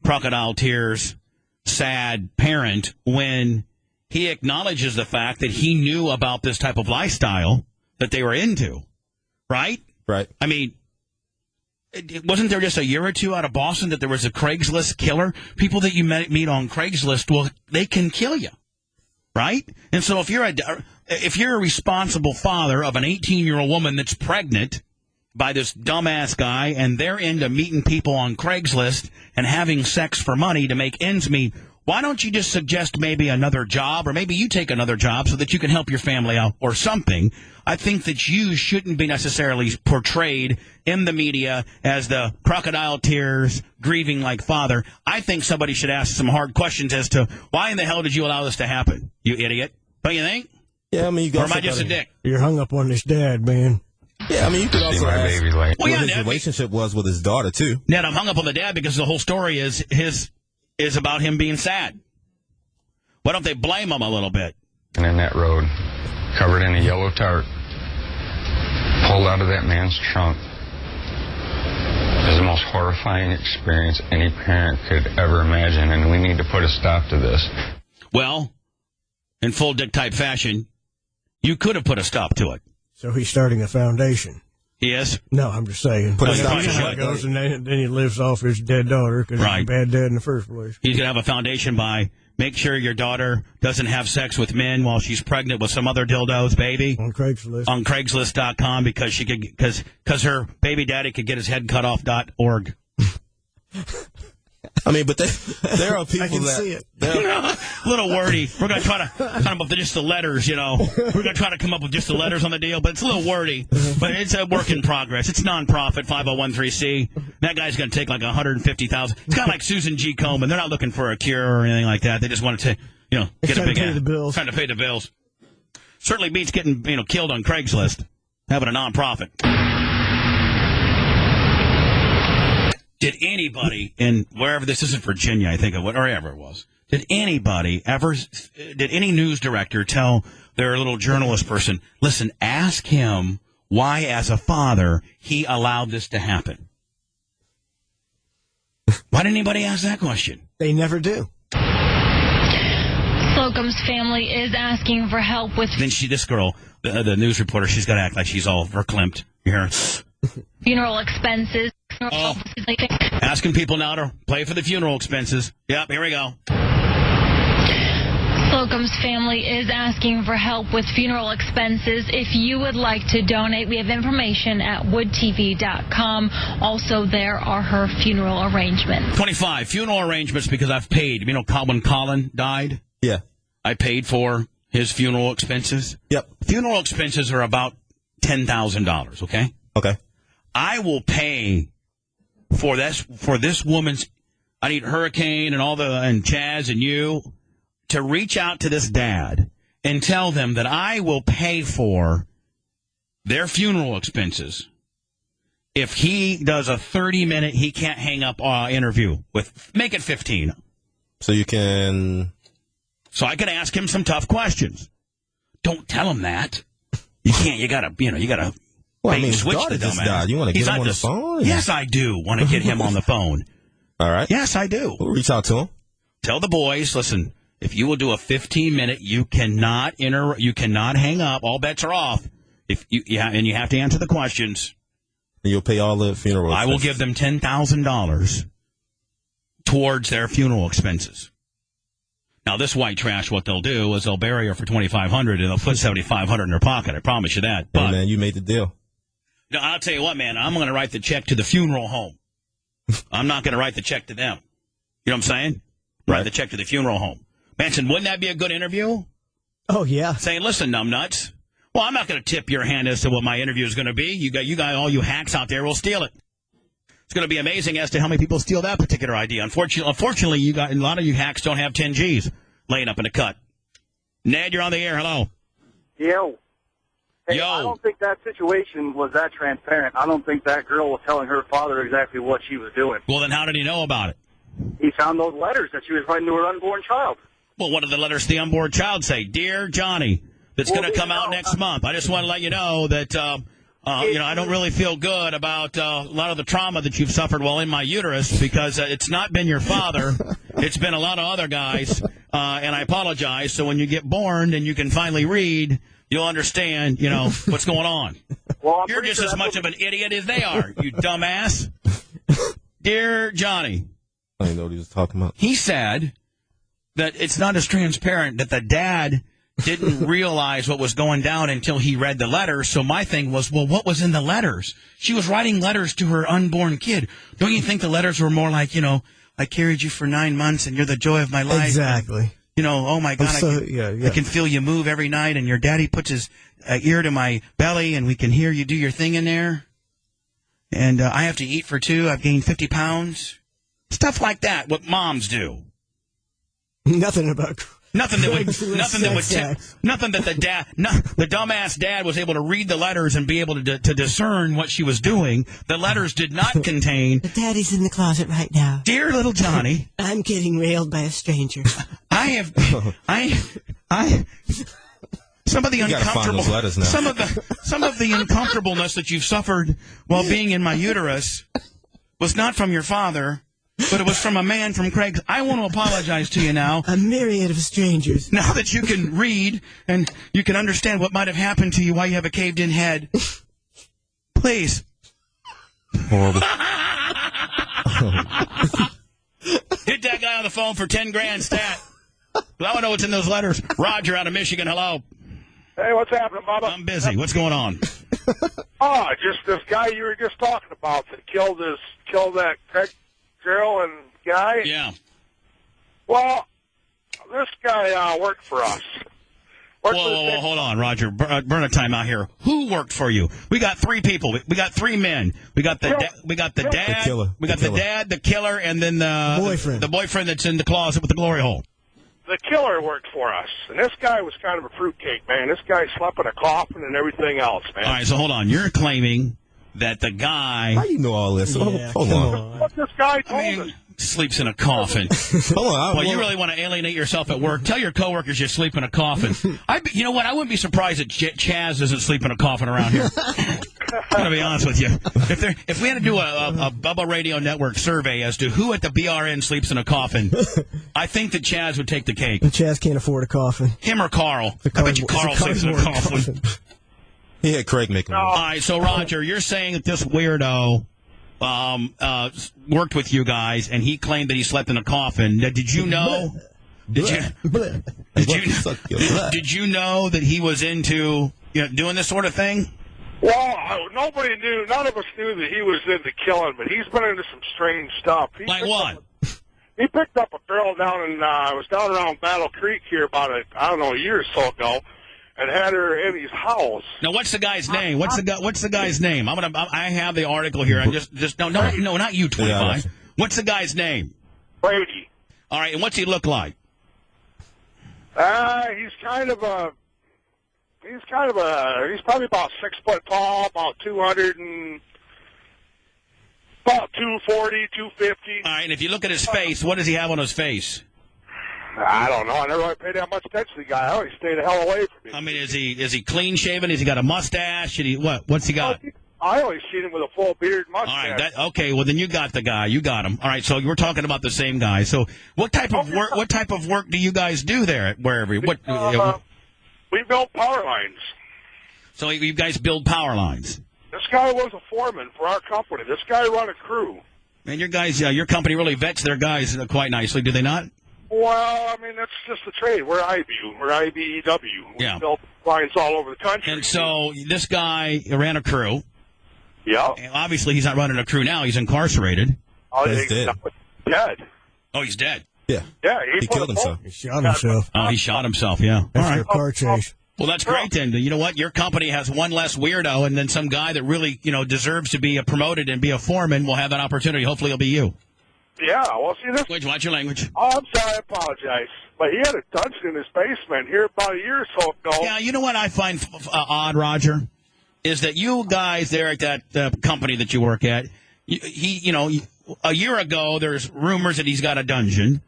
crocodile tears, sad parent when he acknowledges the fact that he knew about this type of lifestyle that they were into, right? Right. I mean, wasn't there just a year or two out of Boston that there was a Craigslist killer? People that you meet on Craigslist, well, they can kill you, right? And so if you're a responsible father of an 18-year-old woman that's pregnant by this dumbass guy and they're into meeting people on Craigslist and having sex for money to make ends meet, why don't you just suggest maybe another job, or maybe you take another job so that you can help your family out or something? I think that you shouldn't be necessarily portrayed in the media as the crocodile tears, grieving like father. I think somebody should ask some hard questions as to why in the hell did you allow this to happen, you idiot? Don't you think? Yeah, I mean, or am I just a dick? You're hung up on this dad, man. Yeah, I mean, you could also ask baby, like, what his relationship was with his daughter, too. Ned, I'm hung up on the dad because the whole story is about him being sad. Why don't they blame him a little bit? And in that road, covered in a yellow tarp, pulled out of that man's trunk. It was the most horrifying experience any parent could ever imagine, and we need to put a stop to this. Well, in full dick type fashion, you could have put a stop to it. So he's starting a foundation. Yes? No, I'm just saying. Put a stop to how it goes, and then he lives off his dead daughter because he's a bad dad in the first place. He's going to have a foundation by make sure your daughter doesn't have sex with men while she's pregnant with some other dildos, baby. On Craigslist. On Craigslist.com because she could because her baby daddy could get his head cut off.org. I mean, but there are people I can that see it. A little wordy. We're going to try to come up with just the letters, We're going to try to come up with just the letters on the deal, but it's a little wordy. But it's a work in progress. It's nonprofit, 5013C. That guy's going to take like $150,000. It's kind of like Susan G. Komen. They're not looking for a cure or anything like that. They just wanted to, get a big trying to pay the bills. Certainly beats getting, killed on Craigslist. Having a nonprofit. Did anybody in wherever this is in Virginia, I think, or wherever it was, did any news director tell their little journalist person, listen, ask him why, as a father, he allowed this to happen? Why didn't anybody ask that question? They never do. Slocum's family is asking for help with... Then this girl, the news reporter, she's got to act like she's all verklempt. You hear her? Funeral expenses. Oh. Asking people now to pay for the funeral expenses. Yep, here we go. Slocum's family is asking for help with funeral expenses. If you would like to donate, we have information at woodtv.com. Also, there are her funeral arrangements. 25 funeral arrangements because I've paid. When Colin died? Yeah. I paid for his funeral expenses. Yep. Funeral expenses are about $10,000, okay? Okay. I will pay for this woman's. I need Hurricane and Chaz and you to reach out to this dad and tell them that I will pay for their funeral expenses if he does a 30-minute he can't hang up interview make it 15. So you can. So I can ask him some tough questions. Don't tell him that. You can't. You gotta. Well, I mean, switch the dumbass. You want to get him on the phone? Yes, I do want to get him on the phone. All right. Yes, I do. We'll reach out to him. Tell the boys, listen, if you will do a 15-minute, you cannot hang up. All bets are off. And you have to answer the questions. And you'll pay all the funeral expenses. I will give them $10,000 towards their funeral expenses. Now, this white trash, what they'll do is they'll bury her for $2,500 and they'll put $7,500 in their pocket. I promise you that. But, hey, man, you made the deal. No, I'll tell you what, man. I'm going to write the check to the funeral home. I'm not going to write the check to them. You know what I'm saying? Right. Write the check to the funeral home. Manson, wouldn't that be a good interview? Oh, yeah. Saying, listen, numbnuts. Well, I'm not going to tip your hand as to what my interview is going to be. You got all you hacks out there will steal it. It's going to be amazing as to how many people steal that particular ID. Unfortunately, a lot of you hacks don't have 10 Gs laying up in the cut. Ned, you're on the air. Hello. Yo. Hey, Yo. I don't think that situation was that transparent. I don't think that girl was telling her father exactly what she was doing. Well, then how did he know about it? He found those letters that she was writing to her unborn child. Well, what did the letters to the unborn child say? Dear Johnny, that's going to come out next month. I just want to let you know that, I don't really feel good about a lot of the trauma that you've suffered while in my uterus because it's not been your father. It's been a lot of other guys, and I apologize. So when you get born and you can finally read, you'll understand, what's going on. Well, you're just as much of an idiot as they are, you dumbass. Dear Johnny. I didn't know what he was talking about. He said that it's not as transparent, that the dad didn't realize what was going down until he read the letters. So my thing was, well, what was in the letters? She was writing letters to her unborn kid. Don't you think the letters were more like, I carried you for 9 months and you're the joy of my life. Exactly. And, oh my God, I can feel you move every night and your daddy puts his ear to my belly and we can hear you do your thing in there. And I have to eat for 2. I've gained 50 pounds. Stuff like that, what moms do. Nothing that the dumbass dad was able to read the letters and be able to discern what she was doing. The letters did not contain. But Daddy's in the closet right now. Dear little Johnny, I'm getting railed by a stranger. Some of the uncomfortableness that you've suffered while being in my uterus was not from your father. But it was from a man from Craig's. I want to apologize to you now. A myriad of strangers. Now that you can read and you can understand what might have happened to you while you have a caved-in head. Please. Horrible. Hit that guy on the phone for 10 grand stat. I want to know what's in those letters. Roger out of Michigan. Hello. Hey, what's happening, Bubba? I'm busy. What's going on? Just this guy you were just talking about that killed that Craig girl and guy? Yeah. Well, this guy worked for us. Whoa, hold on, Roger. Burn a time out here. Who worked for you? We got 3 people. We got 3 men. We got the dad. We got the dad, the killer, and then the boyfriend that's in the closet with the glory hole. The killer worked for us, and this guy was kind of a fruitcake, man. This guy slept in a coffin and everything else, man. All right, so hold on. You're claiming that the guy... How do you know all this? Yeah, hold on. What this guy told us. Sleeps in a coffin. Hold on. Well, you really want to alienate yourself at work. Tell your coworkers you sleep in a coffin. You know what? I wouldn't be surprised that Chaz doesn't sleep in a coffin around here. I'm going to be honest with you. If we had to do a Bubba Radio Network survey as to who at the BRN sleeps in a coffin, I think that Chaz would take the cake. But Chaz can't afford a coffin. Him or Carl. I bet you Carl sleeps in a coffin. He had Craig make him. All right, so Roger, you're saying that this weirdo worked with you guys, and he claimed that he slept in a coffin. Now, did you know? Did you know that he was into doing this sort of thing? Well, nobody knew. None of us knew that he was into killing, but he's been into some strange stuff. Like what? He picked up a girl down in it was down around Battle Creek here about a year or so ago, and had her in his house. Now, what's the guy's name? What's the guy's name? I have the article here. I'm just no, not you, 25. Yeah, what's the guy's name? Brady. All right, and what's he look like? He's probably about 6 foot tall, about 240, 250. All right, and if you look at his face, what does he have on his face? I don't know. I never really paid that much attention to the guy. I always stayed the hell away from him. I mean, is he clean shaven? Has he got a mustache? What's he got? I always seen him with a full beard mustache. All right, okay. Well, then you got the guy. You got him. All right. So we're talking about the same guy. So what type of work? What type of work do you guys do there at wherever? We build power lines. So you guys build power lines. This guy was a foreman for our company. This guy run a crew. Man, your company really vets their guys quite nicely, do they not? Well, I mean, that's just the trade. We're IBU. We're IBEW. We build lines all over the country. And so this guy ran a crew. Yeah. And obviously, he's not running a crew now. He's incarcerated. Oh, he's dead. Oh, he's dead. Yeah. Yeah, he killed himself. He shot himself. Oh, he shot himself, yeah. After a car chase. Well, that's great, then. You know what? Your company has one less weirdo, and then some guy that really, deserves to be promoted and be a foreman will have that opportunity. Hopefully it'll be you. Yeah, well, see, this... Wait, watch your language. Oh, I'm sorry, I apologize. But he had a dungeon in his basement here about a year or so ago. Yeah, you know what I find odd, Roger? Is that you guys there at that company that you work at, a year ago, there's rumors that he's got a dungeon.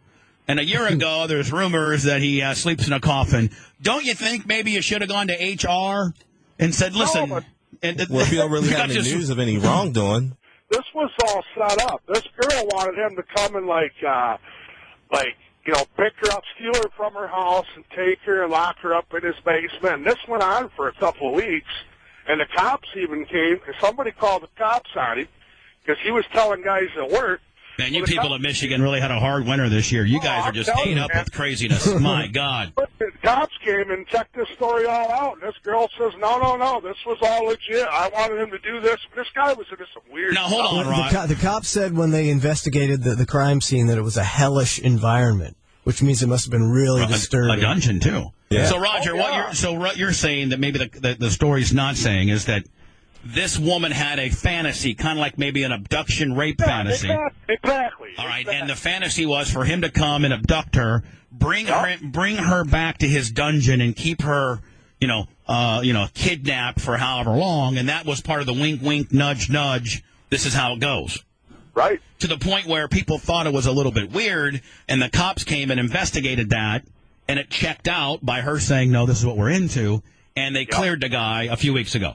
And a year ago, there's rumors that he sleeps in a coffin. Don't you think maybe you should have gone to HR and said, listen... Well, if you don't really have any news of any wrongdoing... This was all set up. This girl wanted him to come and, pick her up, steal her from her house, and take her and lock her up in his basement. And this went on for a couple of weeks. And the cops even came, because somebody called the cops on him, because he was telling guys at work. Man, you people of Michigan really had a hard winter this year. You guys are just ate up with craziness. My God. But the cops came and checked this story all out, and this girl says, no, this was all legit. I wanted him to do this. But this guy was into some weird stuff. Now, hold on, Rod. The cops said when they investigated the crime scene that it was a hellish environment, which means it must have been really disturbing. A dungeon, too. Yeah. So, Roger, what you're saying that maybe the story's not saying is that this woman had a fantasy, kind of like maybe an abduction rape fantasy. Exactly. All right, and the fantasy was for him to come and abduct her, bring her back to his dungeon, and keep her, kidnapped for however long. And that was part of the wink, wink, nudge, nudge. This is how it goes. Right. To the point where people thought it was a little bit weird, and the cops came and investigated that, and it checked out by her saying, no, this is what we're into, and they cleared the guy a few weeks ago.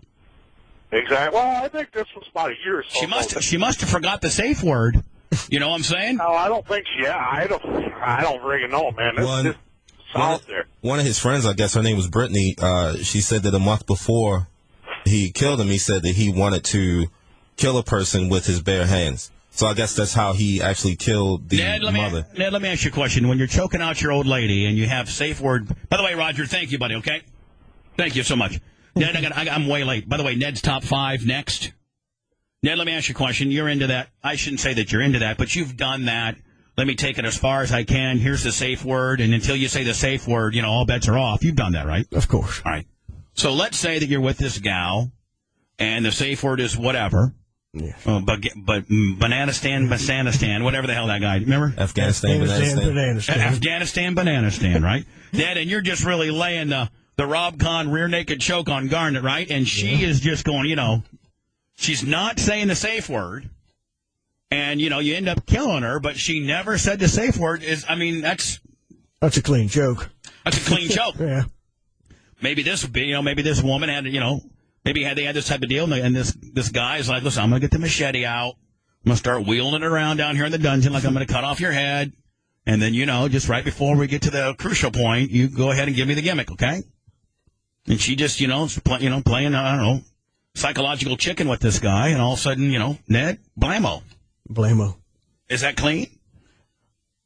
Exactly. Well, I think this was about a year or so. She must have forgot the safe word. You know what I'm saying? No, I don't think she. Yeah, I don't really know, man. It's out there. One of his friends, I guess her name was Brittany. She said that a month before he killed him, he said that he wanted to kill a person with his bare hands. So I guess that's how he actually killed the mother. Ned, let me ask you a question. When you're choking out your old lady and you have safe word. By the way, Roger, thank you, buddy. Okay, thank you so much. Ned, I'm way late. By the way, Ned's top 5 next. Ned, let me ask you a question. You're into that. I shouldn't say that you're into that, but you've done that. Let me take it as far as I can. Here's the safe word, and until you say the safe word, all bets are off. You've done that, right? Of course. All right. So let's say that you're with this gal, and the safe word is whatever. Yeah. But banana stand, whatever the hell that guy. Remember? Afghanistan banana stand. Afghanistan banana stand, right? Ned, and you're just really laying the Rob Conn rear naked choke on Garnet, right? And she is just going, she's not saying the safe word. And, you end up killing her, but she never said the safe word. That's a clean joke. That's a clean joke. Yeah. Maybe this would be, maybe this woman had, maybe they had this type of deal, and this guy's like, listen, I'm going to get the machete out. I'm going to start wheeling it around down here in the dungeon like I'm going to cut off your head. And then, just right before we get to the crucial point, you go ahead and give me the gimmick, okay? And she just, playing, I don't know, psychological chicken with this guy, and all of a sudden, Ned, blammo. Blammo. Is that clean?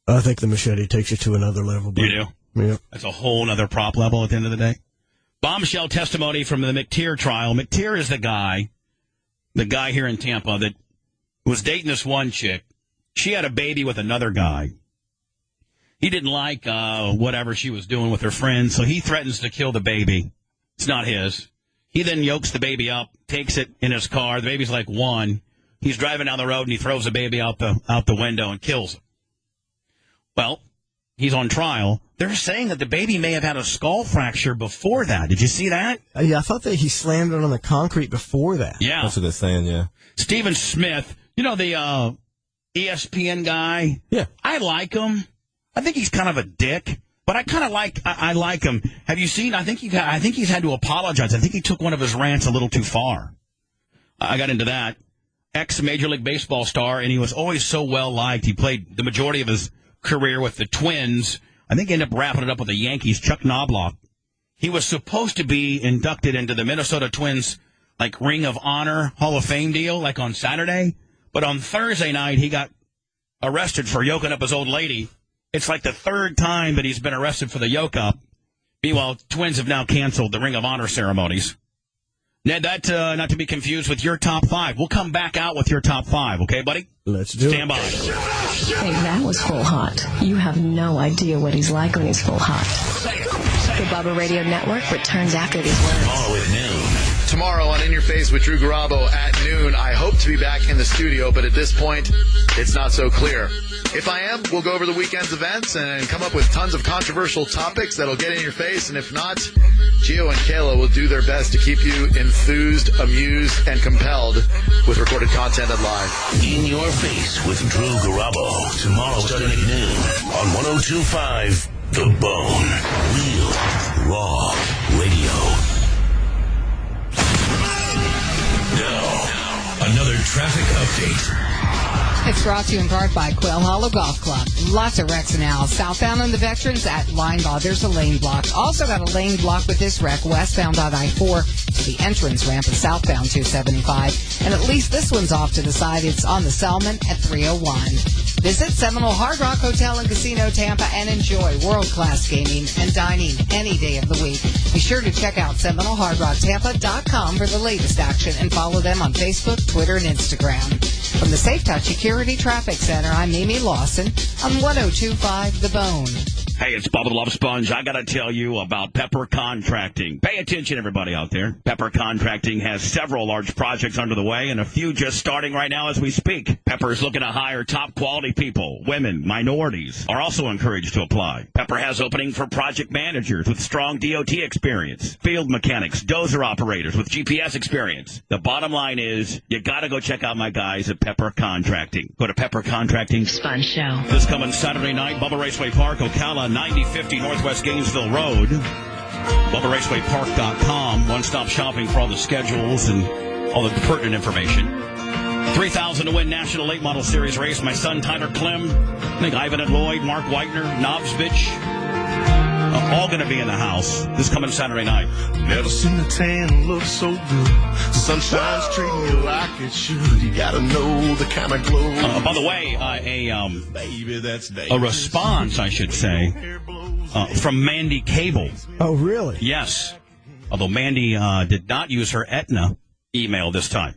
I think the machete takes you to another level. You do? Yeah. That's a whole other prop level at the end of the day. Bombshell testimony from the McTeer trial. McTeer is the guy here in Tampa that was dating this one chick. She had a baby with another guy. He didn't like whatever she was doing with her friends, so he threatens to kill the baby. It's not his. He then yokes the baby up, takes it in his car. The baby's like 1. He's driving down the road, and he throws the baby out the window and kills it. Well, he's on trial. They're saying that the baby may have had a skull fracture before that. Did you see that? Yeah, I thought that he slammed it on the concrete before that. Yeah. That's what they're saying, yeah. Stephen Smith, the ESPN guy? Yeah. I like him. I think he's kind of a dick, but I like him. Have you seen? I think he's had to apologize. I think he took one of his rants a little too far. I got into that. Ex-Major League Baseball star, and he was always so well-liked. He played the majority of his career with the Twins. I think he ended up wrapping it up with the Yankees, Chuck Knobloch. He was supposed to be inducted into the Minnesota Twins, Ring of Honor Hall of Fame deal, on Saturday. But on Thursday night, he got arrested for yoking up his old lady. It's the third time that he's been arrested for the yoke up. Meanwhile, Twins have now canceled the Ring of Honor ceremonies. Ned, that not to be confused with your top 5. We'll come back out with your top 5, okay, buddy? Let's do it. Stand by. Hey, that was full hot. You have no idea what he's like when he's full hot. The Bubba Radio Network returns after these words. Tomorrow at noon. Tomorrow on In Your Face with Drew Garabo at noon. I hope to be back in the studio, but at this point, it's not so clear. If I am, we'll go over the weekend's events and come up with tons of controversial topics that'll get in your face. And if not, Gio and Kayla will do their best to keep you enthused, amused, and compelled with recorded content and live. In Your Face with Drew Garabo. Tomorrow starting at noon on 102.5 The Bone. Real, raw radio. Now, another traffic update. It's brought to you in part by Quail Hollow Golf Club. Lots of wrecks now. Southbound on the Veterans at Linebaugh, there's a lane block. Also got a lane block with this wreck westbound on I-4 to the entrance ramp of southbound 275. And at least this one's off to the side. It's on the Selman at 301. Visit Seminole Hard Rock Hotel and Casino Tampa and enjoy world-class gaming and dining any day of the week. Be sure to check out SeminoleHardRockTampa.com for the latest action and follow them on Facebook, Twitter, and Instagram. From the Safe Touch Security Traffic Center, I'm Mimi Lawson on 102.5 The Bone. Hey, it's Bubba the Love Sponge. I got to tell you about Pepper Contracting. Pay attention, everybody out there. Pepper Contracting has several large projects under the way and a few just starting right now as we speak. Pepper is looking to hire top-quality people. Women, minorities are also encouraged to apply. Pepper has opening for project managers with strong DOT experience, field mechanics, dozer operators with GPS experience. The bottom line is you got to go check out my guys at Pepper Contracting. Go to Pepper Contracting. Fun show. This coming Saturday night, Bubba Raceway Park, Ocala, 9050 Northwest Gainesville Road. BubbaRacewayPark.com. One-stop shopping for all the schedules and all the pertinent information. $3,000 to win National Late Model Series race. My son Tyler Clem, I think Ivan and Lloyd, Mark Whitener, Novsvich, all going to be in the house this coming Saturday night. Never seen a tan look so good. Sunshine's treating you like it should. You gotta know the kind of glow. By the way, a response, I should say, from Mandy Cable. Oh, really? Yes. Although Mandy did not use her Etna email this time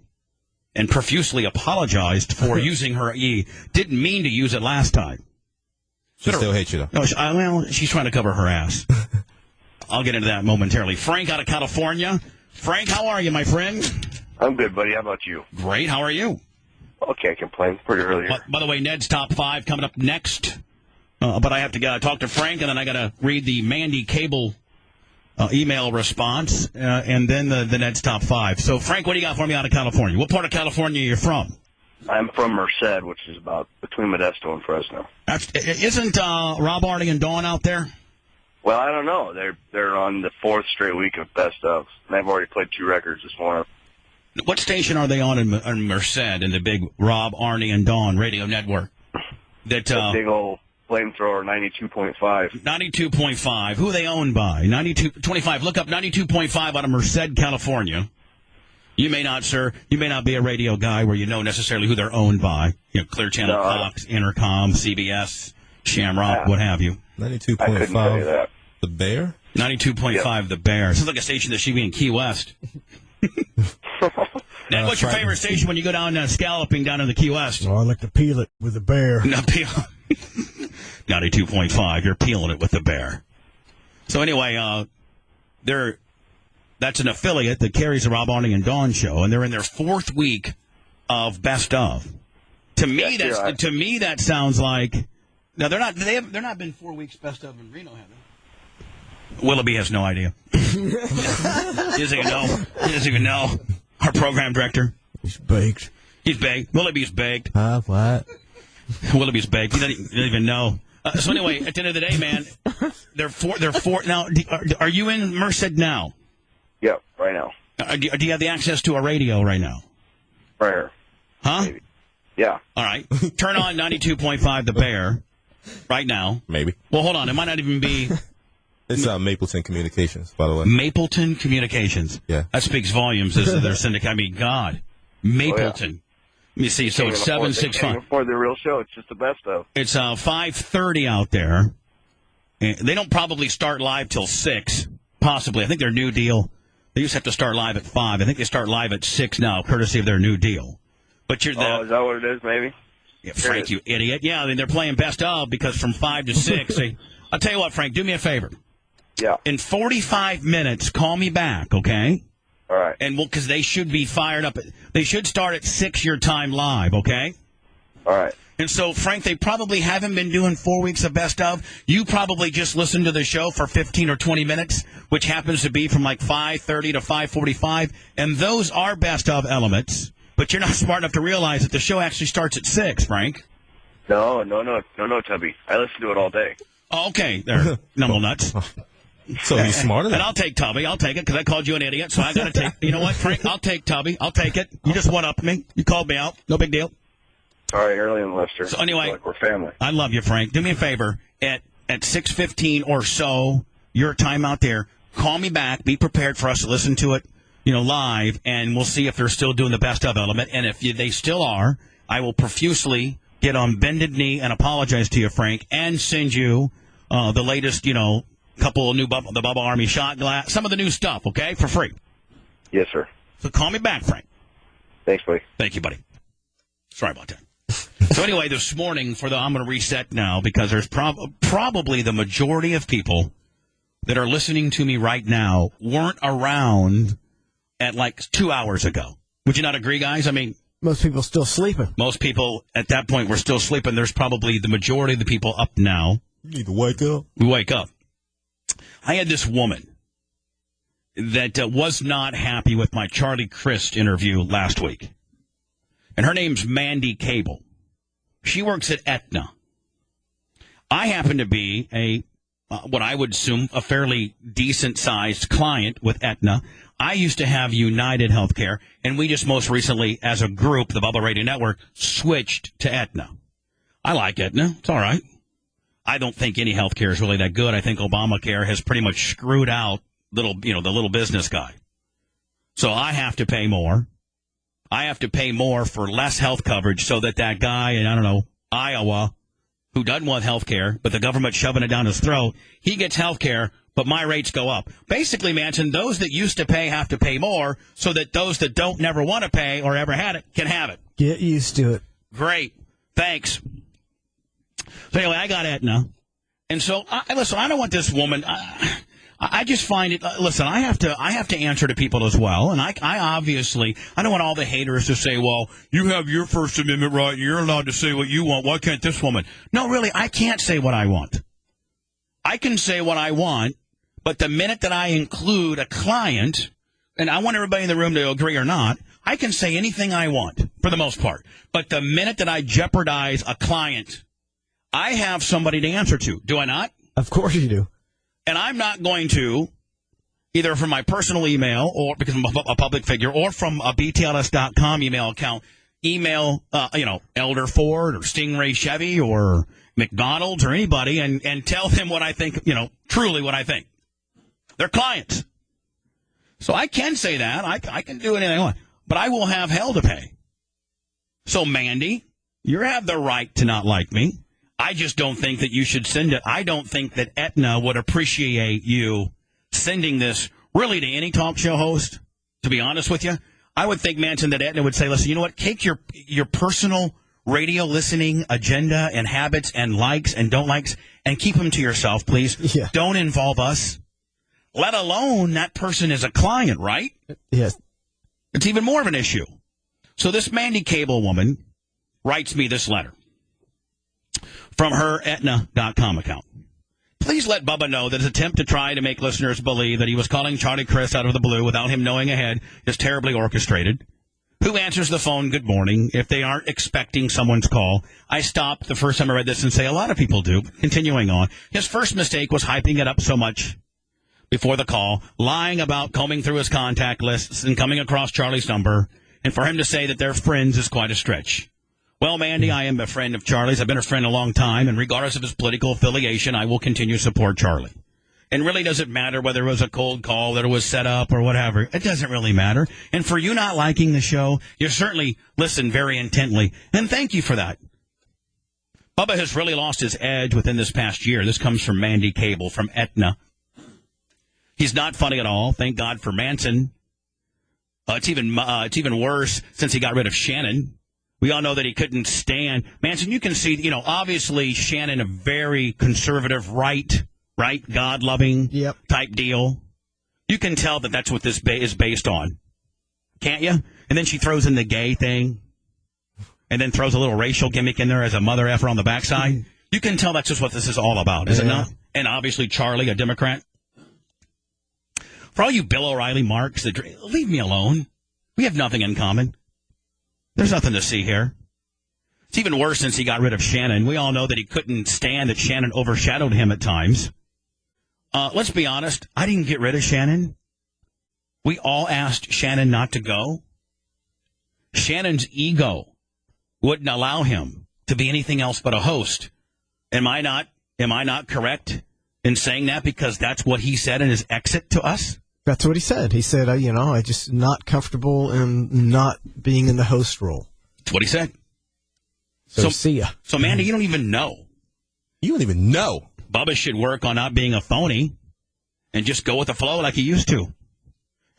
and profusely apologized for using her didn't mean to use it last time. She still hates you, though. No, she's trying to cover her ass. I'll get into that momentarily. Frank out of California. Frank, how are you, my friend? I'm good, buddy. How about you? Great. How are you? Okay, can't complain. Pretty early here. By the way, Ned's Top 5 coming up next. But I have to talk to Frank, and then I got to read the Mandy Cable email response, and then the Ned's Top 5. So, Frank, what do you got for me out of California? What part of California are you from? I'm from Merced, which is about between Modesto and Fresno. Isn't Rob, Artie, and Dawn out there? Well, I don't know. They're on the 4th straight week of Best of. And they've already played 2 records this morning. What station are they on in Merced in the big Rob, Arnie, and Dawn radio network? The big old flamethrower 92.5. 92.5. Who are they owned by? 92.25. Look up 92.5 out of Merced, California. You may not, sir. You may not be a radio guy where you know necessarily who they're owned by. You know, Clear Channel, Fox, Intercom, CBS, Shamrock, what have you. 92.5. The Bear? 92.5 The Bear. Sounds like a station that should be in Key West. Ned, what's your favorite station when you go down scalloping down in the Key West? Oh, I like to peel it with the Bear. 92.5. You're peeling it with the Bear. So anyway, that's an affiliate that carries the Rob, Arnie, and Dawn show, and they're in their 4th week of Best of. To me, that sounds like now they're not been 4 weeks Best of in Reno, have they? Willoughby has no idea. He doesn't even know. Our program director. He's baked. He's baked. Willoughby's baked. What? Willoughby's baked. He doesn't even know. So anyway, at the end of the day, man, they're four. Now, are you in Merced now? Yep, right now. Do you have the access to a radio right now? Right here. Huh? Maybe. Yeah. All right. Turn on 92.5 The Bear right now. Maybe. Well, hold on. It might not even be. It's Mapleton Communications, by the way. Mapleton Communications. Yeah. That speaks volumes as their syndicate. I mean, God. Mapleton. Oh, yeah. Let me see. So it's 765. Before the real show, it's just the Best of. It's 5:30 out there. And they don't probably start live till 6, possibly. I think their new deal, they used to have to start live at 5. I think they start live at 6 now, courtesy of their new deal. But you're is that what it is, maybe? Yeah, Frank, you idiot. Yeah, I mean, they're playing Best of because from 5 to 6. I'll tell you what, Frank, do me a favor. Yeah. In 45 minutes, call me back, okay? All right. And because they should be fired up. They should start at 6 your time live, okay? All right. And so, Frank, they probably haven't been doing 4 weeks of best of. You probably just listened to the show for 15 or 20 minutes, which happens to be from like 5:30 to 5:45. And those are best of elements. But you're not smart enough to realize that the show actually starts at 6, Frank. No, Tubby. I listen to it all day. Oh, okay, there, numble nuts. So he's smarter. And I'll take Tubby. I'll take it because I called you an idiot. So I got to take. You know what, Frank? I'll take Tubby. I'll take it. You just one-upped me. You called me out. No big deal. Sorry, early in Lester. So anyway, like we're family. I love you, Frank. Do me a favor. At 6:15 or so, your time out there, call me back. Be prepared for us to listen to it, live, and we'll see if they're still doing the best of element. And if they still are, I will profusely get on bended knee and apologize to you, Frank, and send you the latest, couple of new the Bubba Army shot glass, some of the new stuff, okay, for free. Yes, sir. So call me back, Frank. Thanks, buddy. Thank you, buddy. Sorry about that. So anyway, this morning I'm going to reset now because there's probably the majority of people that are listening to me right now weren't around at like 2 hours ago. Would you not agree, guys? I mean, most people still sleeping. Most people at that point were still sleeping. There's probably the majority of the people up now. You need to wake up. We wake up. I had this woman that was not happy with my Charlie Crist interview last week. And her name's Mandy Cable. She works at Etna. I happen to be what I would assume a fairly decent-sized client with Etna. I used to have United Healthcare, and we just most recently, as a group, the Bubba Radio Network, switched to Etna. I like Etna. It's all right. I don't think any healthcare is really that good. I think Obamacare has pretty much screwed out the little business guy. So I have to pay more. I have to pay more for less health coverage so that guy in, Iowa, who doesn't want health care, but the government's shoving it down his throat, he gets health care, but my rates go up. Basically, Manson, those that used to pay have to pay more so that those that don't never want to pay or ever had it can have it. Get used to it. Great. Thanks. So anyway, I got Etna. And so, listen, I don't want this woman... I just find it. Listen, I have to answer to people as well, and I obviously I don't want all the haters to say, "Well, you have your First Amendment right, and you're allowed to say what you want. Why can't this woman?" No, really, I can't say what I want. I can say what I want, but the minute that I include a client, and I want everybody in the room to agree or not, I can say anything I want for the most part. But the minute that I jeopardize a client, I have somebody to answer to. Do I not? Of course you do. And I'm not going to, either from my personal email or because I'm a public figure or from a BTLS.com email account, Elder Ford or Stingray Chevy or McDonald's or anybody and tell them what I think, truly what I think. They're clients. So I can say that. I can do anything I want. But I will have hell to pay. So, Mandy, you have the right to not like me. I just don't think that you should send it. I don't think that Etna would appreciate you sending this really to any talk show host, to be honest with you. I would think, Manson, that Etna would say, listen, you know what? Take your personal radio listening agenda and habits and likes and don't likes and keep them to yourself, please. Yeah. Don't involve us. Let alone that person is a client, right? Yes. It's even more of an issue. So this Mandy Cable woman writes me this letter from her Etna.com account. Please let Bubba know that his attempt to try to make listeners believe that he was calling Charlie Crist out of the blue without him knowing ahead is terribly orchestrated. Who answers the phone good morning if they aren't expecting someone's call? I stopped the first time I read this and say a lot of people do. Continuing on. His first mistake was hyping it up so much before the call, lying about combing through his contact lists and coming across Charlie's number, and for him to say that they're friends is quite a stretch. Well, Mandy, I am a friend of Charlie's. I've been a friend a long time, and regardless of his political affiliation, I will continue to support Charlie. And really doesn't matter whether it was a cold call, that it was set up, or whatever. It doesn't really matter. And for you not liking the show, you certainly listen very intently, and thank you for that. Bubba has really lost his edge within this past year. This comes from Mandy Cable from Etna. He's not funny at all. Thank God for Manson. It's even worse since he got rid of Shannon. We all know that he couldn't stand. Manson, you can see, obviously Shannon, a very conservative right right? God-loving type deal. You can tell that that's what this is based on. Can't you? And then she throws in the gay thing and then throws a little racial gimmick in there as a mother effer on the backside. You can tell that's just what this is all about, is it not? And obviously Charlie, a Democrat. For all you Bill O'Reilly marks, leave me alone. We have nothing in common. There's nothing to see here. It's even worse since he got rid of Shannon. We all know that he couldn't stand that Shannon overshadowed him at times. Let's be honest. I didn't get rid of Shannon. We all asked Shannon not to go. Shannon's ego wouldn't allow him to be anything else but a host. Am I not correct in saying that because that's what he said in his exit to us? That's what he said. He said, I just not comfortable in not being in the host role. That's what he said. So see ya. So, Mandy, you don't even know. You don't even know. Bubba should work on not being a phony and just go with the flow like he used to.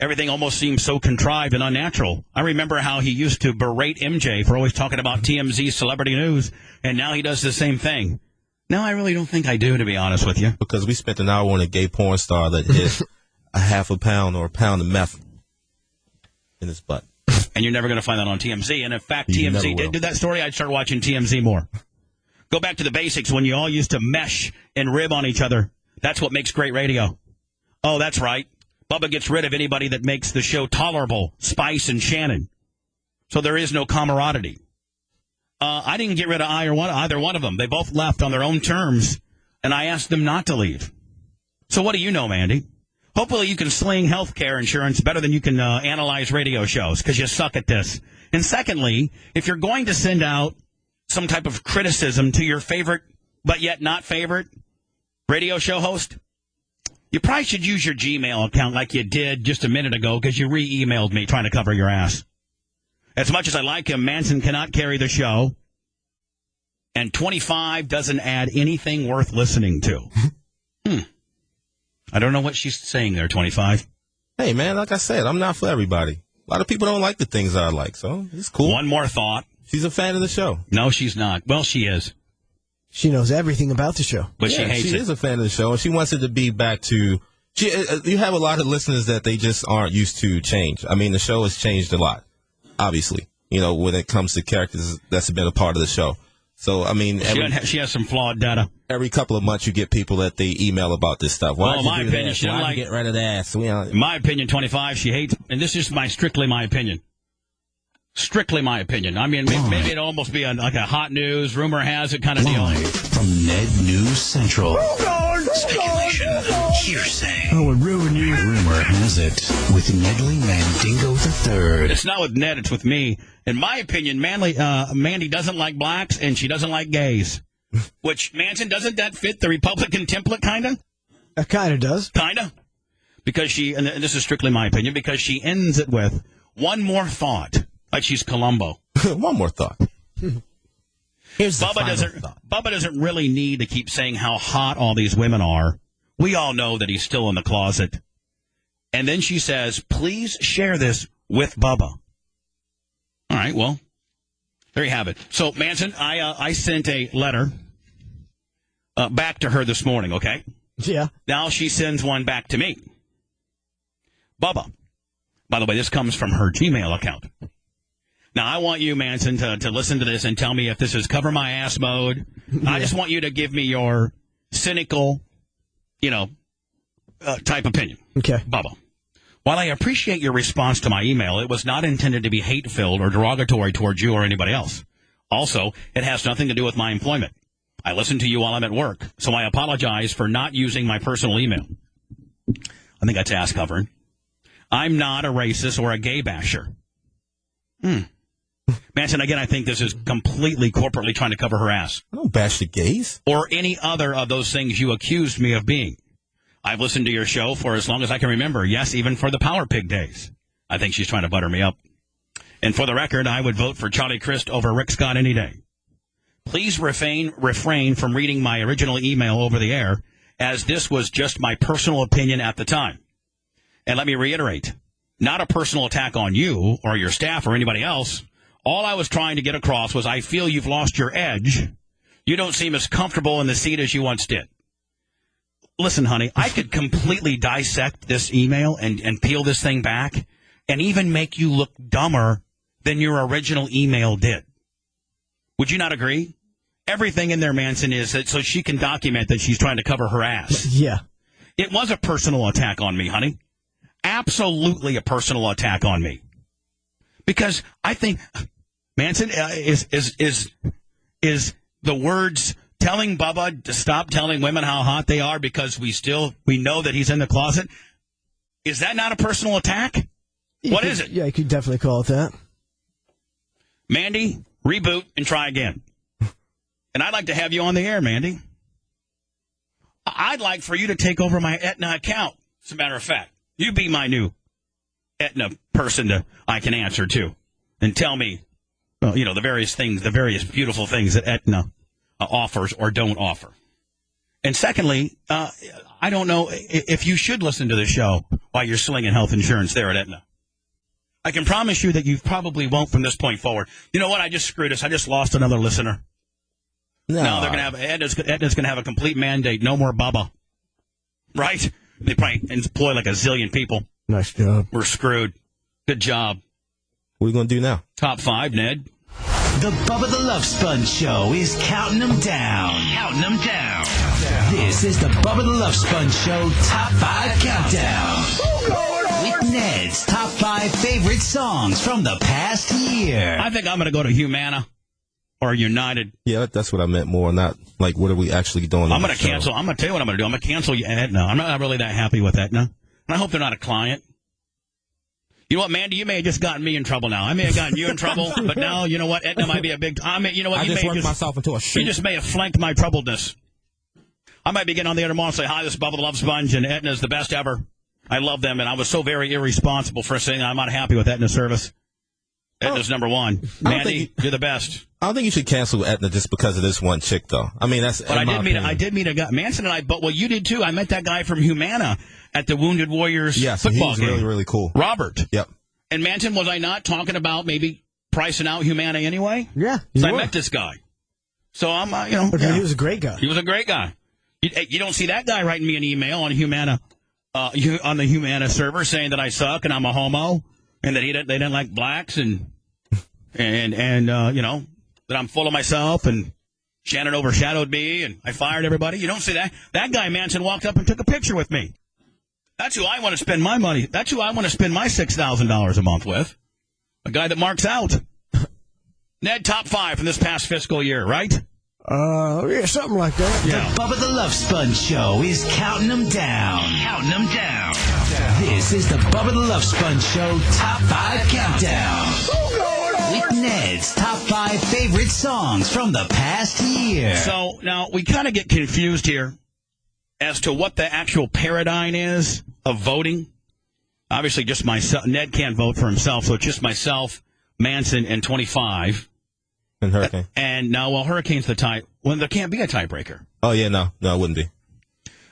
Everything almost seems so contrived and unnatural. I remember how he used to berate MJ for always talking about TMZ celebrity news, and now he does the same thing. No, I really don't think I do, to be honest with you. Because we spent an hour on a gay porn star that hid a half a pound or a pound of meth in his butt. And you're never going to find that on TMZ. And in fact, TMZ did do that story, I'd start watching TMZ more. Go back to the basics when you all used to mesh and rib on each other. That's what makes great radio. Oh, that's right. Bubba gets rid of anybody that makes the show tolerable, Spice and Shannon. So there is no camaraderie. I didn't get rid of either one of them. They both left on their own terms, and I asked them not to leave. So what do you know, Mandy? Hopefully you can sling health care insurance better than you can analyze radio shows, because you suck at this. And secondly, if you're going to send out some type of criticism to your favorite, but yet not favorite, radio show host, you probably should use your Gmail account like you did just a minute ago, because you re-emailed me trying to cover your ass. As much as I like him, Manson cannot carry the show, and 25 doesn't add anything worth listening to. I don't know what she's saying there, 25. Hey, man, like I said, I'm not for everybody. A lot of people don't like the things I like, so it's cool. One more thought. She's a fan of the show. No, she's not. Well, she is. She knows everything about the show. But she hates it. She is a fan of the show, and she wants it to be back to... you have a lot of listeners that they just aren't used to change. I mean, the show has changed a lot, obviously, when it comes to characters that's been a part of the show. So, I mean... She has some flawed data. Every couple of months you get people that they email about this stuff. Well, my opinion, she doesn't like... get rid of that? In my opinion, 25, she hates... And this is strictly my opinion. Strictly my opinion. I mean, maybe it'd almost be like a hot news, rumor has it kind of deal. From Ned News Central. Speculation, hearsay. Oh, it ruined you. Rumor has it with Nedley Mandingo III. It's not with Ned, it's with me. In my opinion, Mandy doesn't like blacks and she doesn't like gays. Which, Manson, doesn't that fit the Republican template, kind of? It kind of does. Kind of. Because and this is strictly my opinion, because she ends it with one more thought. Like she's Columbo. One more thought. Here's Bubba doesn't really need to keep saying how hot all these women are. We all know that he's still in the closet. And then she says, please share this with Bubba. All right, well, there you have it. So, Manson, I sent a letter back to her this morning, okay? Yeah. Now she sends one back to me. Bubba. By the way, this comes from her Gmail account. Now, I want you, Manson, to listen to this and tell me if this is cover my ass mode. Yeah. I just want you to give me your cynical, type opinion. Okay. Bubba. While I appreciate your response to my email, it was not intended to be hate-filled or derogatory towards you or anybody else. Also, it has nothing to do with my employment. I listen to you while I'm at work, so I apologize for not using my personal email. I think that's ass covering. I'm not a racist or a gay basher. Manson, again, I think this is completely corporately trying to cover her ass. I don't bash the gays. Or any other of those things you accused me of being. I've listened to your show for as long as I can remember. Yes, even for the Power Pig days. I think she's trying to butter me up. And for the record, I would vote for Charlie Crist over Rick Scott any day. Please refrain from reading my original email over the air, as this was just my personal opinion at the time. And let me reiterate, not a personal attack on you or your staff or anybody else. All I was trying to get across was I feel you've lost your edge. You don't seem as comfortable in the seat as you once did. Listen, honey, I could completely dissect this email and peel this thing back and even make you look dumber than your original email did. Would you not agree? Everything in there, Manson, is that so she can document that she's trying to cover her ass. Yeah. It was a personal attack on me, honey. Absolutely a personal attack on me. Because I think Manson is the words telling Bubba to stop telling women how hot they are because we know that he's in the closet. Is that not a personal attack? What is it? Yeah, you could definitely call it that. Mandy, reboot and try again. And I'd like to have you on the air, Mandy. I'd like for you to take over my Etna account, as a matter of fact. You be my new Etna person I can answer to and tell me, the various things, the various beautiful things that Etna offers or don't offer. And secondly, I don't know if you should listen to the show while you're slinging health insurance there at Etna. I can promise you that you probably won't from this point forward. You know what? I just screwed us. I just lost another listener. No, they're going to have Etna's going to have a complete mandate. No more Bubba. Right? They probably employ like a zillion people. Nice job. We're screwed. Good job. What are you going to do now? Top 5, Ned. The Bubba the Love Sponge Show is counting them down. Counting them down. This is the Bubba the Love Sponge Show Top 5 Countdown. With Ned's Top 5 favorite songs from the past year. I think I'm going to go to Humana or United. Yeah, that's what I meant more, not like what are we actually doing. I'm going to cancel. I'm going to tell you what I'm going to do. I'm going to cancel Etna. I'm not really that happy with Etna. And I hope they're not a client. You know what, Mandy? You may have just gotten me in trouble now. I may have gotten you in trouble, but now, you know what? Etna might be a big... you know what? I just worked myself into a shoot. You just may have flanked my troubledness. I might be getting on the air tomorrow and say, hi, this is Bubba the Love Sponge, and Etna's the best ever. I love them, and I was so very irresponsible for saying I'm not happy with Etna's service. Etna's number one. Mandy, you're the best. I don't think you should cancel Etna just because of this one chick, though. I mean, that's. But I did meet a guy. Manson and I. But well, you did too. I met that guy from Humana at the Wounded Warriors football game. Really, really cool. Robert. Yep. And Manson, was I not talking about maybe pricing out Humana anyway? Yeah. So I met this guy. So I'm, He was a great guy. He was a great guy. You don't see that guy writing me an email on Humana, on the Humana server saying that I suck and I'm a homo and that they didn't like blacks and that I'm full of myself and Shannon overshadowed me and I fired everybody. You don't see that. That guy, Manson, walked up and took a picture with me. That's who I want to spend my money. That's who I want to spend my $6,000 a month with. A guy that marks out. Ned, top 5 from this past fiscal year, right? Yeah, something like that. Yeah. The Bubba the Love Sponge Show is counting them down. Counting them down. This is the Bubba the Love Sponge Show Top 5 Countdown. With Ned's Top 5 favorite songs from the past year. So now we kind of get confused here as to what the actual paradigm is of voting. Obviously, just myself. Ned can't vote for himself, so it's just myself, Manson, and 25. And Hurricane. And now, well, Hurricane's the tie. Well, there can't be a tiebreaker. Oh, yeah, no, it wouldn't be.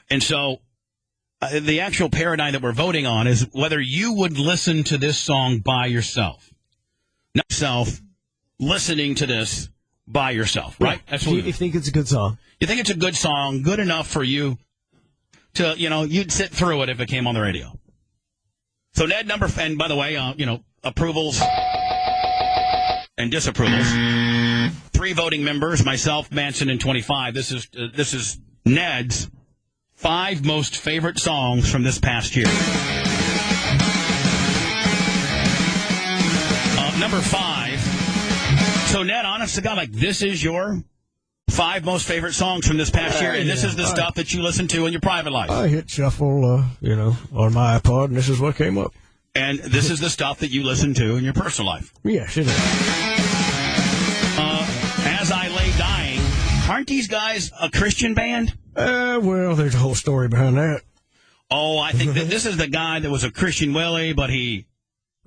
And so the actual paradigm that we're voting on is whether you would listen to this song by yourself. Not yourself listening to this by yourself, right? That's what you think it's a good song. You think it's a good song, good enough for you to, you'd sit through it if it came on the radio. So Ned, and by the way, approvals and disapprovals. 3 voting members, myself, Manson, and 25. This is Ned's 5 most favorite songs from this past year. Number 5. So Ned, honest to God, this is your 5 most favorite songs from this past year, and this is the stuff that you listen to in your private life. I hit shuffle, on my iPod, and this is what came up. And this is the stuff that you listen to in your personal life. Yes, it is. As I Lay Dying, aren't these guys a Christian band? Well, there's a whole story behind that. Oh, I think that this is the guy that was a Christian Willie, but he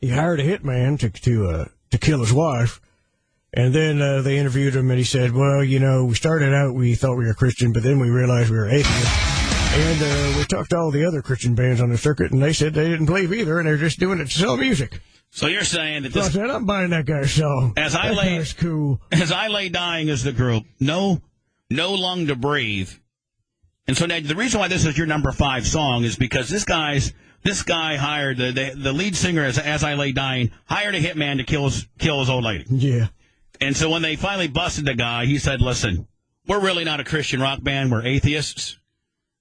hired a hitman to kill his wife. And then they interviewed him, and he said, well, we started out, we thought we were Christian, but then we realized we were atheists. And we talked to all the other Christian bands on the circuit, and they said they didn't believe either, and they're just doing it to sell music. So you're saying that this... So I said, I'm buying that guy's song. As I Lay Dying is the group. No Lung to Breathe And so, Ned, the reason why this is your number 5 song is because this guy hired the lead singer, as I Lay Dying, hired a hitman to kill his old lady. Yeah. And so when they finally busted the guy, he said, "Listen, we're really not a Christian rock band. We're atheists,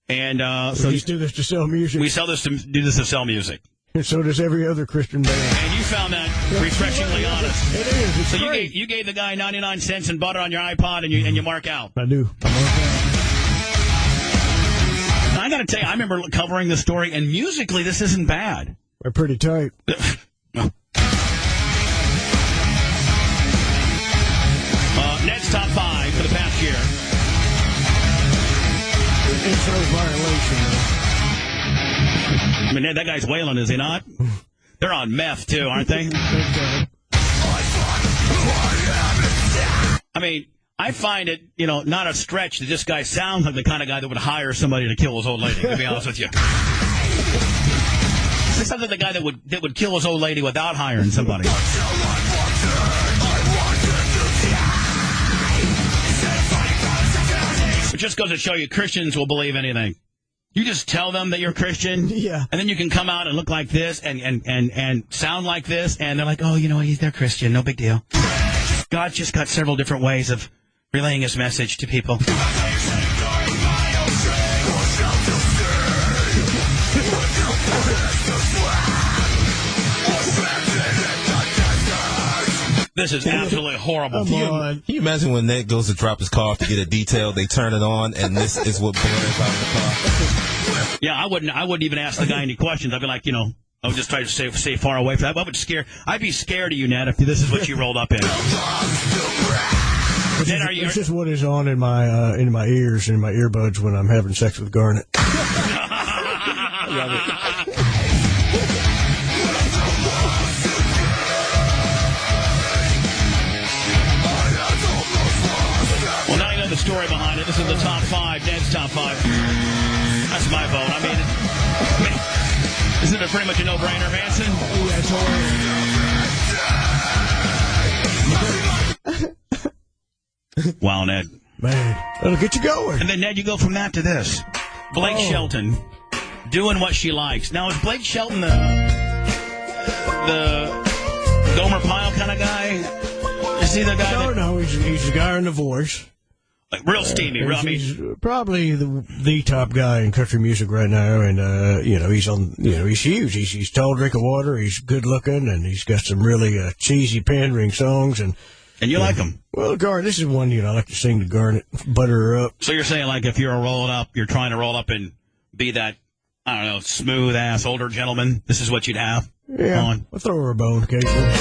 and so we just do this to sell music. We do this to sell music." And so does every other Christian band. And you found that refreshingly honest. It is. It's so great. you gave the guy 99 cents and butter on your iPod, and you mark out. I do. I got to tell you, I remember covering the story, and musically, this isn't bad. They're pretty tight. Ned's top 5 for the past year. It's no violation, though. I mean, Ned, that guy's wailing, is he not? They're on meth, too, aren't they? I mean, I find it, not a stretch that this guy sounds like the kind of guy that would hire somebody to kill his old lady, to be honest with you. This sounds like the guy that would kill his old lady without hiring somebody. It just goes to show you Christians will believe anything. You just tell them that you're Christian, yeah, and then you can come out and look like this and sound like this, and they're like, oh, they're Christian, no big deal. God's just got several different ways of relaying his message to people. This is absolutely horrible. Can you imagine when Ned goes to drop his car to get a detail, they turn it on, and this is what blares out of the car? Yeah, I wouldn't even ask the guy any questions. I'd be like, I would just try to stay far away from that. I'd be scared of you, Ned, if this is what you rolled up in. It's just what is on in my ears and in my earbuds when I'm having sex with Garnet. I love it. Well, now you know the story behind it. This is the top 5, Ned's top 5. That's my vote. I mean, isn't it pretty much a no-brainer, Manson? Yeah, Wow, Ned. Man, that'll get you going. And then, Ned, you go from that to this. Blake Shelton doing what she likes. Now, is Blake Shelton the Gomer Pyle kind of guy? Is he the guy? No, he's the guy in The Voice. Like real steamy. He's probably the top guy in country music right now, and he's huge. He's tall, drink of water. He's good looking, and he's got some really cheesy pandering songs. And you like him? Well, Garnet, this is one I like to sing to Garnet, butter her up. So you're saying like if you're trying to roll up and be that smooth ass older gentleman, this is what you'd have? Yeah, I'll throw her a bone occasionally.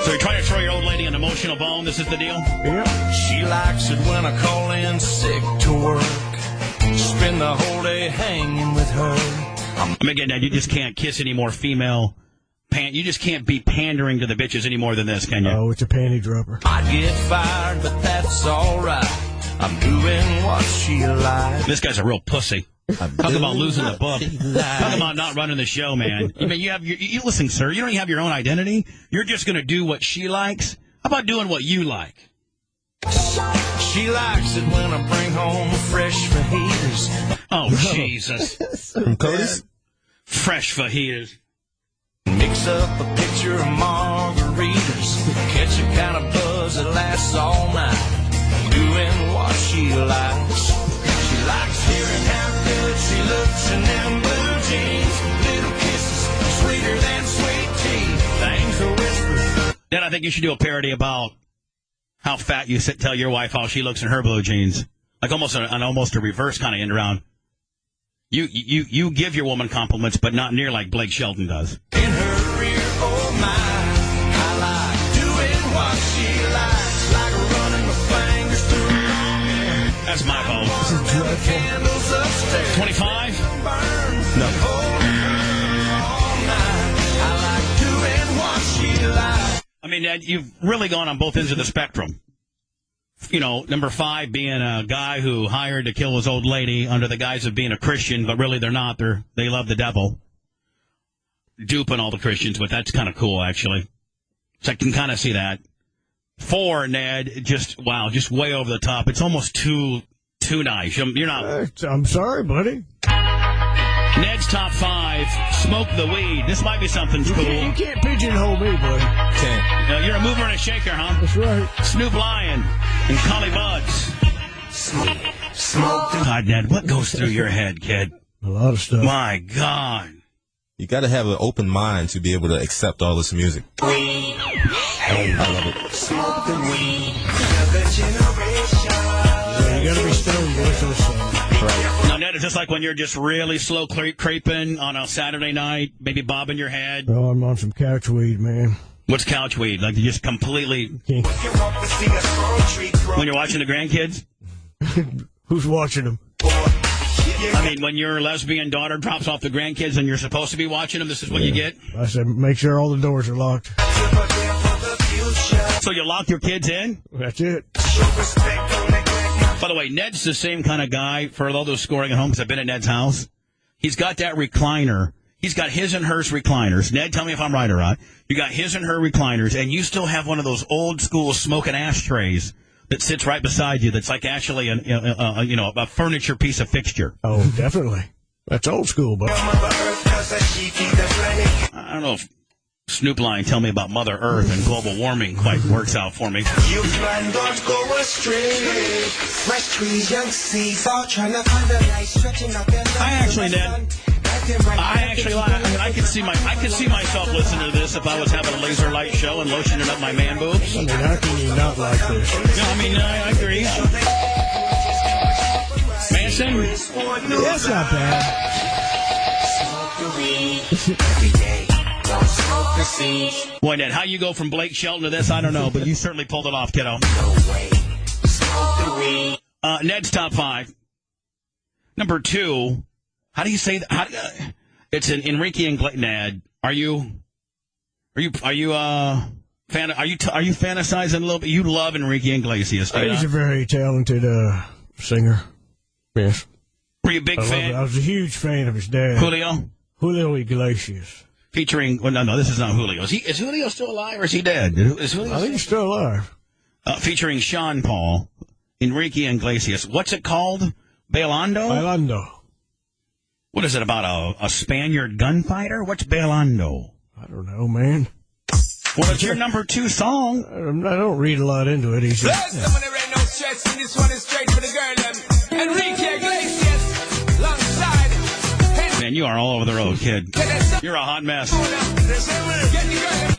So you're trying to throw your old lady an emotional bone? This is the deal? Yeah. She likes it when I call in sick to work. Spend the whole day hanging with her. Again, Dad, you just can't kiss any more female. You just can't be pandering to the bitches any more than this, can you? Oh, it's a panty dropper. I get fired, but that's all right. I'm doing what she likes. This guy's a real pussy. Talk about losing the book. Talk about not running the show, man. I mean, you listen, sir. You don't even have your own identity. You're just going to do what she likes. How about doing what you like? She likes it when I bring home fresh fajitas. Oh, Jesus. From Cody's? Fresh fajitas. Mix up a picture of margaritas. Catch a kind of buzz that lasts all night. Doing what she likes. She likes hearing how good she looks in them blue jeans. Little kisses, sweeter than sweet tea. Things are whispered. Then I think you should do a parody about how fat you tell your wife how she looks in her blue jeans. Like almost a reverse kind of end around. You give your woman compliments, but not near like Blake Shelton does. In her rear, oh my, I like doing what she likes. Like running my fingers through her hair. That's my vote. This is dreadful. 25? No. I mean, Ed, you've really gone on both ends of the spectrum. Number 5 being a guy who hired to kill his old lady under the guise of being a Christian, but really they're not. They love the devil. Duping all the Christians, but that's kind of cool, actually. So I can kind of see that. 4, Ned, just way over the top. It's almost too too nice. You're not. I'm sorry, buddy. Ned's top 5. Smoke the weed. This might be something cool. You can't pigeonhole me, buddy. Can't. You're a mover and a shaker, huh? That's right. Snoop Lion and Collie Buds. Smoke. God, Ned, what goes through your head, kid? A lot of stuff. My God. You got to have an open mind to be able to accept all this music. Weed. I love it. Smoke the weed. Yeah, you got to be stoned, boy, so Right. Now, Ned, is this like when you're just really slow creeping on a Saturday night, maybe bobbing your head? Oh, I'm on some couch weed, man. What's couch weed? Like you just completely... When you're watching the grandkids? Who's watching them? I mean, when your lesbian daughter drops off the grandkids and you're supposed to be watching them, this is what you get? I said, make sure all the doors are locked. So you lock your kids in? That's it. By the way, Ned's the same kind of guy, for all those scoring at home, because I've been at Ned's house. He's got that recliner. He's got his and hers recliners. Ned, tell me if I'm right or not. You got his and her recliners, and you still have one of those old school smoking ashtrays that sits right beside you. That's like actually a furniture piece of fixture. Oh, definitely. That's old school, but I don't know if Snoop Lion tell me about Mother Earth and global warming quite works out for me. You plan, don't go astray. Fresh trees, young seeds, all trying to find the light, stretching out their life. I actually, Ned, I could see myself listening to this if I was having a laser light show and lotioning up my man boobs. I mean, how can you not like this? No, I mean, I agree. Manson? That's not bad. Boy, Ned, how you go from Blake Shelton to this, I don't know, but you certainly pulled it off, kiddo. Ned's top 5. Number 2. How do you say that? It's an Enrique Iglesias. Ned, are you fantasizing a little bit? You love Enrique Iglesias, do you He's not? a very talented singer. Yes. Were you a big fan? I was a huge fan of his dad. Julio Iglesias. Featuring, well, no, this is not Julio. Is Julio still alive or is he dead? I think he's still alive. Featuring Sean Paul, Enrique Iglesias. What's it called? Bailando? Bailando. What is it, about a Spaniard gunfighter? What's Bailando? I don't know, man. Well, it's your number 2 song. I don't read a lot into it. He's just... No stress, and this one is straight for the girl, Enrique Iglesias, alongside. Man, you are all over the road, kid. You're a hot mess.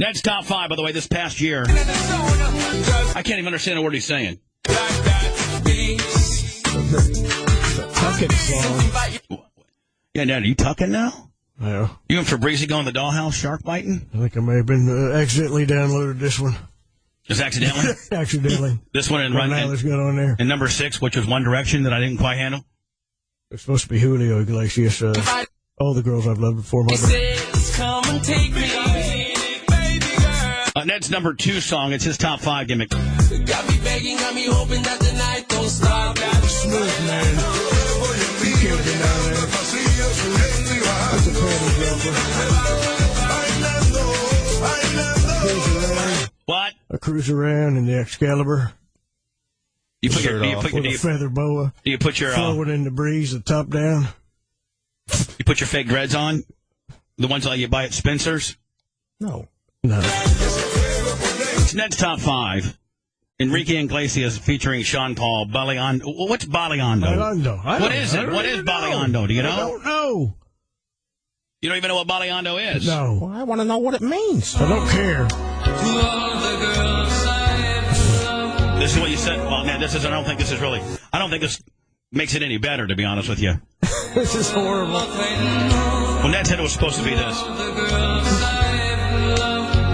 Ned's top 5, by the way, this past year. I can't even understand a word he's saying. Tucking song. Yeah, Ned, are you tucking now? Yeah. You and Fabrizi going to the dollhouse shark biting? I think I may have been accidentally downloaded this one. Just accidentally? Accidentally. This one and Ronaldo's got on there. And number 6, which was One Direction that I didn't quite handle? It's supposed to be Julio Iglesias. All the girls I've loved before my birth. Come and take me, baby girl. Ned's number 2 song. It's his top 5 gimmick. Got me begging, got me hoping that the night don't stop. Smooth, man. You can't deny that. That's a panty dropper. What? I cruise around in the Excalibur. You put your with a feather boa. Do you put your flowing in the breeze, the top down? You put your fake dreads on? The ones that you buy at Spencer's? No. It's Ned's top 5. Enrique Iglesias featuring Sean Paul. Baleando. What's Baleando? Baleando. What is it? What is Baleando? Do you know? I don't know. You don't even know what Baleando is? No. Well, I want to know what it means. I don't care. This is what you said. Well, Ned, I don't think this makes it any better, to be honest with you. This is horrible. Well, Ned said it was supposed to be this.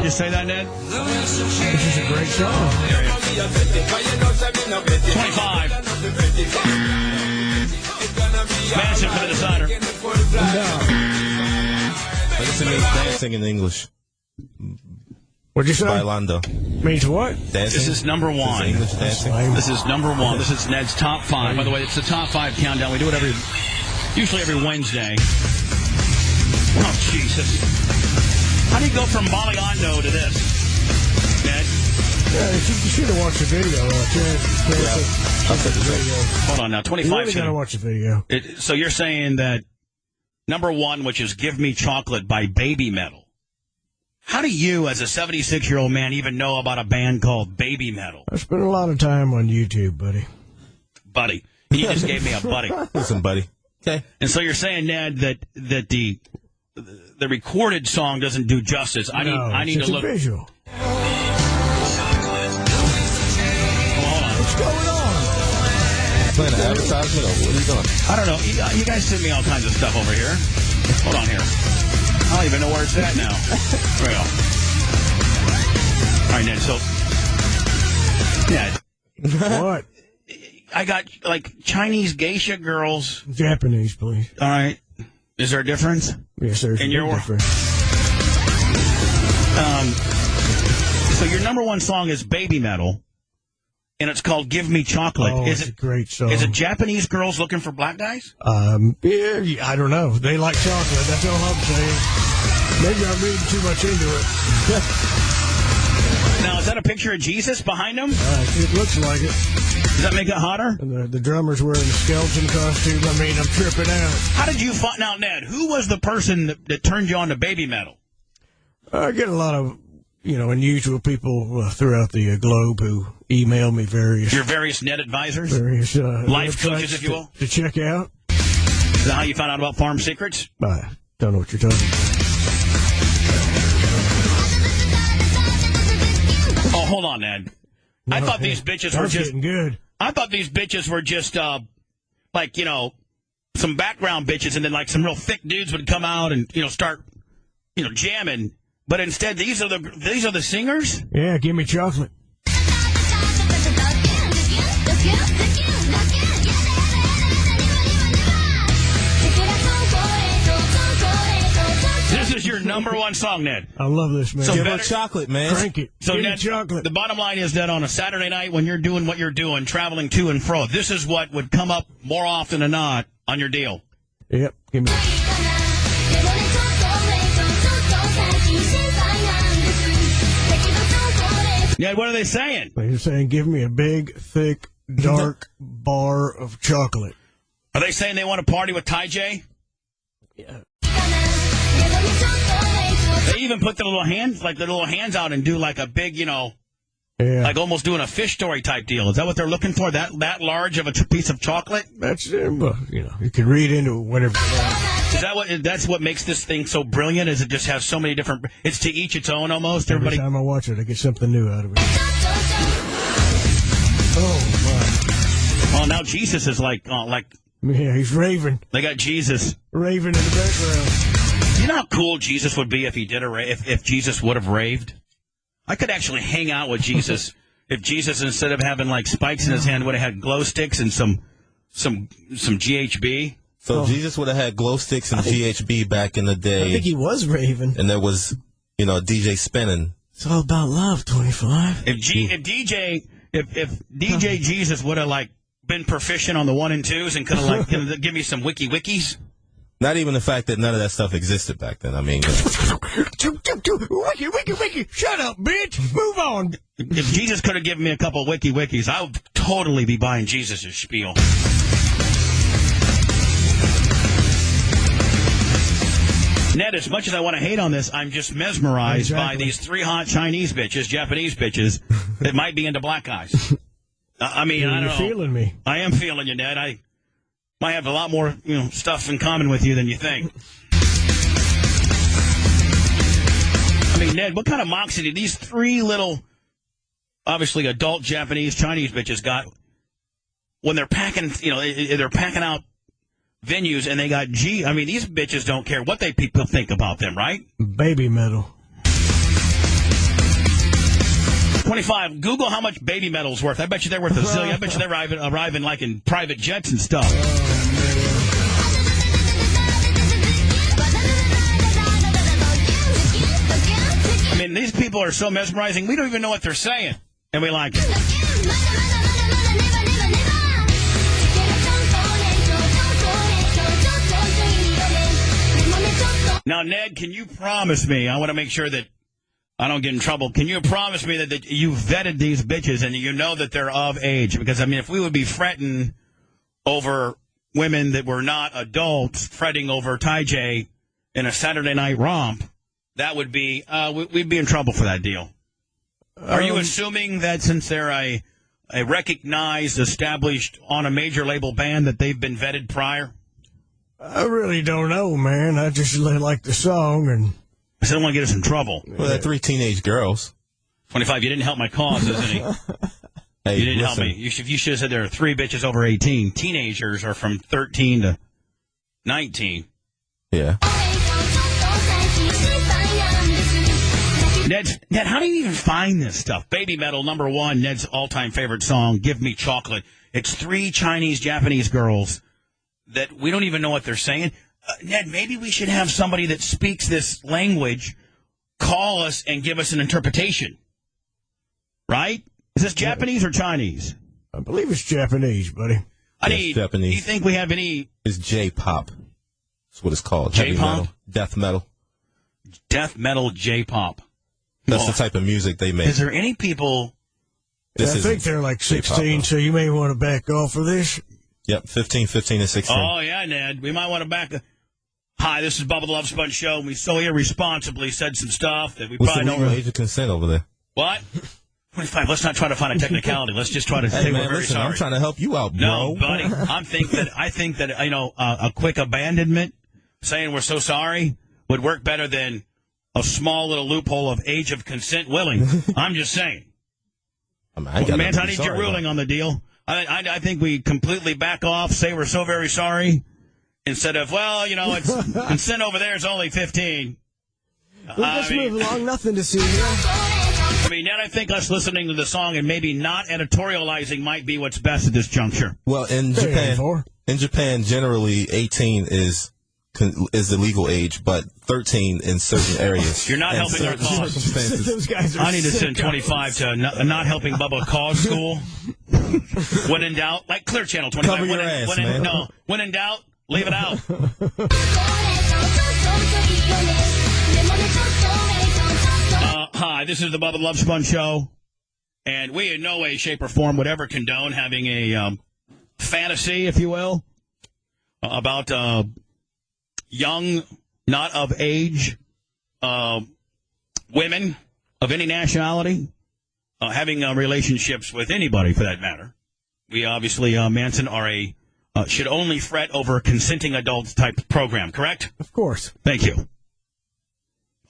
You say that, Ned? This is a great song. 25. Madison for the decider. Listen to me dancing in English. What'd you say? Bailando. Means what? Dancing. This is number 1. English dancing. This is number 1. This is Ned's top 5. By the way, it's the top 5 countdown. We do it usually every Wednesday. Oh, Jesus. How do you go from Baleando to this, Ned? You should have watched the video. I'll take the video. Hold on now, 25 You really got to watch the video. So you're saying that number one, which is Give Me Chocolate by Baby Metal. How do you, as a 76-year-old man, even know about a band called Baby Metal? I spent a lot of time on YouTube, buddy. Buddy. You just gave me a buddy. Listen, buddy. Okay. And so you're saying, Ned, that the recorded song doesn't do justice. I need to look. Visual. What's going on? Playing an advertisement, or what are you doing? I don't know. You guys send me all kinds of stuff over here. Hold on here. I don't even know where it's at now. There we go. All right, Ned. So, Ned. What? I got, like, Chinese geisha girls. Japanese, please. All right. Is there a difference? Yes, there's a difference. So your number one song is Baby Metal, and it's called Give Me Chocolate. Oh, it's a great song. Is it Japanese girls looking for black guys? Yeah, I don't know. They like chocolate. That's all I'm saying. Maybe I'm reading too much into it. Now, is that a picture of Jesus behind them? It looks like it. Does that make it hotter? And the drummer's wearing a skeleton costume. I mean, I'm tripping out. How did you find out, Ned? Who was the person that turned you on to Baby Metal? I get a lot of, unusual people throughout the globe who email me Your various net advisors? various life coaches, if you will? to check out. Is that how you found out about Farm Secrets? I don't know what you're talking about. Oh, hold on, Ned. I thought these bitches were just getting good. I thought these bitches were just some background bitches, and then like some real thick dudes would come out and start jamming. But instead, these are the singers. Yeah, give me chocolate. This is your number one song, Ned. I love this, man. So Give her chocolate, man. Crank it. So, Give me Ned, chocolate. the bottom line is that on a Saturday night when you're doing what you're doing, traveling to and fro, this is what would come up more often than not on your deal. Yep, give me Ned, what are they saying? They're saying, give me a big, thick, dark bar of chocolate. Are they saying they want to party with Ty J? Yeah. They even put their little hands out and do like a big, like almost doing a fish story type deal. Is that what they're looking for? That large of a piece of chocolate? That's you can read into it whatever you want. That's what makes this thing so brilliant? Is it just has so many different? It's to each its own almost. Every time I watch it, I get something new out of it. Oh my! Well, now Jesus is like. Yeah, he's raving. They got Jesus raving in the background. You know how cool Jesus would be if he did if Jesus would have raved? I could actually hang out with Jesus if Jesus, instead of having like spikes in his hand, would have had glow sticks and some GHB. So Jesus would have had glow sticks and GHB back in the day. I think he was raving. And there was, a DJ spinning. It's all about love, 25. If DJ Jesus would have been proficient on the 1 and 2s and could have give me some wikis. Not even the fact that none of that stuff existed back then. I mean, wiki. Shut up, bitch. Move on. If Jesus could have given me a couple wikis, I would totally be buying Jesus' spiel. Ned, as much as I want to hate on this, I'm just mesmerized by these 3 hot Chinese bitches, Japanese bitches, that might be into black guys. I mean, I don't know. You're feeling me. I am feeling you, Ned. I might have a lot more, stuff in common with you than you think. I mean, Ned, what kind of moxie did these 3 little, obviously adult Japanese Chinese bitches got when they're packing, they're packing out venues and they got I mean, these bitches don't care what people think about them, right? Baby Metal. 25. Google how much Baby Metal's worth. I bet you they're worth a zillion. I bet you they're arriving like in private jets and stuff. I mean, these people are so mesmerizing, we don't even know what they're saying. And we like it. Now, Ned, can you promise me, I want to make sure that I don't get in trouble. Can you promise me that you vetted these bitches and you know that they're of age? Because, I mean, if we would be fretting over women that were not adults, fretting over Ty J in a Saturday night romp, that would be, we'd be in trouble for that deal. Are you assuming that since they're a recognized, established, on a major label band that they've been vetted prior? I really don't know, man. I just like the song and... I don't want to get us in trouble. Well, they're 3 teenage girls. 25, you didn't help my cause, isn't he? Hey, you didn't help me. You should have said there are 3 bitches over 18. Teenagers are from 13 to 19. Yeah. Ned, how do you even find this stuff? Baby Metal, number 1, Ned's all-time favorite song, Give Me Chocolate. It's 3 Chinese, Japanese girls that we don't even know what they're saying. Ned, maybe we should have somebody that speaks this language call us and give us an interpretation. Right? Is this Japanese or Chinese? I believe it's Japanese, buddy. Japanese. Do you think we have any... It's J-pop. That's what it's called. J-pop? Heavy metal. Death metal. Death metal J-pop. That's the type of music they make. Is there any people... I think they're like 16, so you may want to back off of this. Yep, 15, and 16. Oh, yeah, Ned. We might want to back... Hi, this is Bubba the Love Sponge Show. We so irresponsibly said some stuff that we probably don't... What's the legal age of consent over there? What? 25. Let's not try to find a technicality. Let's just try to say we're very sorry. I'm trying to help you out, bro. No, buddy. I think that a quick abandonment, saying we're so sorry, would work better than a small little loophole of age of consent willing. I'm just saying. I need your ruling on the deal. I think we completely back off, say we're so very sorry, instead of, it's consent over there is only 15. Let's move along. Nothing to see here. I mean, Ned, I think us listening to the song and maybe not editorializing might be what's best at this juncture. Well, in Japan, generally 18 is the legal age, but 13 in certain areas. You're not helping our cause. Those guys are I need to send 25 to not helping Bubba cause school. When in doubt, like Clear Channel 25. Cover your ass, man. No, when in doubt, leave it out. Hi, this is the Bubba Love Sponge Show, and we in no way, shape, or form would ever condone having a fantasy, if you will, about young, not of age women of any nationality having relationships with anybody, for that matter. We obviously, Manson, are should only fret over consenting adults type program, correct? Of course. Thank you.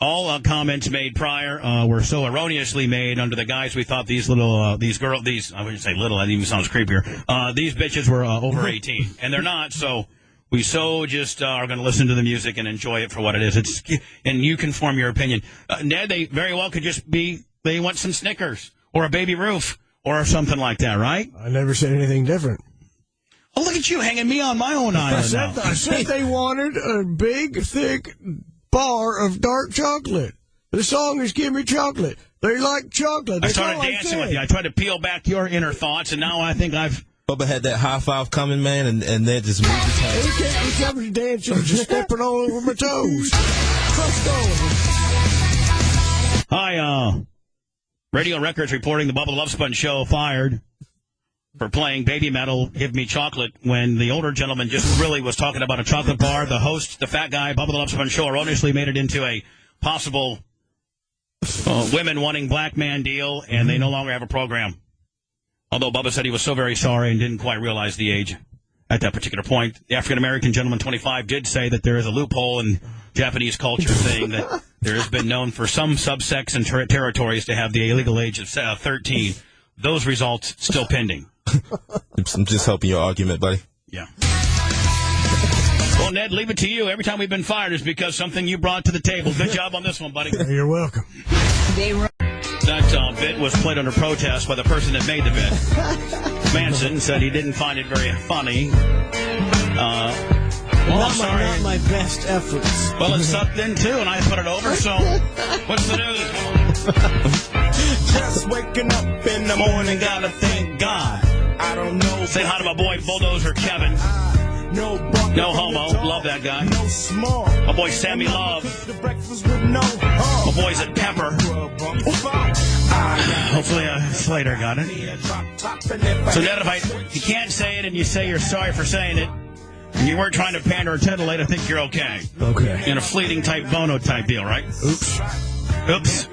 All comments made prior were so erroneously made under the guise we thought these I wouldn't say little, that even sounds creepier. These bitches were over 18, and they're not, so we just are going to listen to the music and enjoy it for what it is. And you can form your opinion. Ned, they very well could just be, they want some Snickers or a Baby Ruth or something like that, right? I never said anything different. Oh, look at you hanging me on my own island now. I said they wanted a big, thick bar of dark chocolate. The song is Give Me Chocolate. They like chocolate. I started dancing with you. I tried to peel back your inner thoughts, and now I think Bubba had that high five coming, man, and then just moved his head. He can't be coming dancing, just stepping all over my toes. Hi, Radio Records reporting the Bubba the Love Sponge Show fired for playing Baby Metal, Give Me Chocolate, when the older gentleman just really was talking about a chocolate bar. The host, the fat guy, Bubba the Love Sponge Show, erroneously made it into a possible women wanting black man deal, and they no longer have a program. Although Bubba said he was so very sorry and didn't quite realize the age at that particular point. The African-American gentleman, 25, did say that there is a loophole in Japanese culture saying that there has been known for some subsects and territories to have the illegal age of 13. Those results still pending. I'm just helping your argument, buddy. Yeah. Well, Ned, leave it to you. Every time we've been fired is because something you brought to the table. Good job on this one, buddy. You're welcome. That bit was played under protest by the person that made the bit. Manson said he didn't find it very funny. Not my best efforts. Well, it sucked in, too, and I put it over, so what's the news? Just waking up in the morning, gotta thank God. I don't know. Say hi to my boy, Bulldozer Kevin. No homo. Love that guy. My boy Sammy Love. My boys at Pepper. Hopefully Slater got it. So Ned, if you can't say it and you say you're sorry for saying it, and you weren't trying to pander or titillate, I think you're okay. Okay. In a fleeting type Bono type deal, right? Oops.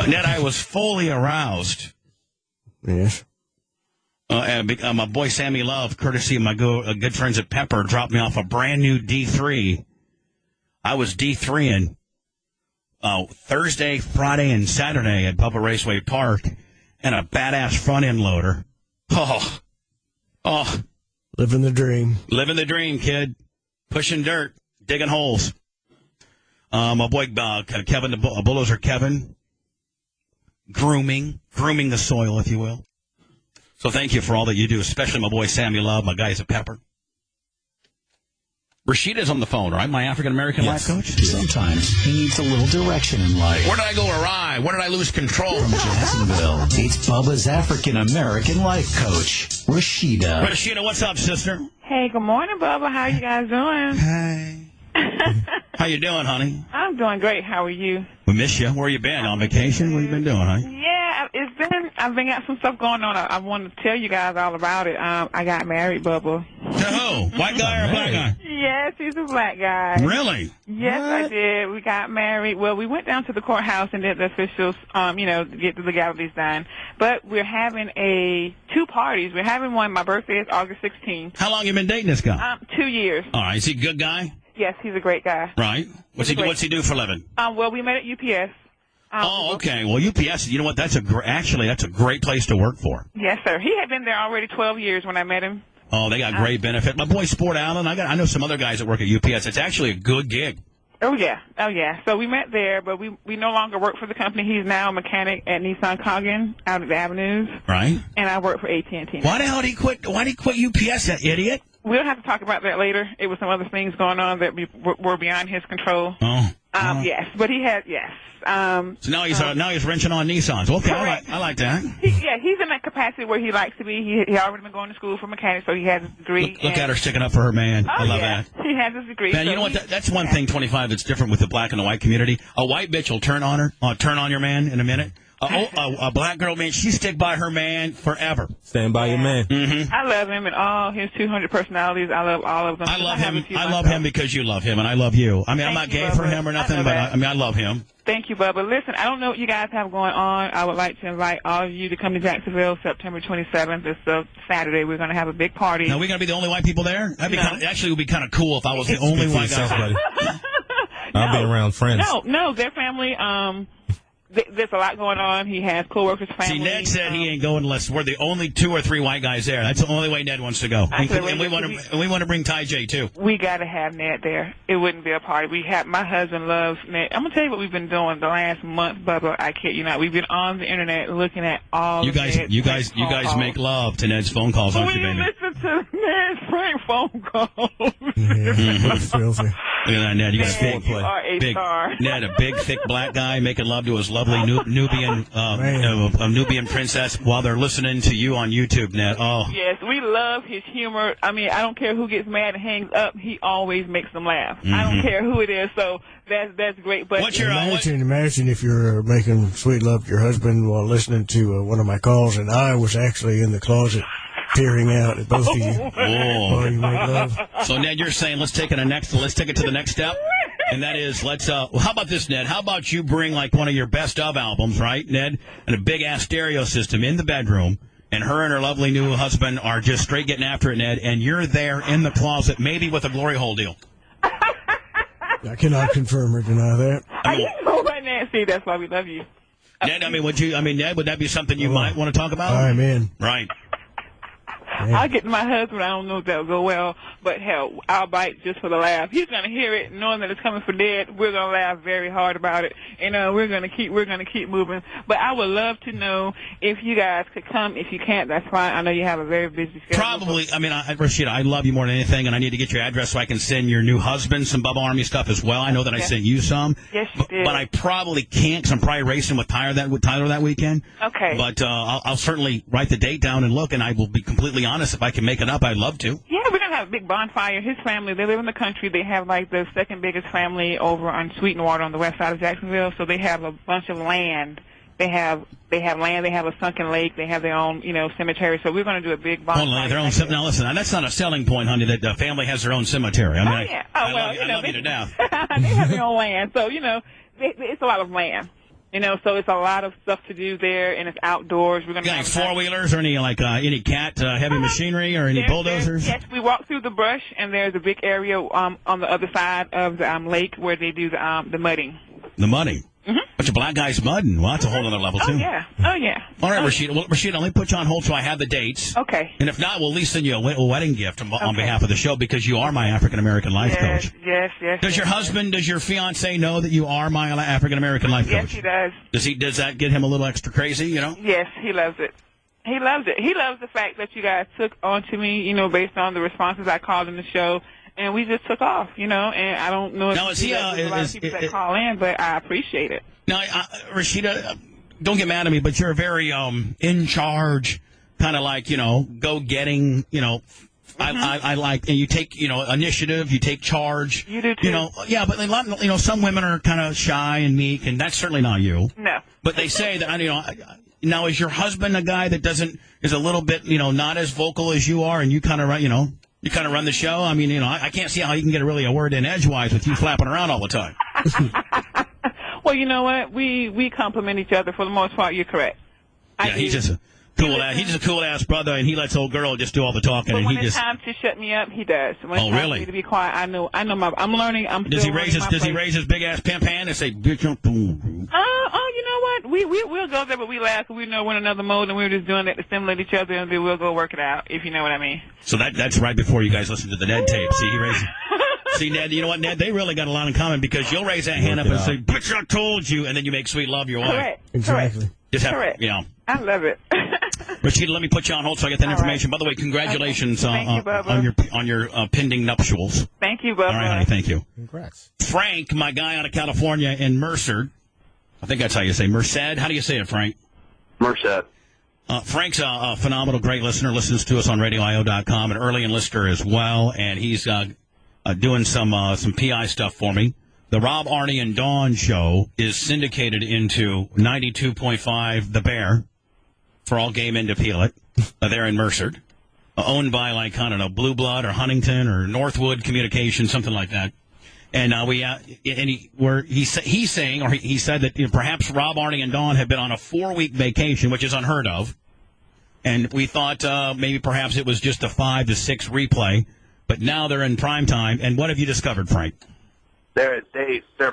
Ned, I was fully aroused. Yes. And my boy Sammy Love, courtesy of my good friends at Pepper, dropped me off a brand new D3. I was D3ing Thursday, Friday, and Saturday at Bubba Raceway Park, and a badass front end loader. Oh. Living the dream. Living the dream, kid. Pushing dirt, digging holes. My boy Kevin, the bulldozer Kevin, grooming the soil, if you will. So thank you for all that you do, especially my boy Sammy Love, my guys at Pepper. Rashida's on the phone, right? My African-American life coach? Sometimes he needs a little direction in life. Where did I go awry? Where did I lose control? From Jacksonville, it's Bubba's African-American life coach, Rashida. Rashida, what's up, sister? Hey, good morning, Bubba. How you guys doing? Hey. How you doing, honey? I'm doing great. How are you? We miss you. Where you been? On vacation? What you been doing, honey? Yeah, I've been got some stuff going on. I wanted to tell you guys all about it. I got married, Bubba. To who? White guy or black guy? Yes, he's a black guy. Really? Yes, I did. We got married. Well, we went down to the courthouse and did the officials, get the legalities done. But we're having two parties. We're having one. My birthday is August 16th. How long you been dating this guy? 2 years. All right. Is he a good guy? Yes, he's a great guy. Right. What's he do for a living? Well, we met at UPS. Okay. Well, UPS, you know what? That's a great place to work for. Yes, sir. He had been there already 12 years when I met him. Oh, they got great benefit. My boy Sport Allen, I know some other guys that work at UPS. It's actually a good gig. Oh yeah. So we met there, but we no longer work for the company. He's now a mechanic at Nissan Coggin out at the Avenues. Right. And I work for AT&T. Why the hell did he quit? Why did he quit UPS? That idiot. We'll have to talk about that later. It was some other things going on that were beyond his control. Oh. Yes, but he had yes. So now he's wrenching on Nissans. Okay, I like that. He's in that capacity where he likes to be. He already been going to school for mechanics, so he has his degree. Look at her sticking up for her man. I love that. He has his degree. Man, you know what? That's one thing, 25, that's different with the black and the white community. A white bitch will turn on your man in a minute. A black girl, man, she stick by her man forever. Stand by your man. Mm-hmm. I love him and all his 200 personalities. I love all of them. I love him. I love him because you love him, and I love you. I mean, I'm not gay for him or nothing, but I love him. Thank you, Bubba. Listen, I don't know what you guys have going on. I would like to invite all of you to come to Jacksonville September 27th. It's a Saturday. We're going to have a big party. Now, we're going to be the only white people there? Actually, it would be kind of cool if I was the only white guy. I'll be around friends. No, their family. There's a lot going on. He has co-workers, family. See, Ned said he ain't going unless we're the only 2 or 3 white guys there. That's the only way Ned wants to go. And we want to bring Ty J, too. We got to have Ned there. It wouldn't be a party. My husband loves Ned. I'm going to tell you what we've been doing the last month, Bubba. I kid you not. We've been on the internet looking at all you guys make love to Ned's phone calls, don't you, baby? Listen to Ned's prank phone calls. Filthy. Look at that, Ned. You got a big, thick black guy making love to his lovely Nubian princess while they're listening to you on YouTube, Ned. Oh. Yes, we love his humor. I mean, I don't care who gets mad and hangs up. He always makes them laugh. Mm-hmm. I don't care who it is. So that's great. But imagine if you're making sweet love to your husband while listening to one of my calls, and I was actually in the closet peering out at both of you. Oh. You make love. So Ned, you're saying let's take it to the next step. And that is, how about this, Ned? How about you bring like one of your best of albums, right, Ned? And a big ass stereo system in the bedroom, and her and her lovely new husband are just straight getting after it, Ned, and you're there in the closet, maybe with a glory hole deal. I cannot confirm or deny that. You know what, Nancy? That's why we love you. Ned, Ned, would that be something you might want to talk about? I'm in. Right. I'll get to my husband. I don't know if that'll go well, but hell, I'll bite just for the laugh. He's gonna hear it, knowing that it's coming for Ned. We're gonna laugh very hard about it, and we're gonna keep moving. But I would love to know if you guys could come. If you can't, that's fine. I know you have a very busy schedule. Probably. I mean, Rashida, I love you more than anything, and I need to get your address so I can send your new husband some Bubba Army stuff as well. I know that I sent you some. Yes, you did. But I probably can't because I'm probably racing with Tyler that weekend. Okay. But I'll certainly write the date down and look, and I will be completely honest. If I can make it up, I'd love to. Yeah, we're gonna have a big bonfire. His family, they live in the country. They have like the second biggest family over on Sweetenwater on the west side of Jacksonville. So they have a bunch of land. They have land. They have a sunken lake. They have their own, cemetery. So we're going to do a big bonfire. Their own. Now listen, that's not a selling point, honey. That the family has their own cemetery. I mean, yeah. I love you to death. They have their own land. So it's a lot of land. So it's a lot of stuff to do there, and it's outdoors. We're going to have 4-wheelers or any cat heavy machinery or any bulldozers? Yes, we walk through the brush, and there's a big area on the other side of the lake where they do the mudding. The mudding? Mm-hmm. Bunch of black guys mudding. Well, that's a whole other level, too. Oh, yeah. All right, Rashida. Well, Rashida, let me put you on hold so I have the dates. Okay. And if not, we'll at least send you a wedding gift on behalf of the show because you are my African-American life coach. Yes. Does your husband, does your fiancé know that you are my African-American life coach? Yes, he does. Does that get him a little extra crazy, Yes, he loves it. He loves it. He loves the fact that you guys took on to me, based on the responses I called in the show. And we just took off, and I don't know if there's a lot of people that call in, but I appreciate it. Now, Rashida, don't get mad at me, but you're a very in charge, kind of like, go-getting, I like, and you take, initiative, you take charge. You do, too. Yeah, but, some women are kind of shy and meek, and that's certainly not you. No. But they say that, now, is your husband a guy that is a little bit, not as vocal as you are, and you kind of, you kind of run the show? I mean, I can't see how you can get a word in edgewise with you flapping around all the time. Well, you know what? We compliment each other for the most part. You're correct. Yeah, he's just a cool ass brother, and he lets old girl just do all the talking. But and when it's time to shut me up, he does. When it's time for me to be quiet, I know. I'm learning. Does he raise his big ass pimp hand and say, "Bitch, don't do"? You know what? We'll go there, but we laugh. We know we're in another mode, and we're just doing that to stimulate each other, and then we'll go work it out. If you know what I mean. So that's right before you guys listen to the Ned tape. See, he raises. See, Ned, you know what, Ned? They really got a lot in common because you'll raise that hand up and say, "Bitch, I told you," and then you make sweet love your wife. Correct. Exactly. Correct. I love it. Rashida, let me put you on hold so I get that information. Right. By the way, congratulations on your pending nuptials. Thank you, Bubba. All right, honey, thank you. Congrats. Frank, my guy out of California in Merced. I think that's how you say Merced. How do you say it, Frank? Merced. Frank's a phenomenal, great listener. Listens to us on RadioIO.com, an early enlister as well, and he's doing some PI stuff for me. The Rob, Arnie, and Dawn show is syndicated into 92.5 The Bear for all game in to peel it. They're in Merced, owned by Blue Blood or Huntington or Northwood Communications, something like that. And he said that perhaps Rob, Arnie, and Dawn have been on a 4-week vacation, which is unheard of. And we thought maybe perhaps it was just a 5 to 6 replay, but now they're in prime time. And what have you discovered, Frank? They're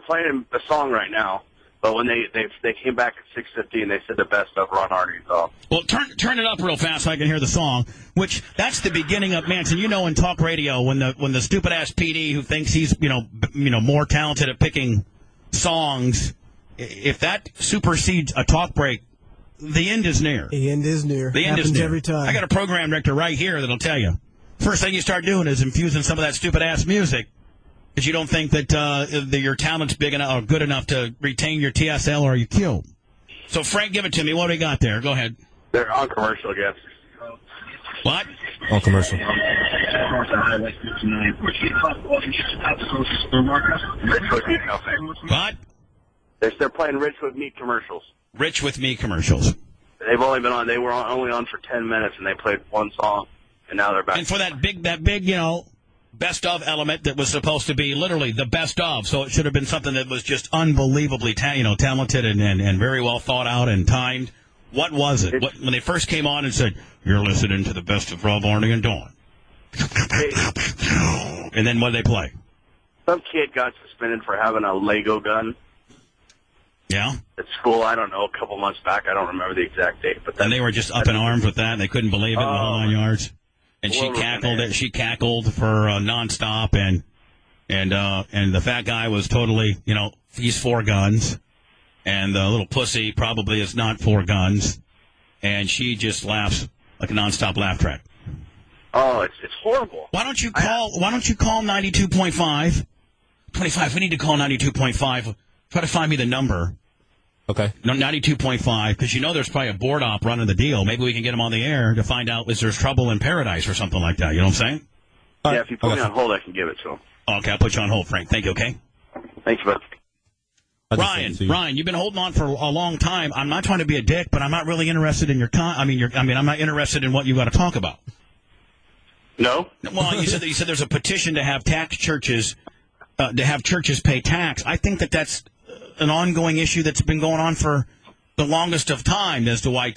playing the song right now, but when they came back at 6:15, they said the best of Ron Arnie's off. Well, turn it up real fast so I can hear the song. Which that's the beginning of Manson. In talk radio when the stupid ass PD who thinks he's more talented at picking songs, if that supersedes a talk break, the end is near. The end is near. The end happens is near. Every time. I got a program director right here that'll tell you. First thing you start doing is infusing some of that stupid ass music. Because you don't think that your talent's big enough or good enough to retain your TSL or you killed. So, Frank, give it to me. What do we got there? Go ahead. They're on commercial, I guess. What? On commercial. What? They're playing Rich with Me commercials. Rich with Me commercials. They've only been on. They were only on for 10 minutes, and they played one song, and now they're back. And for that big, best of element that was supposed to be literally the best of, so it should have been something that was just unbelievably talented and very well thought out and timed. What was it? When they first came on and said, "You're listening to the best of Rob, Arnie, and Dawn," and then what did they play? Some kid got suspended for having a Lego gun. Yeah. At school, I don't know, a couple months back. I don't remember the exact date, but and they were just up in arms with that. And they couldn't believe it in the whole 9 yards. And she cackled for nonstop, and the fat guy was totally, he's 4 guns, and the little pussy probably is not 4 guns, and she just laughs like a nonstop laugh track. Oh, it's horrible. Why don't you call 92.5? 25. We need to call 92.5. Try to find me the number. Okay. No, 92.5, because there's probably a board op running the deal. Maybe we can get them on the air to find out is there's trouble in paradise or something like that. You know what I'm saying? Yeah, if you put me on hold, I can give it to him. Okay, I'll put you on hold, Frank. Thank you, okay? Thanks, bud. Ryan, you've been holding on for a long time. I'm not trying to be a dick, but I'm not really interested in your I'm not interested in what you got to talk about. No? Well, you said there's a petition to have churches pay tax. I think that's an ongoing issue that's been going on for the longest of time as to why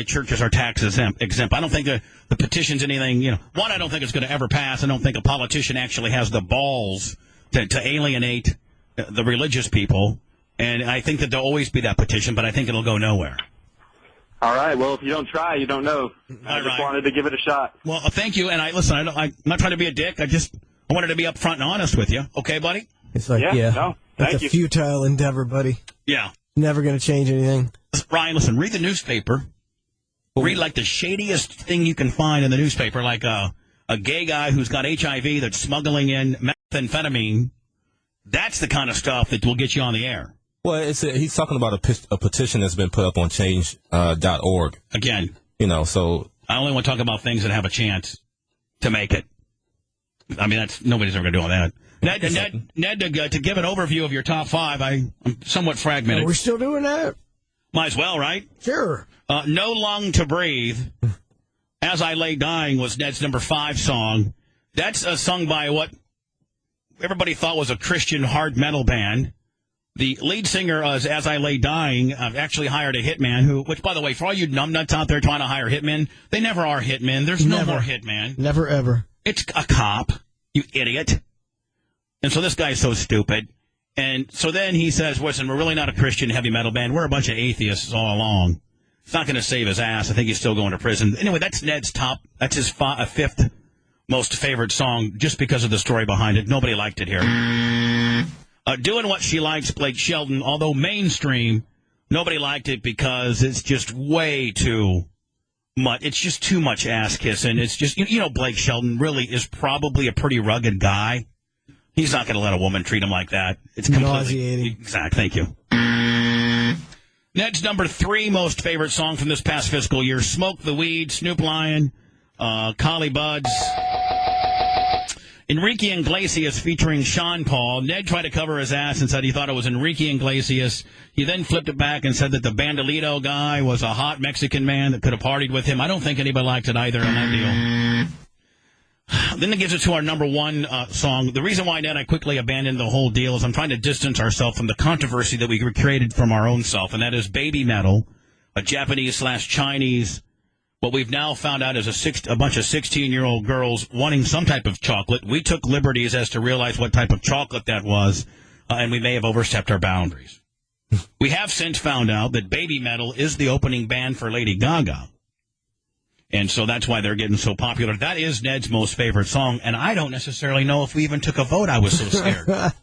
churches are tax exempt. I don't think the petition's anything, one, I don't think it's going to ever pass. I don't think a politician actually has the balls to alienate the religious people. And I think that there'll always be that petition, but I think it'll go nowhere. All right. Well, if you don't try, you don't know. I just wanted to give it a shot. Well, thank you. And I'm not trying to be a dick. I wanted to be upfront and honest with you. Okay, buddy? It's like, that's a futile endeavor, buddy. Yeah. Never going to change anything. Ryan, listen, read the newspaper. Read like the shadiest thing you can find in the newspaper, like a gay guy who's got HIV that's smuggling in methamphetamine. That's the kind of stuff that will get you on the air. Well, he's talking about a petition that's been put up on change.org. Again. So I only want to talk about things that have a chance to make it. I mean, nobody's ever going to do all that. Ned, to give an overview of your top 5, I'm somewhat fragmented. We're still doing that? Might as well, right? Sure. No Lung to Breathe, As I Lay Dying was Ned's number 5 song. That's sung by what everybody thought was a Christian hard metal band. The lead singer is As I Lay Dying. Actually hired a hitman which, by the way, for all you numbnuts out there trying to hire hitmen, they never are hitmen. There's no more hitman. Never, ever. It's a cop, you idiot. And so this guy's so stupid. And so then he says, listen, we're really not a Christian heavy metal band. We're a bunch of atheists all along. It's not going to save his ass. I think he's still going to prison. Anyway, that's Ned's that's his 5th most favorite song just because of the story behind it. Nobody liked it here. Doing What She Likes, Blake Shelton, although mainstream, nobody liked it because it's just way too much. It's just too much ass kissing. It's just, Blake Shelton really is probably a pretty rugged guy. He's not going to let a woman treat him like that. It's completely nauseating. Exact. Thank you. Ned's number 3 most favorite song from this past fiscal year: Smoke the Weed, Snoop Lion, Collie Buddz. Enrique Iglesias featuring Sean Paul. Ned tried to cover his ass and said he thought it was Enrique Iglesias. He then flipped it back and said that the Bandolito guy was a hot Mexican man that could have partied with him. I don't think anybody liked it either on that deal. Then it gives it to our number 1 song. The reason why, Ned, I quickly abandoned the whole deal is I'm trying to distance ourselves from the controversy that we created from our own self, and that is baby metal, a Japanese/Chinese. What we've now found out is a bunch of 16-year-old girls wanting some type of chocolate. We took liberties as to realize what type of chocolate that was, and we may have overstepped our boundaries. We have since found out that baby metal is the opening band for Lady Gaga. And so that's why they're getting so popular. That is Ned's most favorite song, and I don't necessarily know if we even took a vote. I was so scared.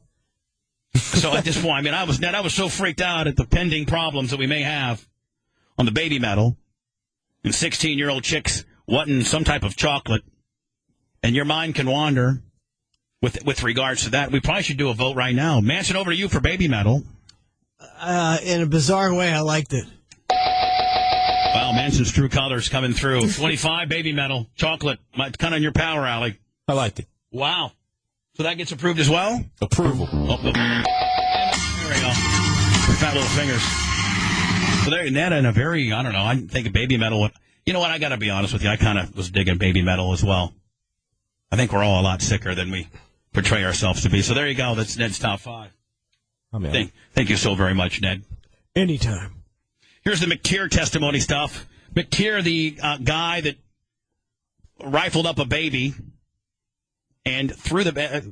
So at this point, I was so freaked out at the pending problems that we may have on the baby metal and 16-year-old chicks wanting some type of chocolate, and your mind can wander with regards to that. We probably should do a vote right now. Manson, over to you for baby metal. In a bizarre way, I liked it. Wow, Manson's true colors coming through. 25, baby metal, chocolate, kind of in your power alley. I liked it. Wow. So that gets approved as well? Approval. Oh, there we go. Fat little fingers. So there, Ned, in a very, I don't know, I think of baby metal. You know what, I got to be honest with you, I kind of was digging baby metal as well. I think we're all a lot sicker than we portray ourselves to be. So there you go, that's Ned's top 5. Thank you so very much, Ned. Anytime. Here's the McTeer testimony stuff. McTeer, the guy that rifled up a baby and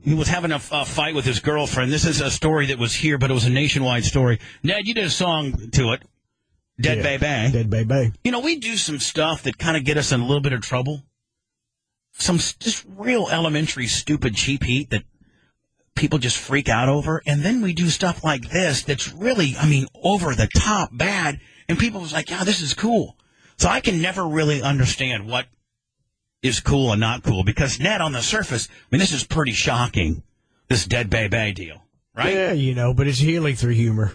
he was having a fight with his girlfriend. This is a story that was here, but it was a nationwide story. Ned, you did a song to it. Dead Baby. Dead Baby. We do some stuff that kind of get us in a little bit of trouble. Some just real elementary, stupid cheap heat that people just freak out over. And then we do stuff like this that's really, over the top bad. And people was like, yeah, this is cool. So I can never really understand what is cool and not cool. Because, Ned, on the surface, this is pretty shocking, this Dead Baby deal, right? Yeah, but it's healing through humor.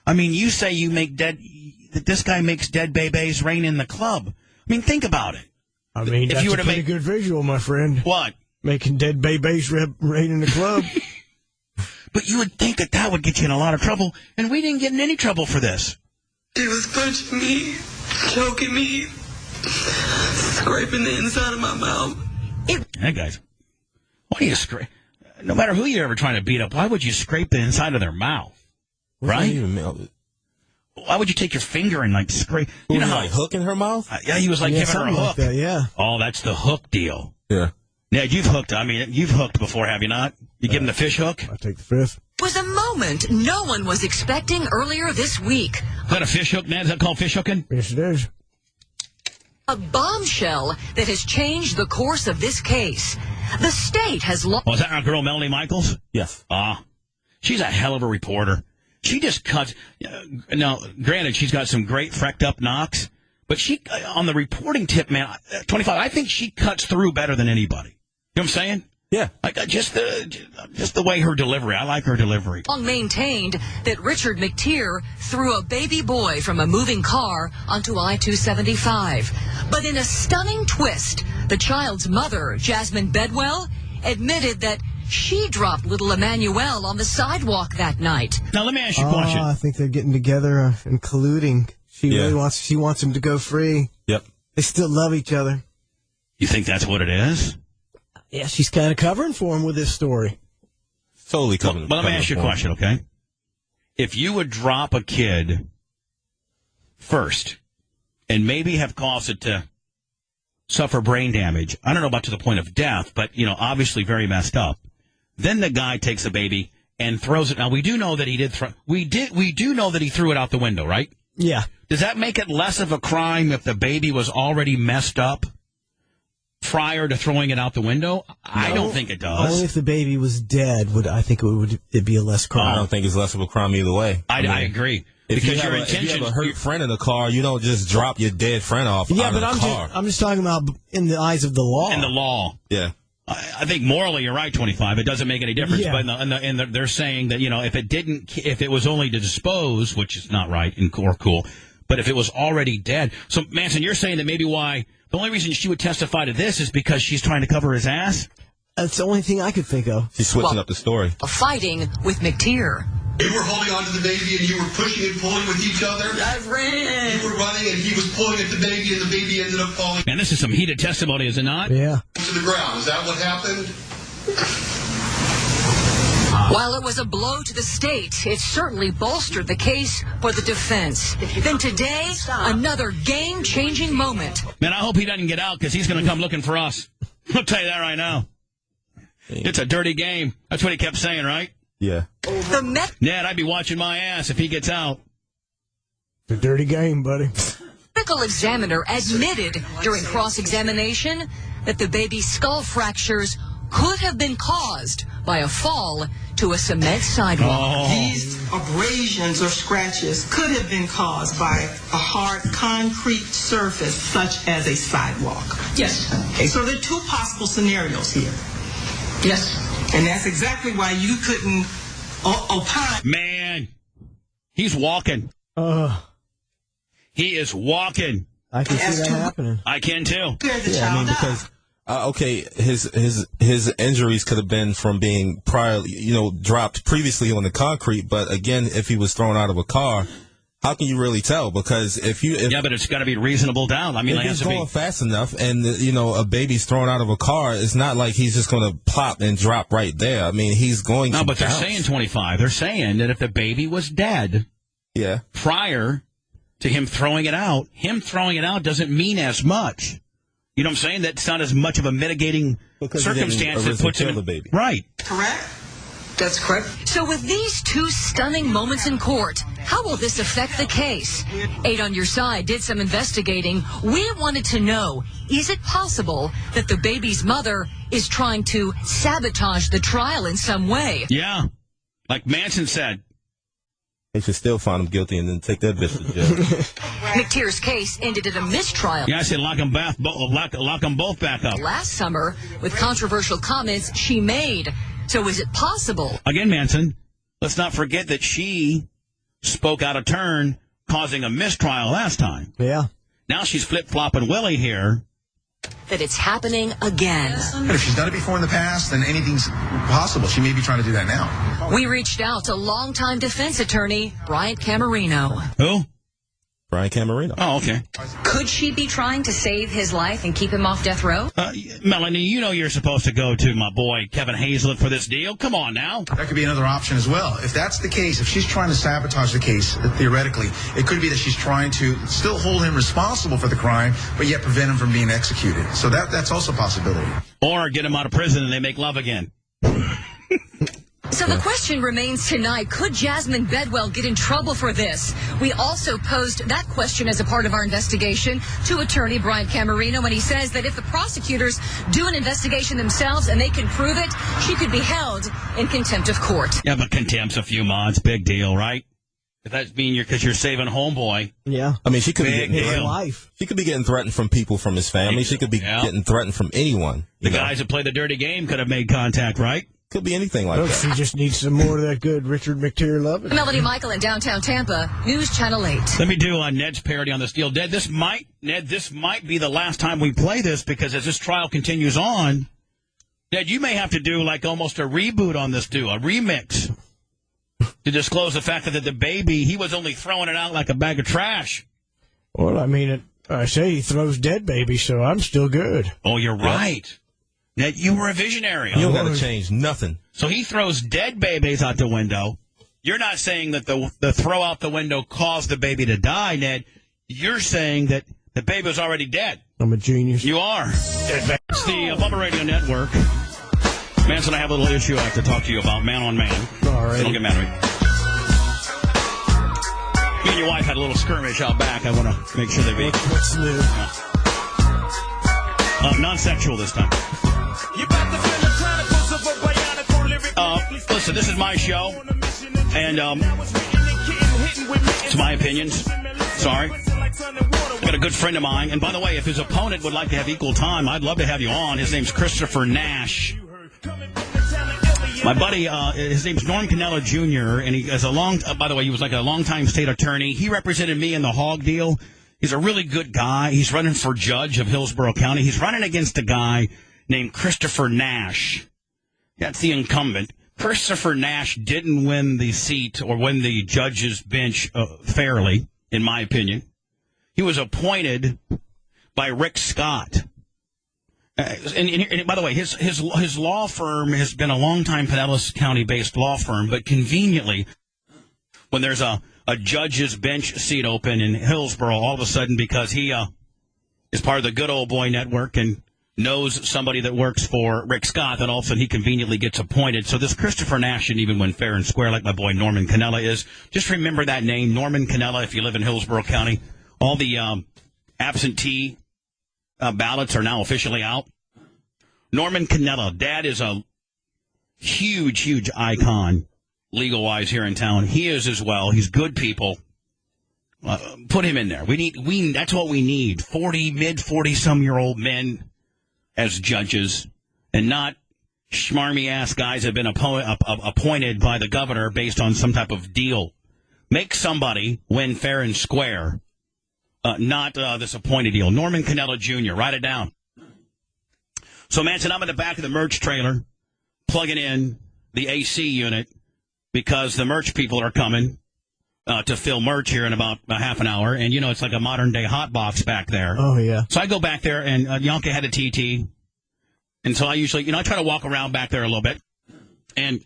You say that this guy makes dead babies rain in the club. Think about it. That's a pretty good visual, my friend. What? Making dead babies rain in the club. But you would think that would get you in a lot of trouble, and we didn't get in any trouble for this. He was punching me, choking me, scraping the inside of my mouth. Hey, guys, why do you scrape? No matter who you're ever trying to beat up, why would you scrape the inside of their mouth? Right? Why would you take your finger and like scrape? You know how like hooking her mouth? Yeah, he was like giving her a hook. Like that, yeah. Oh, that's the hook deal. Yeah. Yeah, you've hooked. I mean, you've hooked before, have you not? You give him the fish hook? I take the fifth. Was a moment no one was expecting earlier this week. Is that a fish hook, Ned? Is that called fish hooking? Yes, it is. A bombshell that has changed the course of this case. The state has lost. Oh, is that our girl Melanie Michaels? Yes. She's a hell of a reporter. She just cuts. Now, granted, she's got some great frecked up knocks, but she, on the reporting tip, man, 25, I think she cuts through better than anybody. You know what I'm saying? Yeah. Like, just the way her delivery. I like her delivery. Long maintained that Richard McTeer threw a baby boy from a moving car onto I-275. But in a stunning twist, the child's mother, Jasmine Bedwell, admitted that she dropped little Emmanuel on the sidewalk that night. Now, let me ask you a question. I think they're getting together and colluding. She wants him to go free. Yep. They still love each other. You think that's what it is? Yeah, she's kind of covering for him with this story. Totally covering. Well, let me ask you a question, okay? If you would drop a kid first and maybe have caused it to suffer brain damage, I don't know about to the point of death, but, obviously very messed up. Then the guy takes a baby and throws it. Now, we do know that he did we do know that he threw it out the window, right? Yeah. Does that make it less of a crime if the baby was already messed up prior to throwing it out the window? I don't think it does. Only if the baby was dead I think it'd be a less crime. I don't think it's less of a crime either way. I agree. If you have a hurt friend in the car, you don't just drop your dead friend off out of the car. I'm just talking about in the eyes of the law. In the law. Yeah. I think morally you're right, 25. It doesn't make any difference. Yeah. But they're saying that, if it was only to dispose, which is not right or cool, but if it was already dead. So, Manson, you're saying that maybe why the only reason she would testify to this is because she's trying to cover his ass? That's the only thing I could think of. She's switching up the story. Fighting with McTeer. You were holding onto the baby and you were pushing and pulling with each other? I ran. You were running and he was pulling at the baby and the baby ended up falling. Man, this is some heated testimony, is it not? Yeah. To the ground. Is that what happened? While it was a blow to the state, it certainly bolstered the case for the defense. Then today, another game-changing moment. Man, I hope he doesn't get out because he's going to come looking for us. I'll tell you that right now. It's a dirty game. That's what he kept saying, right? Yeah. Ned, I'd be watching my ass if he gets out. It's a dirty game, buddy. Medical examiner admitted during cross-examination that the baby's skull fractures could have been caused by a fall to a cement sidewalk. Oh. These abrasions or scratches could have been caused by a hard concrete surface such as a sidewalk. Yes. Okay, so there are two possible scenarios here. Yes. And that's exactly why you couldn't opine. Man, he's walking. He is walking. I can see that happening. I can too. Yeah, I mean, because his injuries could have been from being dropped previously on the concrete, but again, if he was thrown out of a car, how can you really tell? Because but it's got to be reasonable doubt. I mean, if he's going fast enough, and a baby's thrown out of a car, it's not like he's just going to plop and drop right there. I mean, he's going. No, to but bounce. They're saying 25. They're saying that if the baby was dead, prior to him throwing it out doesn't mean as much. You know what I'm saying? That's not as much of a mitigating circumstance that puts him the baby. Right. Correct? That's correct. So with these two stunning moments in court, how will this affect the case? 8 on Your Side did some investigating. We wanted to know, is it possible that the baby's mother is trying to sabotage the trial in some way? Yeah. Like Manson said. They should still find him guilty and then take that bitch to jail. McTeer's case ended in a mistrial. Yeah, I said lock them both back up. Last summer, with controversial comments she made. So is it possible? Again, Manson, let's not forget that she spoke out of turn, causing a mistrial last time. Yeah. Now she's flip-flopping Willie here. that it's happening again. But if she's done it before in the past, then anything's possible. She may be trying to do that now. We reached out to longtime defense attorney Bryant Camerino. Who? Brian Camerino. Oh, okay. Could she be trying to save his life and keep him off death row? Melanie, you know you're supposed to go to my boy Kevin Hazlett for this deal. Come on now. That could be another option as well. If that's the case, if she's trying to sabotage the case, theoretically, it could be that she's trying to still hold him responsible for the crime, but yet prevent him from being executed. So that's also a possibility. Or get him out of prison and they make love again. So the question remains tonight, could Jasmine Bedwell get in trouble for this? We also posed that question as a part of our investigation to attorney Brian Camerino, and he says that if the prosecutors do an investigation themselves and they can prove it, she could be held in contempt of court. Yeah, but contempt's a few months. Big deal, right? If that's mean because you're saving homeboy. Yeah. I mean, she could Big be deal. getting life. She could be getting threatened from people from his family. She could be getting threatened from anyone. The guys that play the dirty game could have made contact, right? Could be anything like that. She just needs some more of that good Richard McTeer loving. Melody Michael in downtown Tampa, News Channel 8. Let me do Ned's parody on this deal. Ned, this might be the last time we play this because as this trial continues on, Ned, you may have to do like almost a reboot on this deal, a remix, to disclose the fact that the baby, he was only throwing it out like a bag of trash. Well, I mean, I say he throws dead babies, so I'm still good. Oh, you're right. Ned, you were a visionary. You don't got to change nothing. So he throws dead babies out the window. You're not saying that the throw out the window caused the baby to die, Ned. You're saying that the baby was already dead. I'm a genius. You are. It's the Bubba Radio Network. Manson, I have a little issue I have to talk to you about, man on man. All right. So don't get mad at me. Me and your wife had a little skirmish out back. I want to make sure they be. What's new? Non-sexual this time. Listen, this is my show, and it's my opinions. Sorry. I've got a good friend of mine, and by the way, if his opponent would like to have equal time, I'd love to have you on. His name's Christopher Nash. My buddy, his name's Norm Cannella Jr., and he has by the way, he was like a longtime state attorney. He represented me in the hog deal. He's a really good guy. He's running for judge of Hillsborough County. He's running against a guy named Christopher Nash. That's the incumbent. Christopher Nash didn't win the seat or win the judge's bench fairly, in my opinion. He was appointed by Rick Scott. And by the way, his law firm has been a long-time Pinellas County-based law firm, but conveniently, when there's a judge's bench seat open in Hillsborough, all of a sudden, because he is part of the Good Old Boy Network and knows somebody that works for Rick Scott, then all of a sudden he conveniently gets appointed. So this Christopher Nash didn't even win fair and square like my boy Norman Cannella is. Just remember that name, Norman Cannella, if you live in Hillsborough County. All the absentee ballots are now officially out. Norman Cannella, Dad is a huge, huge icon legal-wise here in town. He is as well. He's good people. Put him in there. That's what we need. Mid-40-some-year-old men as judges, and not schmarmy-ass guys that have been appointed by the governor based on some type of deal. Make somebody win fair and square, not this appointed deal. Norman Cannella Jr., write it down. So, Manson, I'm in the back of the merch trailer plugging in the AC unit because the merch people are coming to fill merch here in about a half an hour. And, you know, it's like a modern-day hot box back there. Oh, yeah. So I go back there, and Yonka had a TT. And so I usually, I try to walk around back there a little bit. And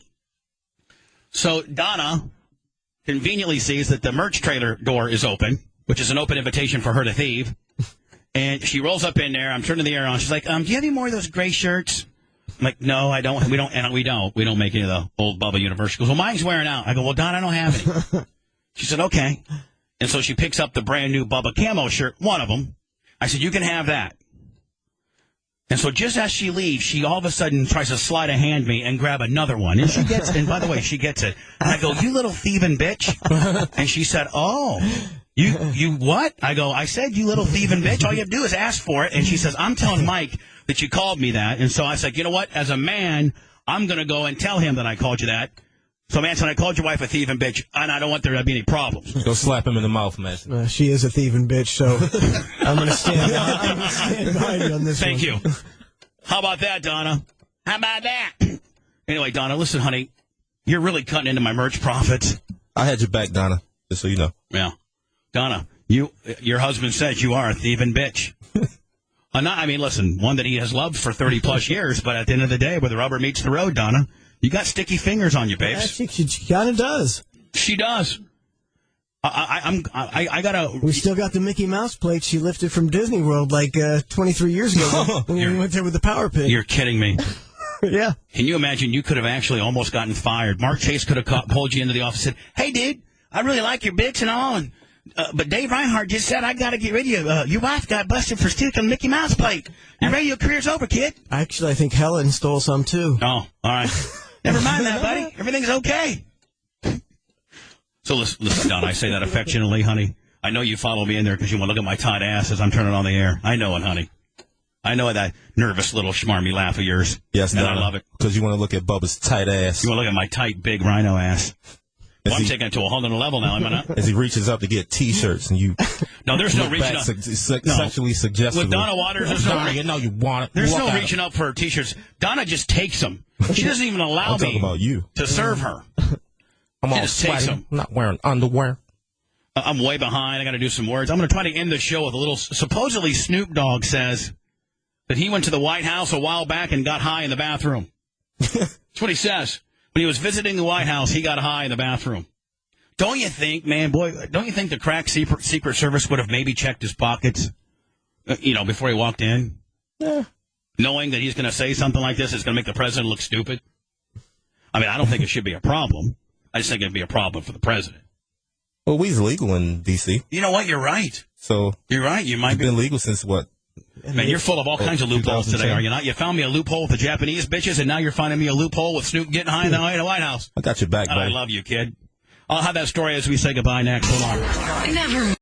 so Donna conveniently sees that the merch trailer door is open, which is an open invitation for her to thieve. And she rolls up in there. I'm turning the air on. She's like, do you have any more of those gray shirts? I'm like, no, I don't. We don't make any of the old Bubba universe. She goes, well, mine's wearing out. I go, well, Donna, I don't have any. She said, okay. And so she picks up the brand new Bubba camo shirt, one of them. I said, you can have that. And so just as she leaves, she all of a sudden tries to slide a hand me and grab another one. And she gets, and by the way, she gets it. And I go, you little thieving bitch. And she said, oh, you what? I said, you little thieving bitch. All you have to do is ask for it. And she says, I'm telling Mike that you called me that. And so I said, you know what? As a man, I'm going to go and tell him that I called you that. So, Manson, I called your wife a thieving bitch, and I don't want there to be any problems. Go slap him in the mouth, Manson. She is a thieving bitch, so I'm going to stand behind you on this Thank you. How about that, Donna? How about that? Anyway, Donna, listen, honey, you're really cutting into my merch profits. I had your back, Donna, just so you know. Yeah. Donna, your husband says you are a thieving bitch. Listen, one that he has loved for 30-plus years, but at the end of the day, where the rubber meets the road, Donna, you got sticky fingers on you, babes. Yeah, she kind of does. She does. I gotta. We still got the Mickey Mouse plate she lifted from Disney World like 23 years ago when we went there with the power pin. You're kidding me. Yeah. Can you imagine? You could have actually almost gotten fired. Mark Chase could have pulled you into the office and said, "Hey, dude, I really like your bits and all, but Dave Reinhardt just said I got to get rid of you. Your wife got busted for stealing a Mickey Mouse plate. Your radio career's over, kid." Actually, I think Helen stole some too. Oh, all right. Never mind that, buddy. Everything's okay. So listen, Don, I say that affectionately, honey. I know you follow me in there because you want to look at my tight ass as I'm turning on the air. I know it, honey. I know that nervous little schmarmy laugh of yours. Yes, and Donna, I love it. Because you want to look at Bubba's tight ass. You want to look at my tight, big rhino ass. Well, I'm taking it to a whole other level now, am I not? As he reaches up to get T-shirts and you... No, there's no reaching up. Sexually suggestive. With Donna Waters, there's no... You know you want it. There's no reaching up for her T-shirts. Donna just takes them. She doesn't even allow me about you. to serve her. I'm all sweaty. I'm not wearing underwear. I'm way behind. I got to do some words. I'm going to try to end the show with a little... Supposedly, Snoop Dogg says that he went to the White House a while back and got high in the bathroom. That's what he says. When he was visiting the White House, he got high in the bathroom. Don't you think, man, boy, don't you think the crack Secret Service would have maybe checked his pockets, before he walked in? Yeah. Knowing that he's going to say something like this is going to make the president look stupid? I mean, I don't think it should be a problem. I just think it'd be a problem for the president. Well, weed's legal in D.C. You know what? You're right. So you're right. You might be been legal since what? Man, you're full of all kinds of loopholes today, are you not? You found me a loophole with the Japanese bitches, and now you're finding me a loophole with Snoop getting high in the White House. I got your back, buddy. I love you, kid. I'll have that story as we say goodbye next. Hold on. Never.